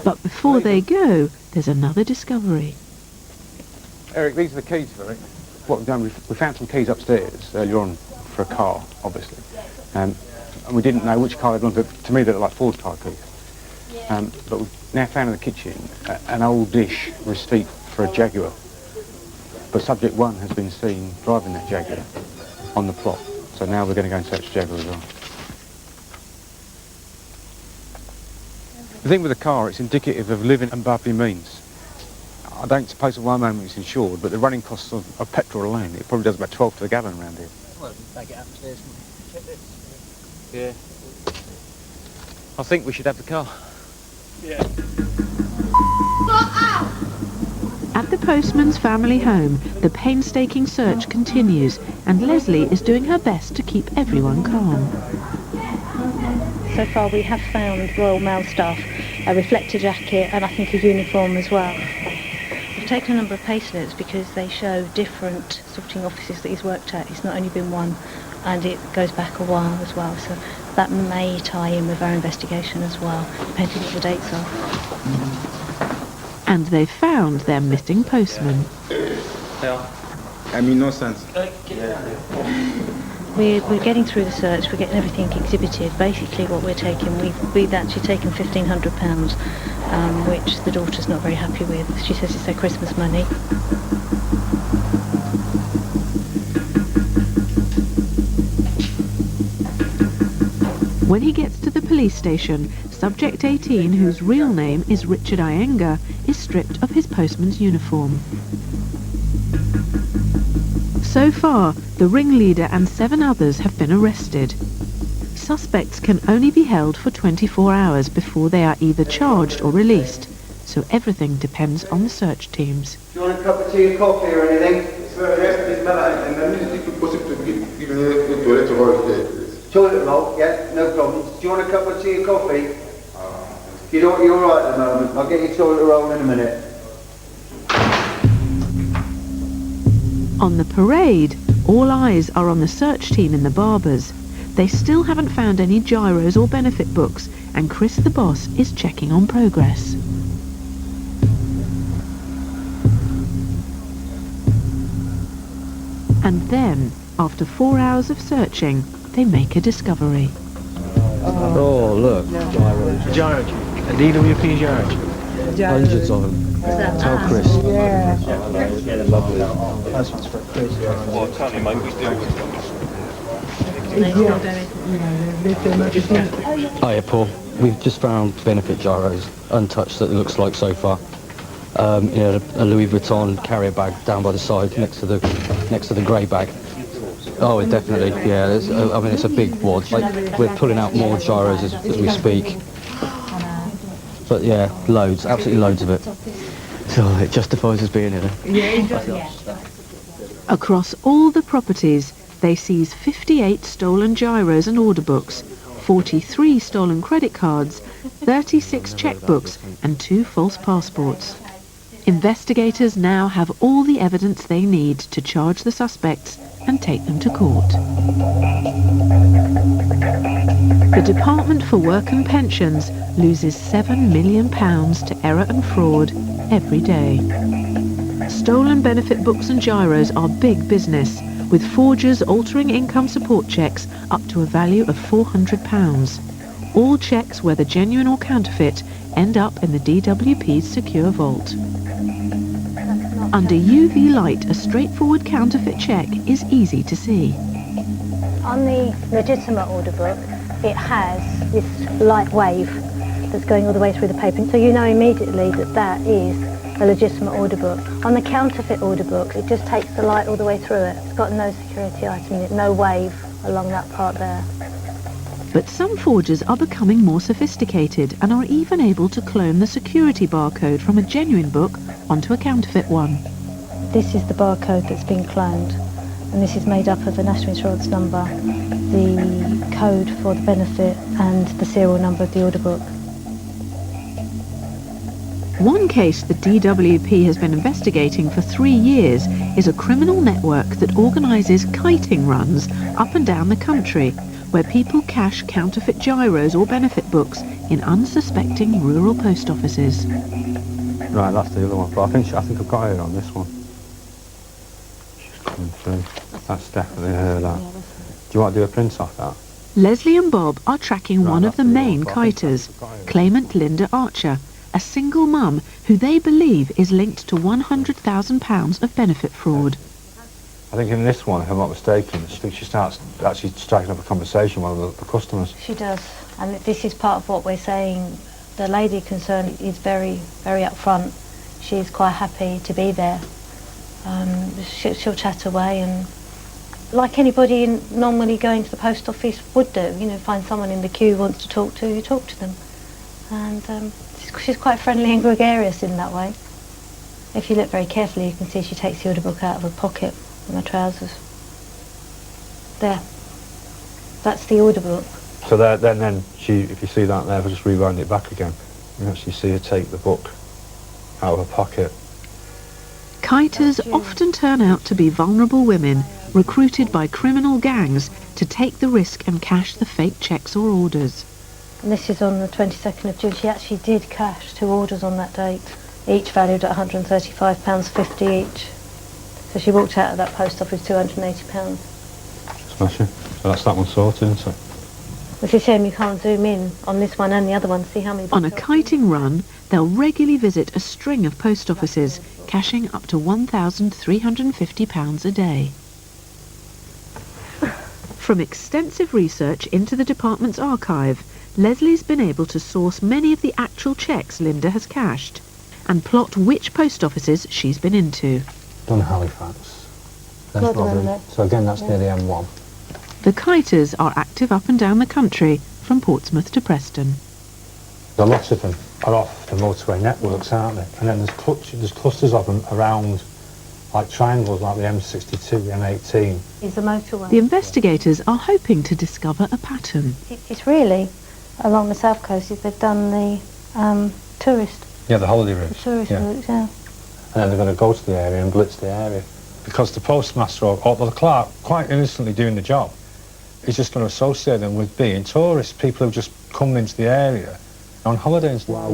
But before they go, there's another discovery. Eric, these are the keys for it. What we've done, we found some keys upstairs earlier on for a car, obviously. And we didn't know which car they belonged to. To me, they look like Ford car keys. But we've now found in the kitchen an old dish receipt for a Jaguar. But subject 1 has been seen driving that Jaguar on the plot. So now we're going to go and search the Jaguar as well. The thing with the car, it's indicative of living above your means. I don't suppose at one moment it's insured, but the running costs of petrol alone, it probably does about 12 to the gallon around here. Well, take it upstairs and check this. Yeah. I think we should have the car. Yeah. At the postman's family home, the painstaking search continues, and Leslie is doing her best to keep everyone calm. So far we have found Royal Mail staff, a reflector jacket and I think a uniform as well. We've taken a number of payslips because they show different sorting offices that he's worked at. It's not only been one, and it goes back a while as well, so that may tie in with our investigation as well, depending what the dates are. And they found their missing postman. Yeah. I mean, no sense. We're getting through the search, we're getting everything exhibited. Basically what we're taking, we've actually taken £1,500, which the daughter's not very happy with. She says it's their Christmas money. When he gets to the police station, subject 18, whose real name is Richard Iyengar, is stripped of his postman's uniform. So far, the ringleader and 7 others have been arrested. Suspects can only be held for 24 hours before they are either charged or released, so everything depends on the search teams. Do you want a cup of tea or coffee or anything? Toilet roll, yeah, no problem. Do you want a cup of tea or coffee? You're alright at the moment. I'll get your toilet roll in a minute. On the parade, all eyes are on the search team in the Barbers. They still haven't found any gyros or benefit books, and Chris the boss is checking on progress. And then, after 4 hours of searching, they make a discovery. Oh, look. Gyro. A DWP gyro. Hundreds of them. Tell Chris. Yeah. Lovely. This one's for Chris. Well, I'll tell you, mate, we deal with them. Hiya, Paul. We've just found benefit gyros, untouched that it looks like so far. A Louis Vuitton carrier bag down by the side next to the grey bag. Oh, it definitely, yeah. It's a big wad. We're pulling out more gyros as we speak. But yeah, loads, absolutely loads of it. So it justifies us being here. Yeah. Across all the properties, they seize 58 stolen gyros and order books, 43 stolen credit cards, 36 checkbooks and 2 false passports. Investigators now have all the evidence they need to charge the suspects and take them to court. The Department for Work and Pensions loses £7 million to error and fraud every day. Stolen benefit books and gyros are big business, with forgers altering income support cheques up to a value of £400. All cheques, whether genuine or counterfeit, end up in the DWP's secure vault. Under UV light, a straightforward counterfeit cheque is easy to see. On the legitimate order book, it has this light wave that's going all the way through the paper. So you know immediately that that is a legitimate order book. On the counterfeit order book, it just takes the light all the way through it. It's got no security item in it, no wave along that part there. But some forgers are becoming more sophisticated and are even able to clone the security barcode from a genuine book onto a counterfeit one. This is the barcode that's been cloned, and this is made up of a national insurance number, the code for the benefit, and the serial number of the order book. One case the DWP has been investigating for 3 years is a criminal network that organises kiting runs up and down the country, where people cash counterfeit gyros or benefit books in unsuspecting rural post offices. Right, that's the other one. But I think I've got her on this one. She's coming through. That's definitely her, that. Do you want to do a print off that? Leslie and Bob are tracking one of the main kiters, claimant Linda Archer, a single mum who they believe is linked to £100,000 of benefit fraud. I think in this one, if I'm not mistaken, she starts actually striking up a conversation with one of the customers. She does, and this is part of what we're saying. The lady concerned is very, very upfront. She's quite happy to be there. She'll chat away, and like anybody normally going to the post office would do, you know, find someone in the queue who wants to talk to, you talk to them. And she's quite friendly and gregarious in that way. If you look very carefully, you can see she takes the order book out of her pocket in her trousers. There. That's the order book. So then she, if you see that there, we'll just rewind it back again. You actually see her take the book out of her pocket. Kiters often turn out to be vulnerable women recruited by criminal gangs to take the risk and cash the fake cheques or orders. And this is on the 22nd of June. She actually did cash 2 orders on that date, each valued at £135.50 each. So she walked out of that post office £280. Smashing. So that's that one sorted, isn't it? It's a shame you can't zoom in on this one and the other one, see how many... On a kiting run, they'll regularly visit a string of post offices, cashing up to £1,350 a day. From extensive research into the department's archive, Leslie's been able to source many of the actual cheques Linda has cashed and plot which post offices she's been into. Done Halifax. There's Rotherham. So again, that's near the M1. The kiters are active up and down the country, from Portsmouth to Preston. A lot of them are off the motorway networks, aren't they? And then there's clusters of them around, like triangles, like the M62, the M18. Is the motorway. The investigators are hoping to discover a pattern. It's really along the south coast. They've done the tourist. Yeah, the holiday route. The tourist route, yeah. And then they're going to go to the area and blitz the area. Because the postmaster or the clerk, quite innocently doing the job, is just going to associate them with being tourists, people who've just come into the area on holiday and stuff.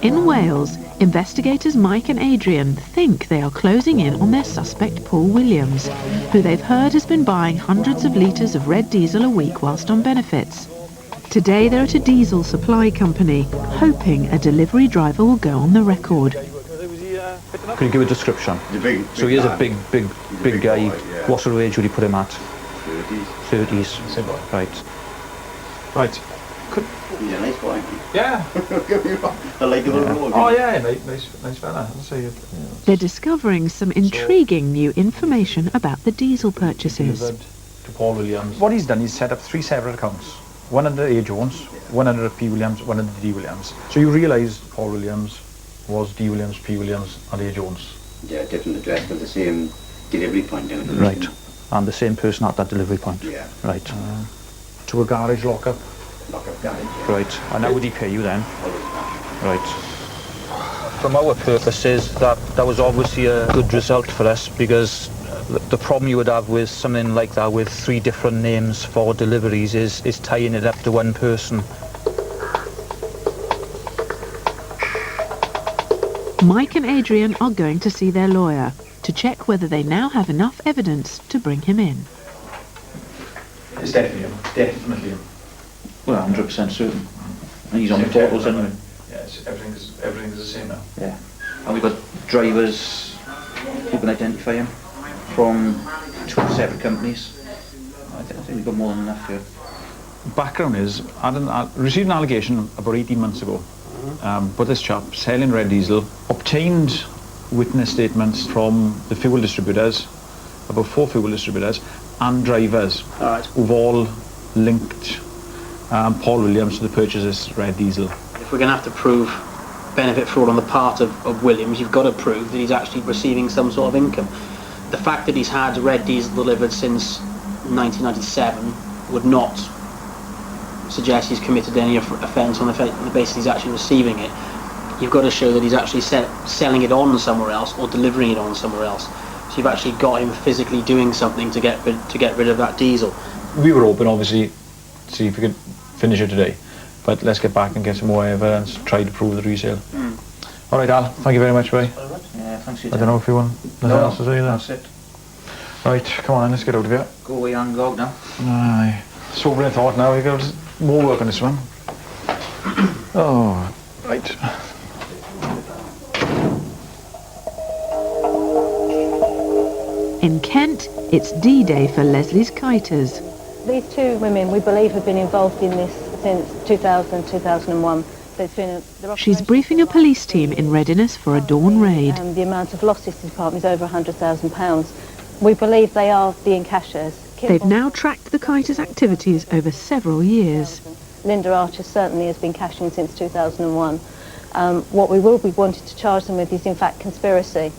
In Wales, investigators Mike and Adrian think they are closing in on their suspect Paul Williams, who they've heard has been buying hundreds of litres of red diesel a week whilst on benefits. Today they're at a diesel supply company, hoping a delivery driver will go on the record. Could you give a description? So he is a big guy. What sort of age would you put him at? 30s. Right. Right. He's a nice boy. Yeah. I like the little. Oh yeah, nice fella. They're discovering some intriguing new information about the diesel purchases. To Paul Williams. What he's done, he's set up 3 separate accounts. One under A. Jones, one under P. Williams, one under D. Williams. So you realise Paul Williams was D. Williams, P. Williams and A. Jones. Yeah, different address but the same delivery point. Right. And the same person at that delivery point. Yeah. Right. To a garage lockup. Lockup garage. Yeah. Right. And how would he pay you then? Right. From our purposes, that was obviously a good result for us, because the problem you would have with something like that with 3 different names for deliveries is tying it up to one person. Mike and Adrian are going to see their lawyer to check whether they now have enough evidence to bring him in. It's definitely him. Definitely him. Well, 100% certain. And he's on the portals anyway. Yes, everything's the same now. Yeah. And we've got drivers who can identify him from 2 separate companies. think we've got more than enough here. Background is, I received an allegation about 18 months ago. But this chap, selling red diesel, obtained witness statements from the fuel distributors, about 4 fuel distributors, and drivers, who've all linked Paul Williams to the purchase of this red diesel. If we're going to have to prove benefit fraud on the part of Williams, you've got to prove that he's actually receiving some sort of income. The fact that he's had red diesel delivered since 1997 would not suggest he's committed any offence on the basis he's actually receiving it. You've got to show that he's actually selling it on somewhere else or delivering it on somewhere else. So you've actually got him physically doing something to get rid of that diesel. We were hoping, obviously, to see if we could finish it today, but let's get back and get some more evidence, try to prove the resale. All right, Al, thank you very much, buddy. Yeah, thanks for your I don't know if you want nothing else to say there. That's it. Right, come on, let's get out of here. Go away and go now. Aye. Sobering thought now, we've got more work on this one. Oh, right. In Kent, it's D-Day for Leslie's kiters. These 2 women, we believe, have been involved in this since 2000-2001. So it's been She's briefing a police team in readiness for a dawn raid. The amount of losses to the department is over £100,000. We believe they are the encashers. They've now tracked the kiters' activities over several years. Linda Archer certainly has been cashing since 2001. What we will be wanting to charge them with is, in fact, conspiracy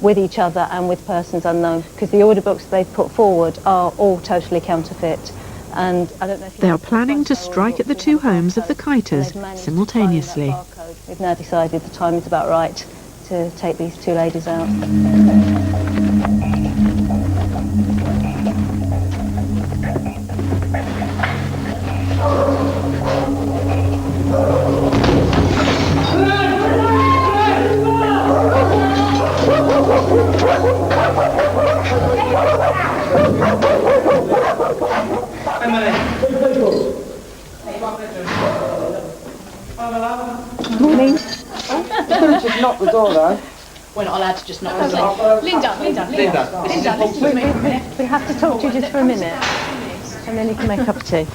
with each other and with persons unknown, because the order books they've put forward are all totally counterfeit. And I don't know if they are planning to strike at the 2 homes of the kiters simultaneously. We've now decided the time is about right to take these 2 ladies out. Morning. Just knock the door though. We're not allowed to just knock the door. Linda, listen to me for a minute. We have to talk to you just for a minute, and then you can make a cup of tea.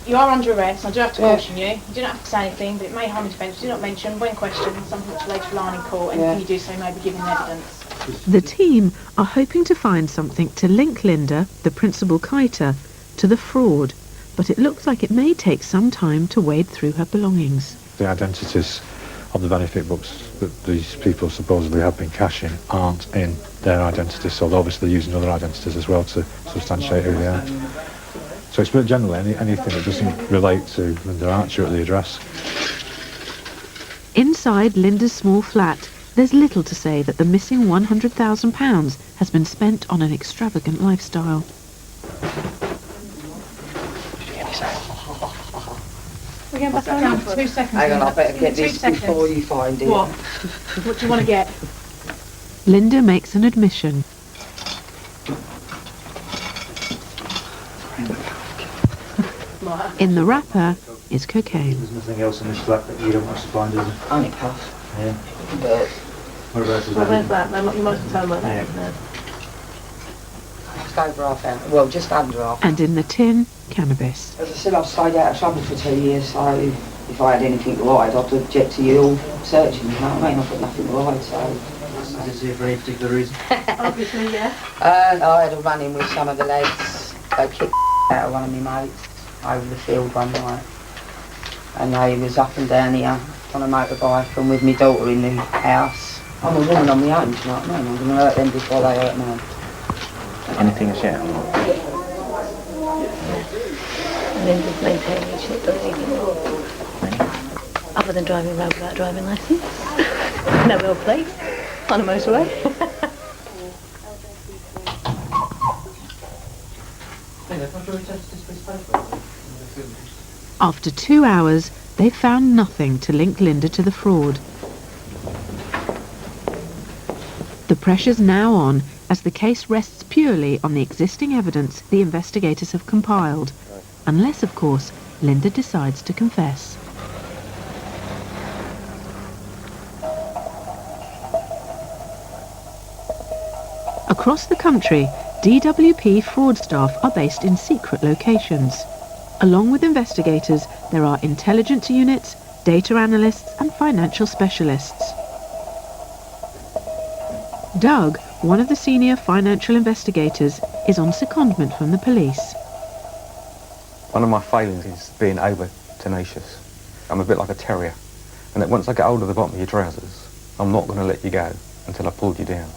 You are under arrest, and I do have to caution you. You don't have to say anything, but it may harm your defence. Do not mention, when questioned, something which later rely in court. Anything you do say may be given evidence. The team are hoping to find something to link Linda, the principal kiter, to the fraud, but it looks like it may take some time to wade through her belongings. The identities of the benefit books that these people supposedly have been cashing aren't in their identities, so they're obviously using other identities as well to substantiate who they are. So it's generally anything that doesn't relate to Linda Archer at the address. Inside Linda's small flat, there's little to say that the missing £100,000 has been spent on an extravagant lifestyle. We're going back on for 2 seconds. Hang on, I better get this before you find it. What? What do you want to get? Linda makes an admission. In the wrapper is cocaine. There's nothing else in this flat that you don't want to find, is there? Only puff. Yeah. But Whereabouts is Where's that? that? No, you must tell me. just over half hour. Well, just under half. And in the tin, cannabis. As I said, I've stayed out of trouble for 2 years, so if I had anything to hide, I'd object to you all searching, you know what I mean? I've got nothing to hide, so... I didn't see it for any particular reason. Obviously, yeah. I had a run-in with some of the lads. They kicked out of one of my mates over the field one night. And they was up and down here on a motorbike and with my daughter in the house. I'm a woman on my own, do you know what I mean? I'm going to hurt them before they hurt me. Anything else yet? Linda's maintaining shit, other than driving around without a driving licence. No real place on a motorway. After 2 hours, they found nothing to link Linda to the fraud. The pressure's now on as the case rests purely on the existing evidence the investigators have compiled. Unless, of course, Linda decides to confess. Across the country, DWP fraud staff are based in secret locations. Along with investigators, there are intelligence units, data analysts and financial specialists. Doug, one of the senior financial investigators, is on secondment from the police. One of my failings is being over tenacious. I'm a bit like a terrier, and that once I get hold of the bottom of your trousers, I'm not going to let you go until I've pulled you down.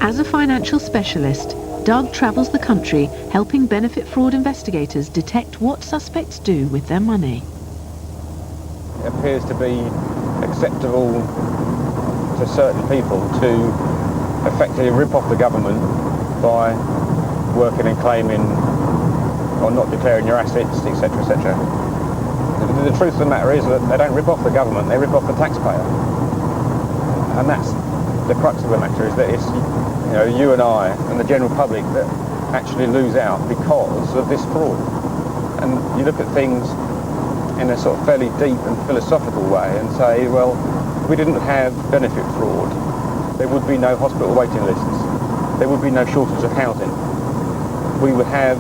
As a financial specialist, Doug travels the country helping benefit fraud investigators detect what suspects do with their money. It appears to be acceptable to certain people to effectively rip off the government by working and claiming or not declaring your assets, etc., etc. The truth of the matter is that they don't rip off the government, they rip off the taxpayer. And that's the crux of the matter, is that it's you and I and the general public that actually lose out because of this fraud. And you look at things in a sort of fairly deep and philosophical way and say, well, if we didn't have benefit fraud, there would be no hospital waiting lists, there would be no shortage of housing. We would have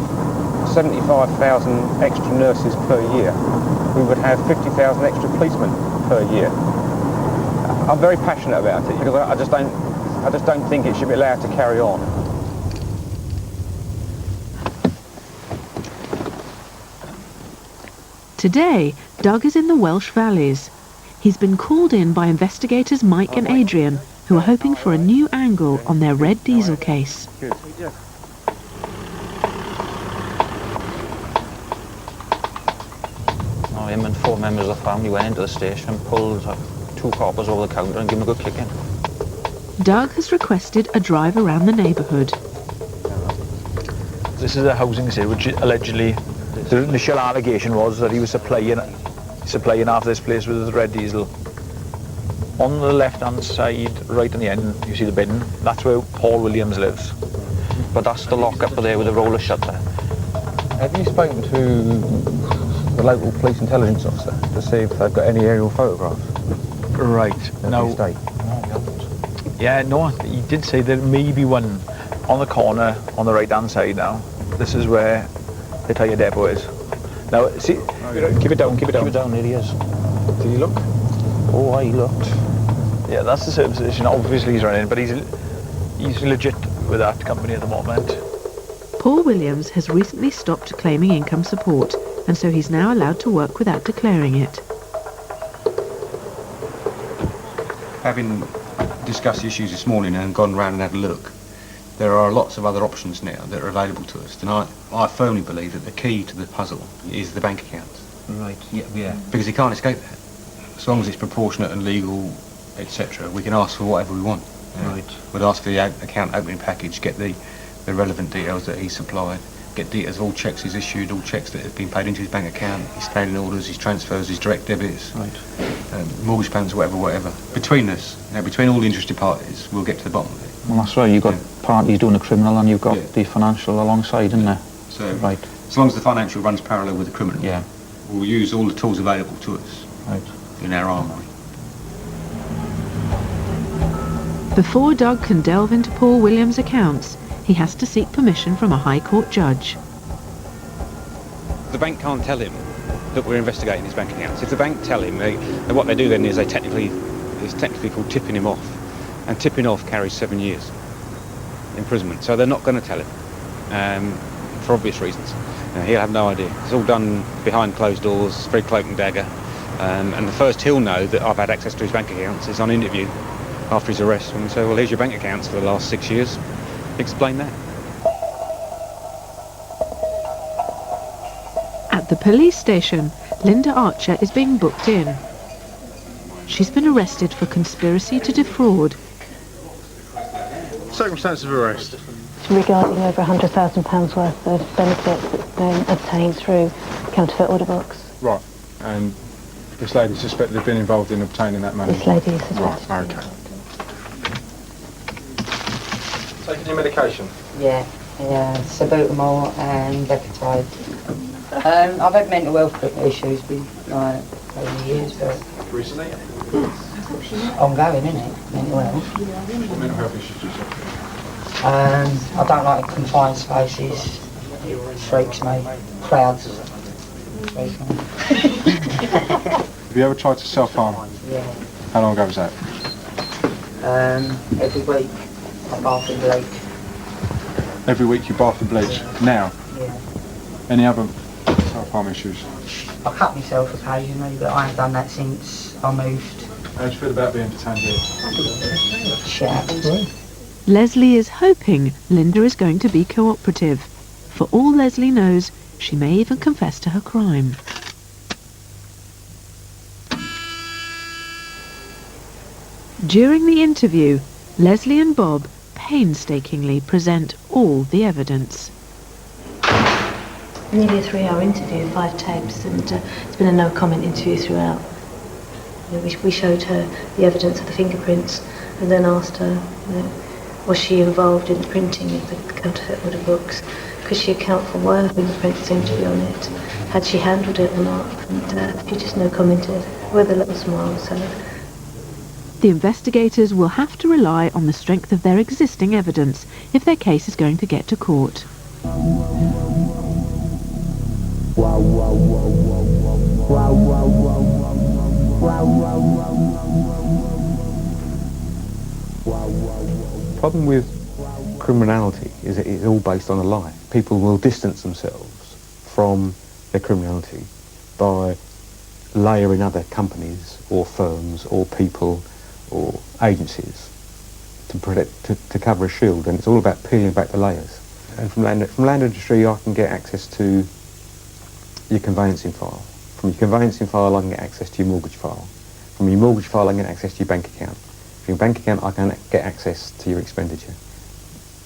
75,000 extra nurses per year. We would have 50,000 extra policemen per year. I'm very passionate about it because I just don't think it should be allowed to carry on. Today, Doug is in the Welsh Valleys. He's been called in by investigators Mike and Adrian, who are hoping for a new angle on their red diesel case. Him and 4 members of the family went into the station and pulled 2 coppers over the counter and gave them a good kick in. Doug has requested a drive around the neighbourhood. This is a housing sale which allegedly, the initial allegation was that he was supplying half this place with red diesel. On the left-hand side, right in the end, you see the bin. That's where Paul Williams lives. But that's the lock-up there with the roller shutter. Have you spoken to the local police intelligence officer to see if they've got any aerial photographs? Right. No. Yeah, no, he did say there may be one on the corner on the right-hand side now. This is where the tyre depot is. Now, see, keep it down, keep it down. Keep it down, there he is. Did he look? Oh, I looked. Yeah, that's the service station. Obviously he's running, but he's legit with that company at the moment. Paul Williams has recently stopped claiming income support, and so he's now allowed to work without declaring it. Having discussed the issues this morning and gone round and had a look, there are lots of other options now that are available to us. And I firmly believe that the key to the puzzle is the bank accounts. Right, yeah. Because you can't escape that. As long as it's proportionate and legal, etc., we can ask for whatever we want. Right. We'd ask for the account opening package, get the relevant details that he supplied, get details of all cheques he's issued, all cheques that have been paid into his bank account, his standing orders, his transfers, his direct debits, mortgage payments, whatever. Between us, between all the interested parties, we'll get to the bottom of it. Well, that's right. You've got parties doing the criminal and you've got the financial alongside, isn't there? So, right. As long as the financial runs parallel with the criminal, we'll use all the tools available to us in our armoury. Before Doug can delve into Paul Williams' accounts, he has to seek permission from a High Court judge. The bank can't tell him that we're investigating his bank accounts. If the bank tell him, what they do then is it's technically called tipping him off. And tipping off carries 7 years imprisonment. So they're not going to tell him, for obvious reasons. He'll have no idea. It's all done behind closed doors, very cloak and dagger. And the first he'll know that I've had access to his bank accounts is on interview after his arrest, when we say, well, here's your bank accounts for the last 6 years. Explain that. At the police station, Linda Archer is being booked in. She's been arrested for conspiracy to defraud. Circumstances of arrest? Regarding over £100,000 worth of benefits that's been obtained through counterfeit order books. Right. And this lady suspected of being involved in obtaining that money? This lady is suspected. Right, okay. Taking your medication? Yeah, Salbutamol and Decotide. I've had mental health issues over the years, but... Recently? ongoing, isn't it? Mental health. What mental health issues do you suffer? I don't like confined spaces. It freaks me. Crowds. Freaks me. Have you ever tried to self-harm? Yeah. How long ago was that? Every week I bath in bleach. Every week you bath and bleach? Now? Yeah. Any other self-harm issues? I cut myself occasionally, but I ain't done that since I moved. How do you feel about being detained here? Shit. Leslie is hoping Linda is going to be cooperative. For all Leslie knows, she may even confess to her crime. During the interview, Leslie and Bob painstakingly present all the evidence. Nearly a 3-hour interview, 5 tapes, and it's been a no-comment interview throughout. You know, we showed her the evidence of the fingerprints and then asked her, you know, was she involved in the printing of the counterfeit order books? Could she account for why the fingerprints seemed to be on it? Had she handled it or not? And she just no-commented with a little smile, so... The investigators will have to rely on the strength of their existing evidence if their case is going to get to court. The problem with criminality is that it's all based on a lie. People will distance themselves from their criminality by layering other companies or firms or people or agencies to cover a shield, and it's all about peeling back the layers. And from land registry I can get access to your conveyancing file. From your conveyancing file I can get access to your mortgage file. From your mortgage file I can get access to your bank account. From your bank account I can get access to your expenditure.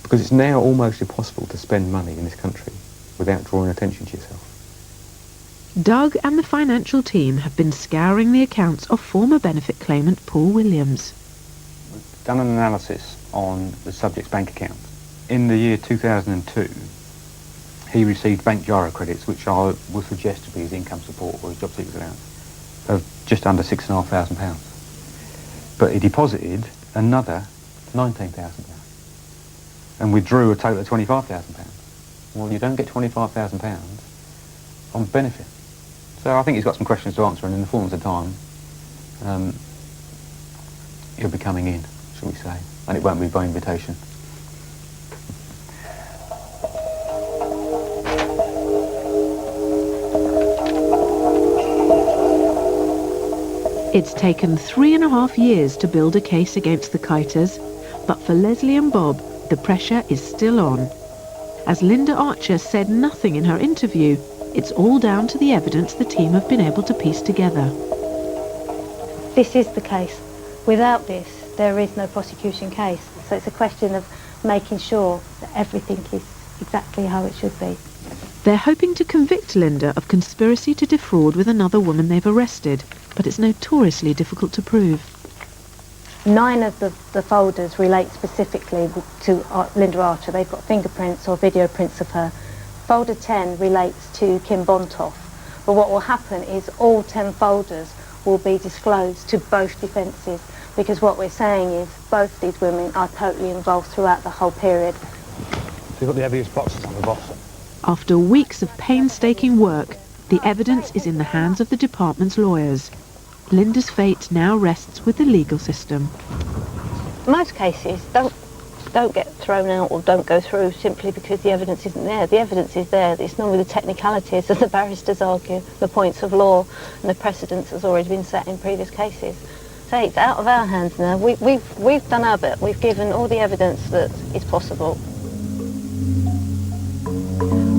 Because it's now almost impossible to spend money in this country without drawing attention to yourself. Doug and the financial team have been scouring the accounts of former benefit claimant Paul Williams. We've done an analysis on the subject's bank account. In the year 2002, he received bank gyro credits, which I would suggest to be his income support or his job seekers allowance, of just under £6,500. But he deposited another £19,000 and withdrew a total of £25,000. Well, you don't get £25,000 on benefit. So I think he's got some questions to answer, and in the fullness of time, he'll be coming in, shall we say, and it won't be by invitation. It's taken 3.5 years to build a case against the Kiters, but for Leslie and Bob, the pressure is still on. As Linda Archer said nothing in her interview, it's all down to the evidence the team have been able to piece together. This is the case. Without this, there is no prosecution case. So it's a question of making sure that everything is exactly how it should be. They're hoping to convict Linda of conspiracy to defraud with another woman they've arrested, but it's notoriously difficult to prove. 9 of the folders relate specifically to Linda Archer. They've got fingerprints or video prints of her. Folder 10 relates to Kim Bontoff, but what will happen is all 10 folders will be disclosed to both defences, because what we're saying is both these women are totally involved throughout the whole period. So you've got the evidence boxes on the bottom. After weeks of painstaking work, the evidence is in the hands of the department's lawyers. Linda's fate now rests with the legal system. Most cases don't get thrown out or don't go through simply because the evidence isn't there. The evidence is there. It's normally the technicalities, as the barristers argue, the points of law and the precedents that's already been set in previous cases. So it's out of our hands now. We've done our bit. We've given all the evidence that is possible.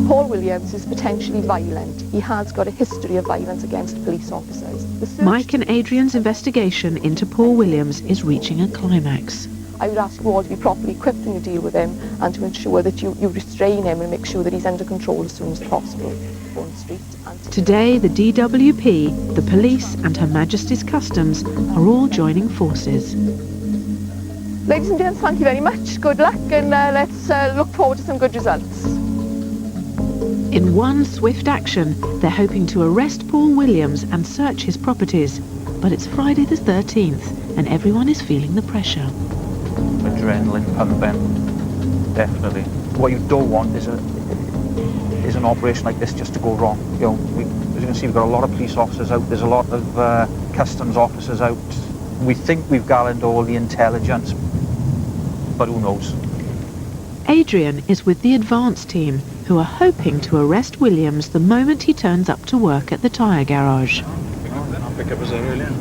Paul Williams is potentially violent. He has got a history of violence against police officers. Mike and Adrian's investigation into Paul Williams is reaching a climax. I would ask you all to be properly equipped when you deal with him, and to ensure that you restrain him and make sure that he's under control as soon as possible on the street. Today, the DWP, the police and Her Majesty's Customs are all joining forces. Ladies and gents, thank you very much. Good luck, and let's look forward to some good results. In one swift action, they're hoping to arrest Paul Williams and search his properties. But it's Friday the 13th and everyone is feeling the pressure. Adrenaline pumping, definitely. What you don't want is an operation like this just to go wrong. You know, as you can see, we've got a lot of police officers out. There's a lot of customs officers out. We think we've gathered all the intelligence, but who knows? Adrian is with the advance team, who are hoping to arrest Williams the moment he turns up to work at the tyre garage. I'll pick up as earlier.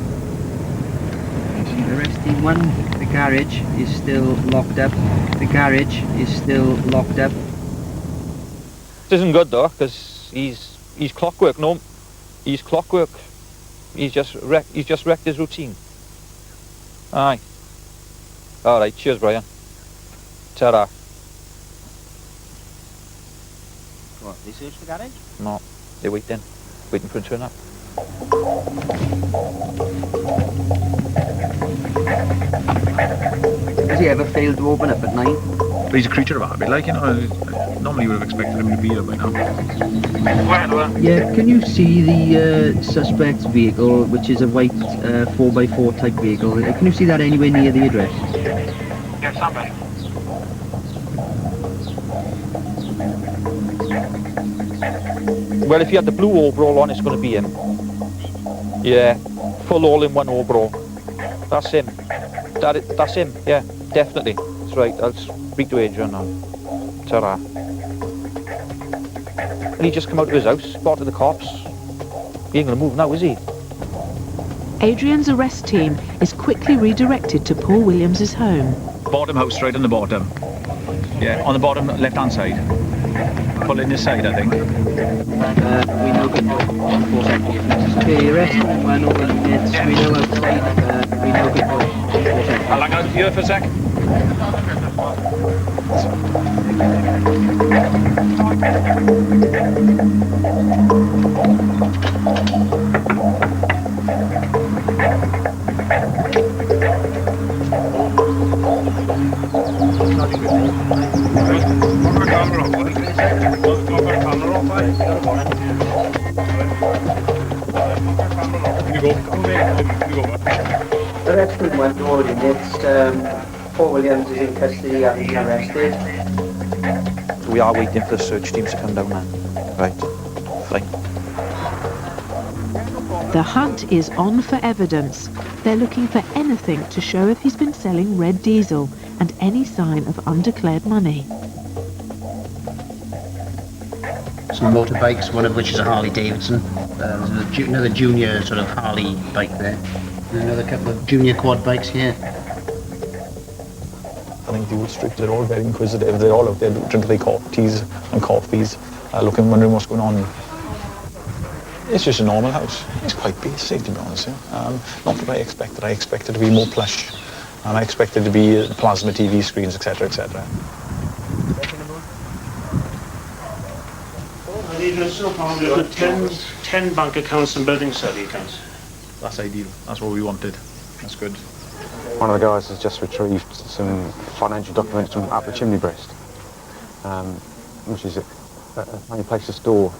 Arresting one. The garage is still locked up. The garage is still locked up. This isn't good though, because he's clockwork. No, he's clockwork. He's just wrecked his routine. Aye. All right. Cheers, Brian. Ta-ra. What, they searched the garage? No, they're waiting for him to turn up. Has he ever failed to open up at night? But he's a creature of habit, like, you know. Normally you would have expected him to be here by now. Yeah, can you see the suspect's vehicle, which is a white 4x4 type vehicle? Can you see that anywhere near the address? Yes, somebody. Well, if he had the blue overall on, it's going to be him. Yeah, full all-in-one overall. That's him. That's him, yeah, definitely. That's right, I'll speak to Adrian now. Ta-ra. And he just come out of his house, spotted the cops. He ain't going to move now, is he? Adrian's arrest team is quickly redirected to Paul Williams's home. Bottom house, right on the bottom. Yeah, on the bottom left-hand side. Pull in this side, I think. We know good. Okay, arresting one over the minutes. We know outside. We know good. I'll hang out here for a sec. Arrested one over the minutes. Paul Williams is in custody, having been arrested. We are waiting for the search team to come down now. Right, fine. The hunt is on for evidence. They're looking for anything to show if he's been selling red diesel and any sign of undeclared money. Some motorbikes, one of which is a Harley Davidson. There's another junior sort of Harley bike there. And another couple of junior quad bikes here. I think the Old Street, they're all very inquisitive. They're all out there drinking their teas and coffees, wondering what's going on. It's just a normal house. It's quite basic, to be honest. Not what I expected. I expected to be more plush, and I expected to be plasma TV screens, etc., etc. We've got 10 bank accounts and building survey accounts. That's ideal. That's what we wanted. That's good. One of the guys has just retrieved some financial documents from up the chimney breast, which is only place to store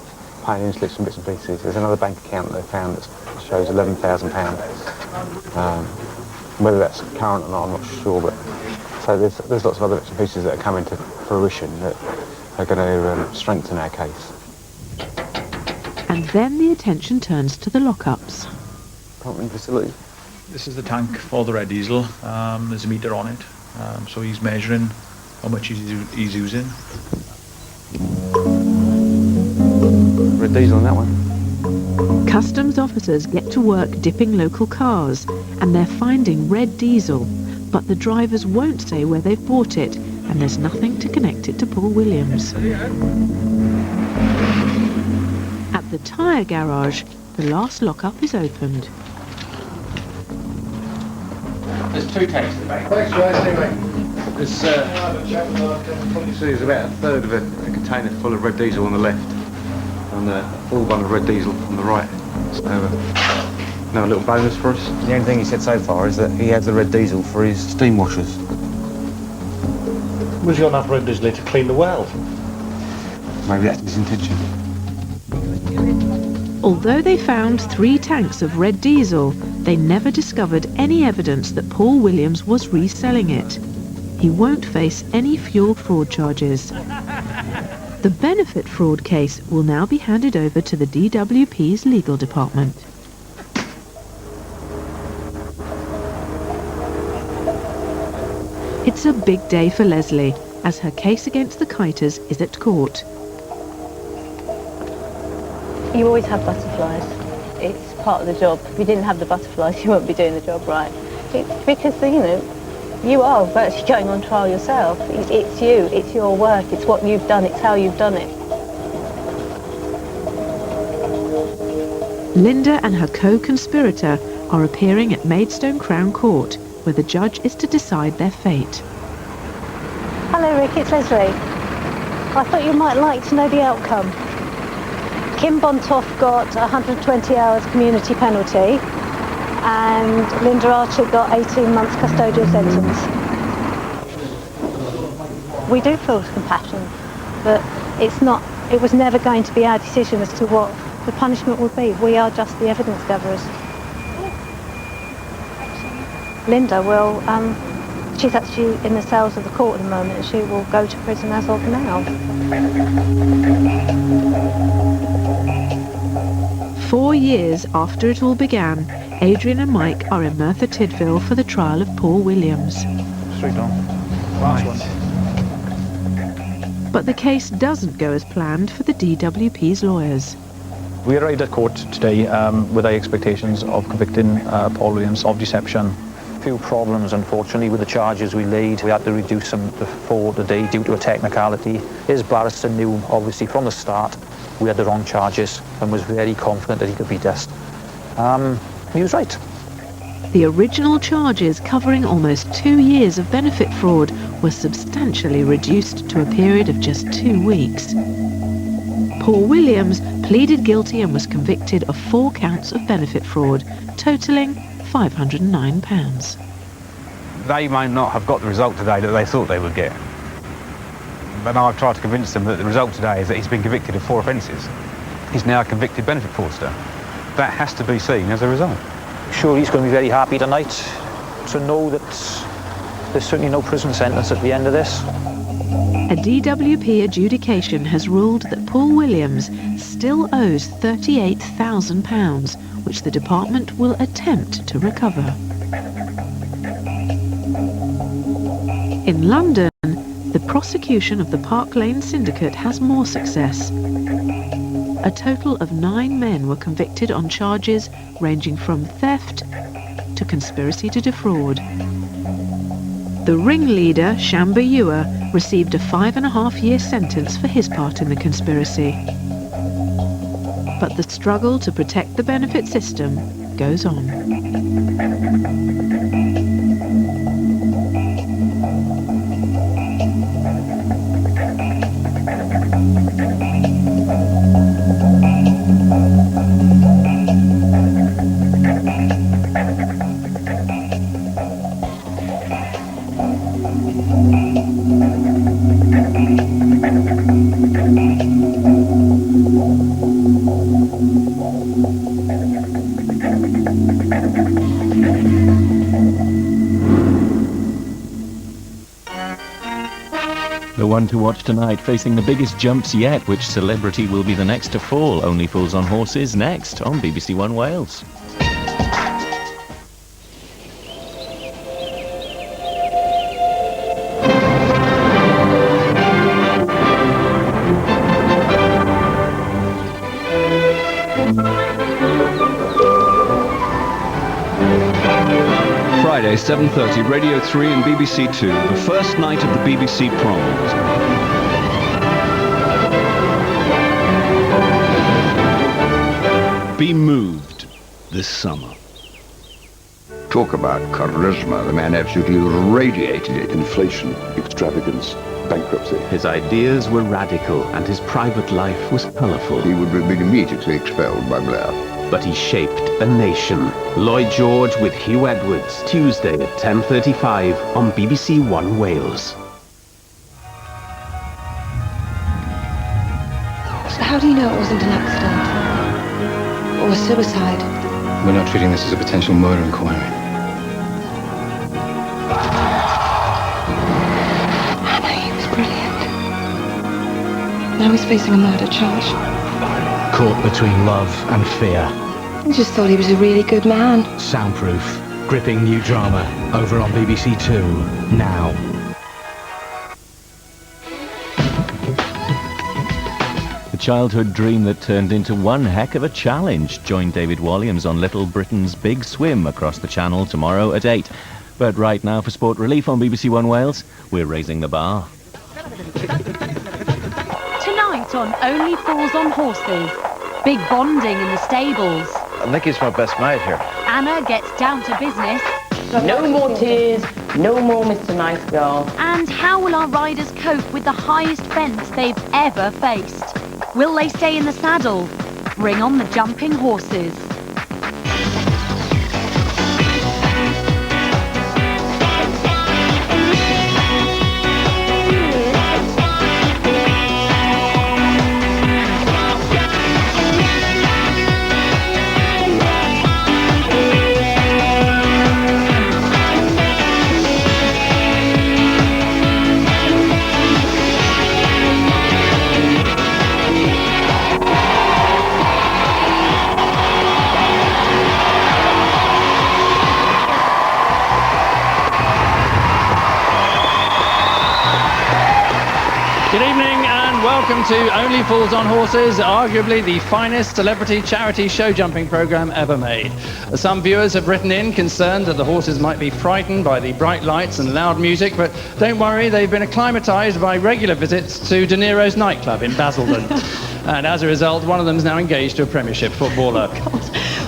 paying in slips and bits and pieces. There's another bank account that they found that shows £11,000. Whether that's current or not, I'm not sure, but so there's lots of other bits and pieces that are coming to fruition that are going to strengthen our case. And then the attention turns to the lockups. Pumping facility. This is the tank for the red diesel. There's a meter on it, so he's measuring how much he's using. Red diesel on that one. Customs officers get to work dipping local cars, and they're finding red diesel, but the drivers won't say where they've bought it, and there's nothing to connect it to Paul Williams. At the tyre garage, the last lockup is opened. There's 2 tanks in the back. Thanks, guys. Anyway, there's about a third of a container full of red diesel on the left, and a full one of red diesel on the right. So, now a little bonus for us. The only thing he said so far is that he has the red diesel for his steam washers. Was there enough red diesel to clean the well? Maybe that's his intention. Although they found 3 tanks of red diesel, they never discovered any evidence that Paul Williams was reselling it. He won't face any fuel fraud charges. The benefit fraud case will now be handed over to the DWP's legal department. It's a big day for Leslie, as her case against the Kiters is at court. You always have butterflies. It's part of the job. If you didn't have the butterflies, you wouldn't be doing the job right. It's because, you know, you are virtually going on trial yourself. It's you, it's your work, it's what you've done, it's how you've done it. Linda and her co-conspirator are appearing at Maidstone Crown Court, where the judge is to decide their fate. Hello Rick, it's Leslie. I thought you might like to know the outcome. Kim Bontoff got 120 hours community penalty and Linda Archer got 18 months custodial sentence. We do feel compassion, but it was never going to be our decision as to what the punishment would be. We are just the evidence gatherers. Linda will, she's actually in the cells of the court at the moment and she will go to prison as of now. 4 years after it all began, Adrian and Mike are in Merthyr Tydfil for the trial of Paul Williams. Straight on. Last one. But the case doesn't go as planned for the DWP's lawyers. We arrived at court today with high expectations of convicting Paul Williams of deception. Few problems, unfortunately, with the charges we laid. We had to reduce them to 4 today due to a technicality. His barrister knew, obviously, from the start we had the wrong charges and was very confident that he could beat us. He was right. The original charges, covering almost 2 years of benefit fraud, were substantially reduced to a period of just 2 weeks. Paul Williams pleaded guilty and was convicted of 4 counts of benefit fraud, totalling £509. They may not have got the result today that they thought they would get. But I've tried to convince them that the result today is that he's been convicted of 4 offences. He's now a convicted benefit fraudster. That has to be seen as a result. Sure, he's going to be very happy tonight to know that there's certainly no prison sentence at the end of this. A DWP adjudication has ruled that Paul Williams still owes £38,000, which the department will attempt to recover. In London, the prosecution of the Park Lane Syndicate has more success. A total of 9 men were convicted on charges ranging from theft to conspiracy to defraud. The ringleader, Shamba Ewer, received a 5.5-year sentence for his part in the conspiracy. But the struggle to protect the benefit system goes on. The one to watch tonight, facing the biggest jumps yet. Which celebrity will be the next to fall? Only Fools on Horses, next on BBC One Wales. Friday, 7:30, Radio 3 and BBC 2, the first night of the BBC Proms. Be moved this summer. Talk about charisma. The man absolutely radiated it. Inflation, extravagance, bankruptcy. His ideas were radical and his private life was colourful. He would have been immediately expelled by Blair. But he shaped a nation. Lloyd George with Hugh Edwards, Tuesday at 10:35 on BBC One Wales. So how do you know it wasn't an accident? Or a suicide? We're not treating this as a potential murder inquiry. Anna, he was brilliant. Now he's facing a murder charge. Caught between love and fear. I just thought he was a really good man. Soundproof. Gripping new drama. Over on BBC Two. Now. A childhood dream that turned into one heck of a challenge. Join David Walliams on Little Britain's Big Swim across the channel tomorrow at 8. But right now for Sport Relief on BBC One Wales, we're raising the bar. Tonight on Only Fools on Horses. Big bonding in the stables. Nicky's my best mate here. Anna gets down to business. No more tears, no more Mr. Nice Girl. And how will our riders cope with the highest fence they've ever faced? Will they stay in the saddle? Bring on the jumping horses. Welcome to Only Fools on Horses, arguably the finest celebrity charity show jumping programme ever made. Some viewers have written in concerned that the horses might be frightened by the bright lights and loud music, but don't worry, they've been acclimatised by regular visits to De Niro's nightclub in Basildon. And as a result, one of them's now engaged to a Premiership footballer.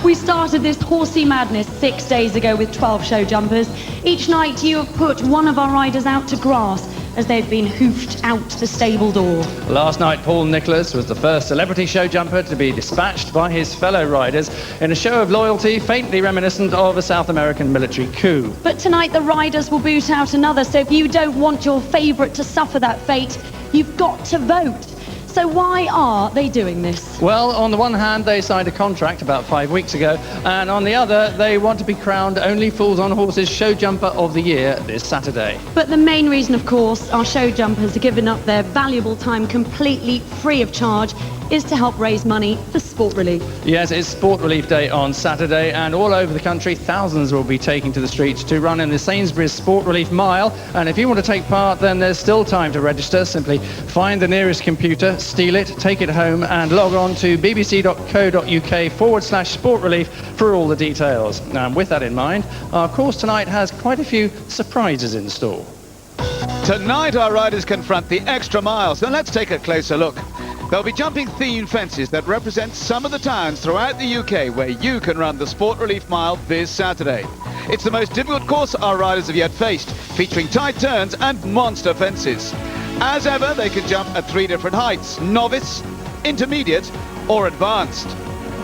We started this horsey madness 6 days ago with 12 show jumpers. Each night you have put one of our riders out to grass as they've been hoofed out the stable door. Last night, Paul Nicholas was the first celebrity show jumper to be dispatched by his fellow riders in a show of loyalty faintly reminiscent of a South American military coup. But tonight the riders will boot out another, so if you don't want your favourite to suffer that fate, you've got to vote. So why are they doing this? Well, on the one hand, they signed a contract about 5 weeks ago, and on the other, they want to be crowned Only Fools on Horses Show Jumper of the Year this Saturday. But the main reason, of course, our show jumpers are giving up their valuable time completely free of charge is to help raise money for Sport Relief. Yes, it's Sport Relief Day on Saturday, and all over the country, thousands will be taking to the streets to run in the Sainsbury's Sport Relief Mile. And if you want to take part, then there's still time to register. Simply find the nearest computer, steal it, take it home, and log on to bbc.co.uk/Sport Relief for all the details. And with that in mind, our course tonight has quite a few surprises in store. Tonight, our riders confront the extra mile, so let's take a closer look. They'll be jumping themed fences that represent some of the towns throughout the UK where you can run the Sport Relief Mile this Saturday. It's the most difficult course our riders have yet faced, featuring tight turns and monster fences. As ever, they can jump at 3 different heights: novice, intermediate or advanced.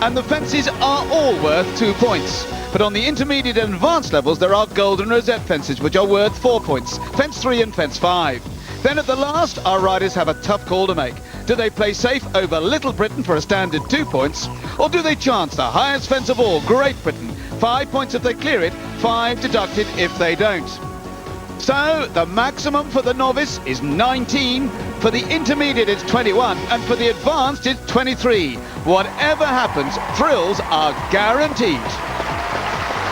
And the fences are all worth 2 points. But on the intermediate and advanced levels, there are golden rosette fences, which are worth 4 points, fence 3 and fence 5. Then at the last, our riders have a tough call to make. Do they play safe over Little Britain for a standard 2 points? Or do they chance the highest fence of all, Great Britain? 5 points if they clear it, 5 deducted if they don't. So, the maximum for the novice is 19, for the intermediate it's 21, and for the advanced it's 23. Whatever happens, thrills are guaranteed.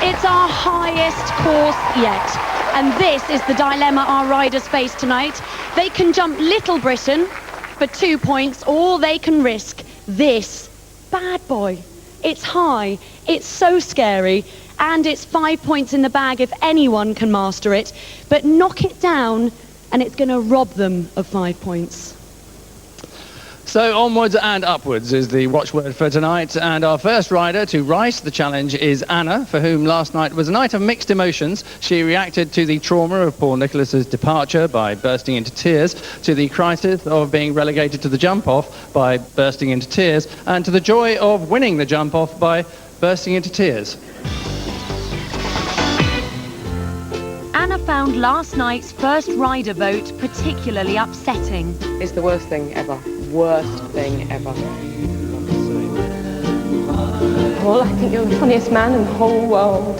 It's our highest course yet. And this is the dilemma our riders face tonight. They can jump Little Britain for 2 points, or they can risk this bad boy. It's high, it's so scary, and it's 5 points in the bag if anyone can master it. But knock it down, and it's going to rob them of 5 points. So onwards and upwards is the watchword for tonight, and our first rider to rise to the challenge is Anna, for whom last night was a night of mixed emotions. She reacted to the trauma of Paul Nicholas's departure by bursting into tears, to the crisis of being relegated to the jump-off by bursting into tears, and to the joy of winning the jump-off by bursting into tears. Anna found last night's first rider vote particularly upsetting. It's the worst thing ever. Worst thing ever. Paul. I think you're the funniest man in the whole world.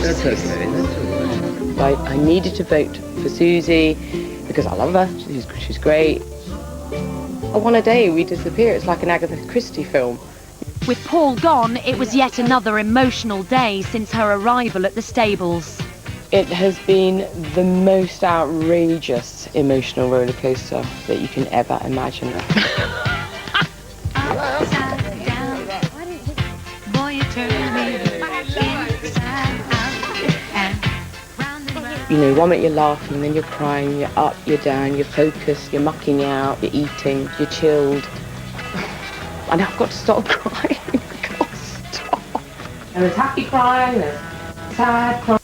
That's okay, that's all right. I needed to vote for Susie because I love her. She's great. On a day we disappear. It's like an Agatha Christie film. With Paul gone, it was yet another emotional day since her arrival at the stables. It has been the most outrageous emotional roller coaster that you can ever imagine. You know, one minute you're laughing, then you're crying, you're up, you're down, you're focused, you're mucking out, you're eating, you're chilled. And I've got to stop crying. I've got to stop. And there's happy crying, there's sad crying.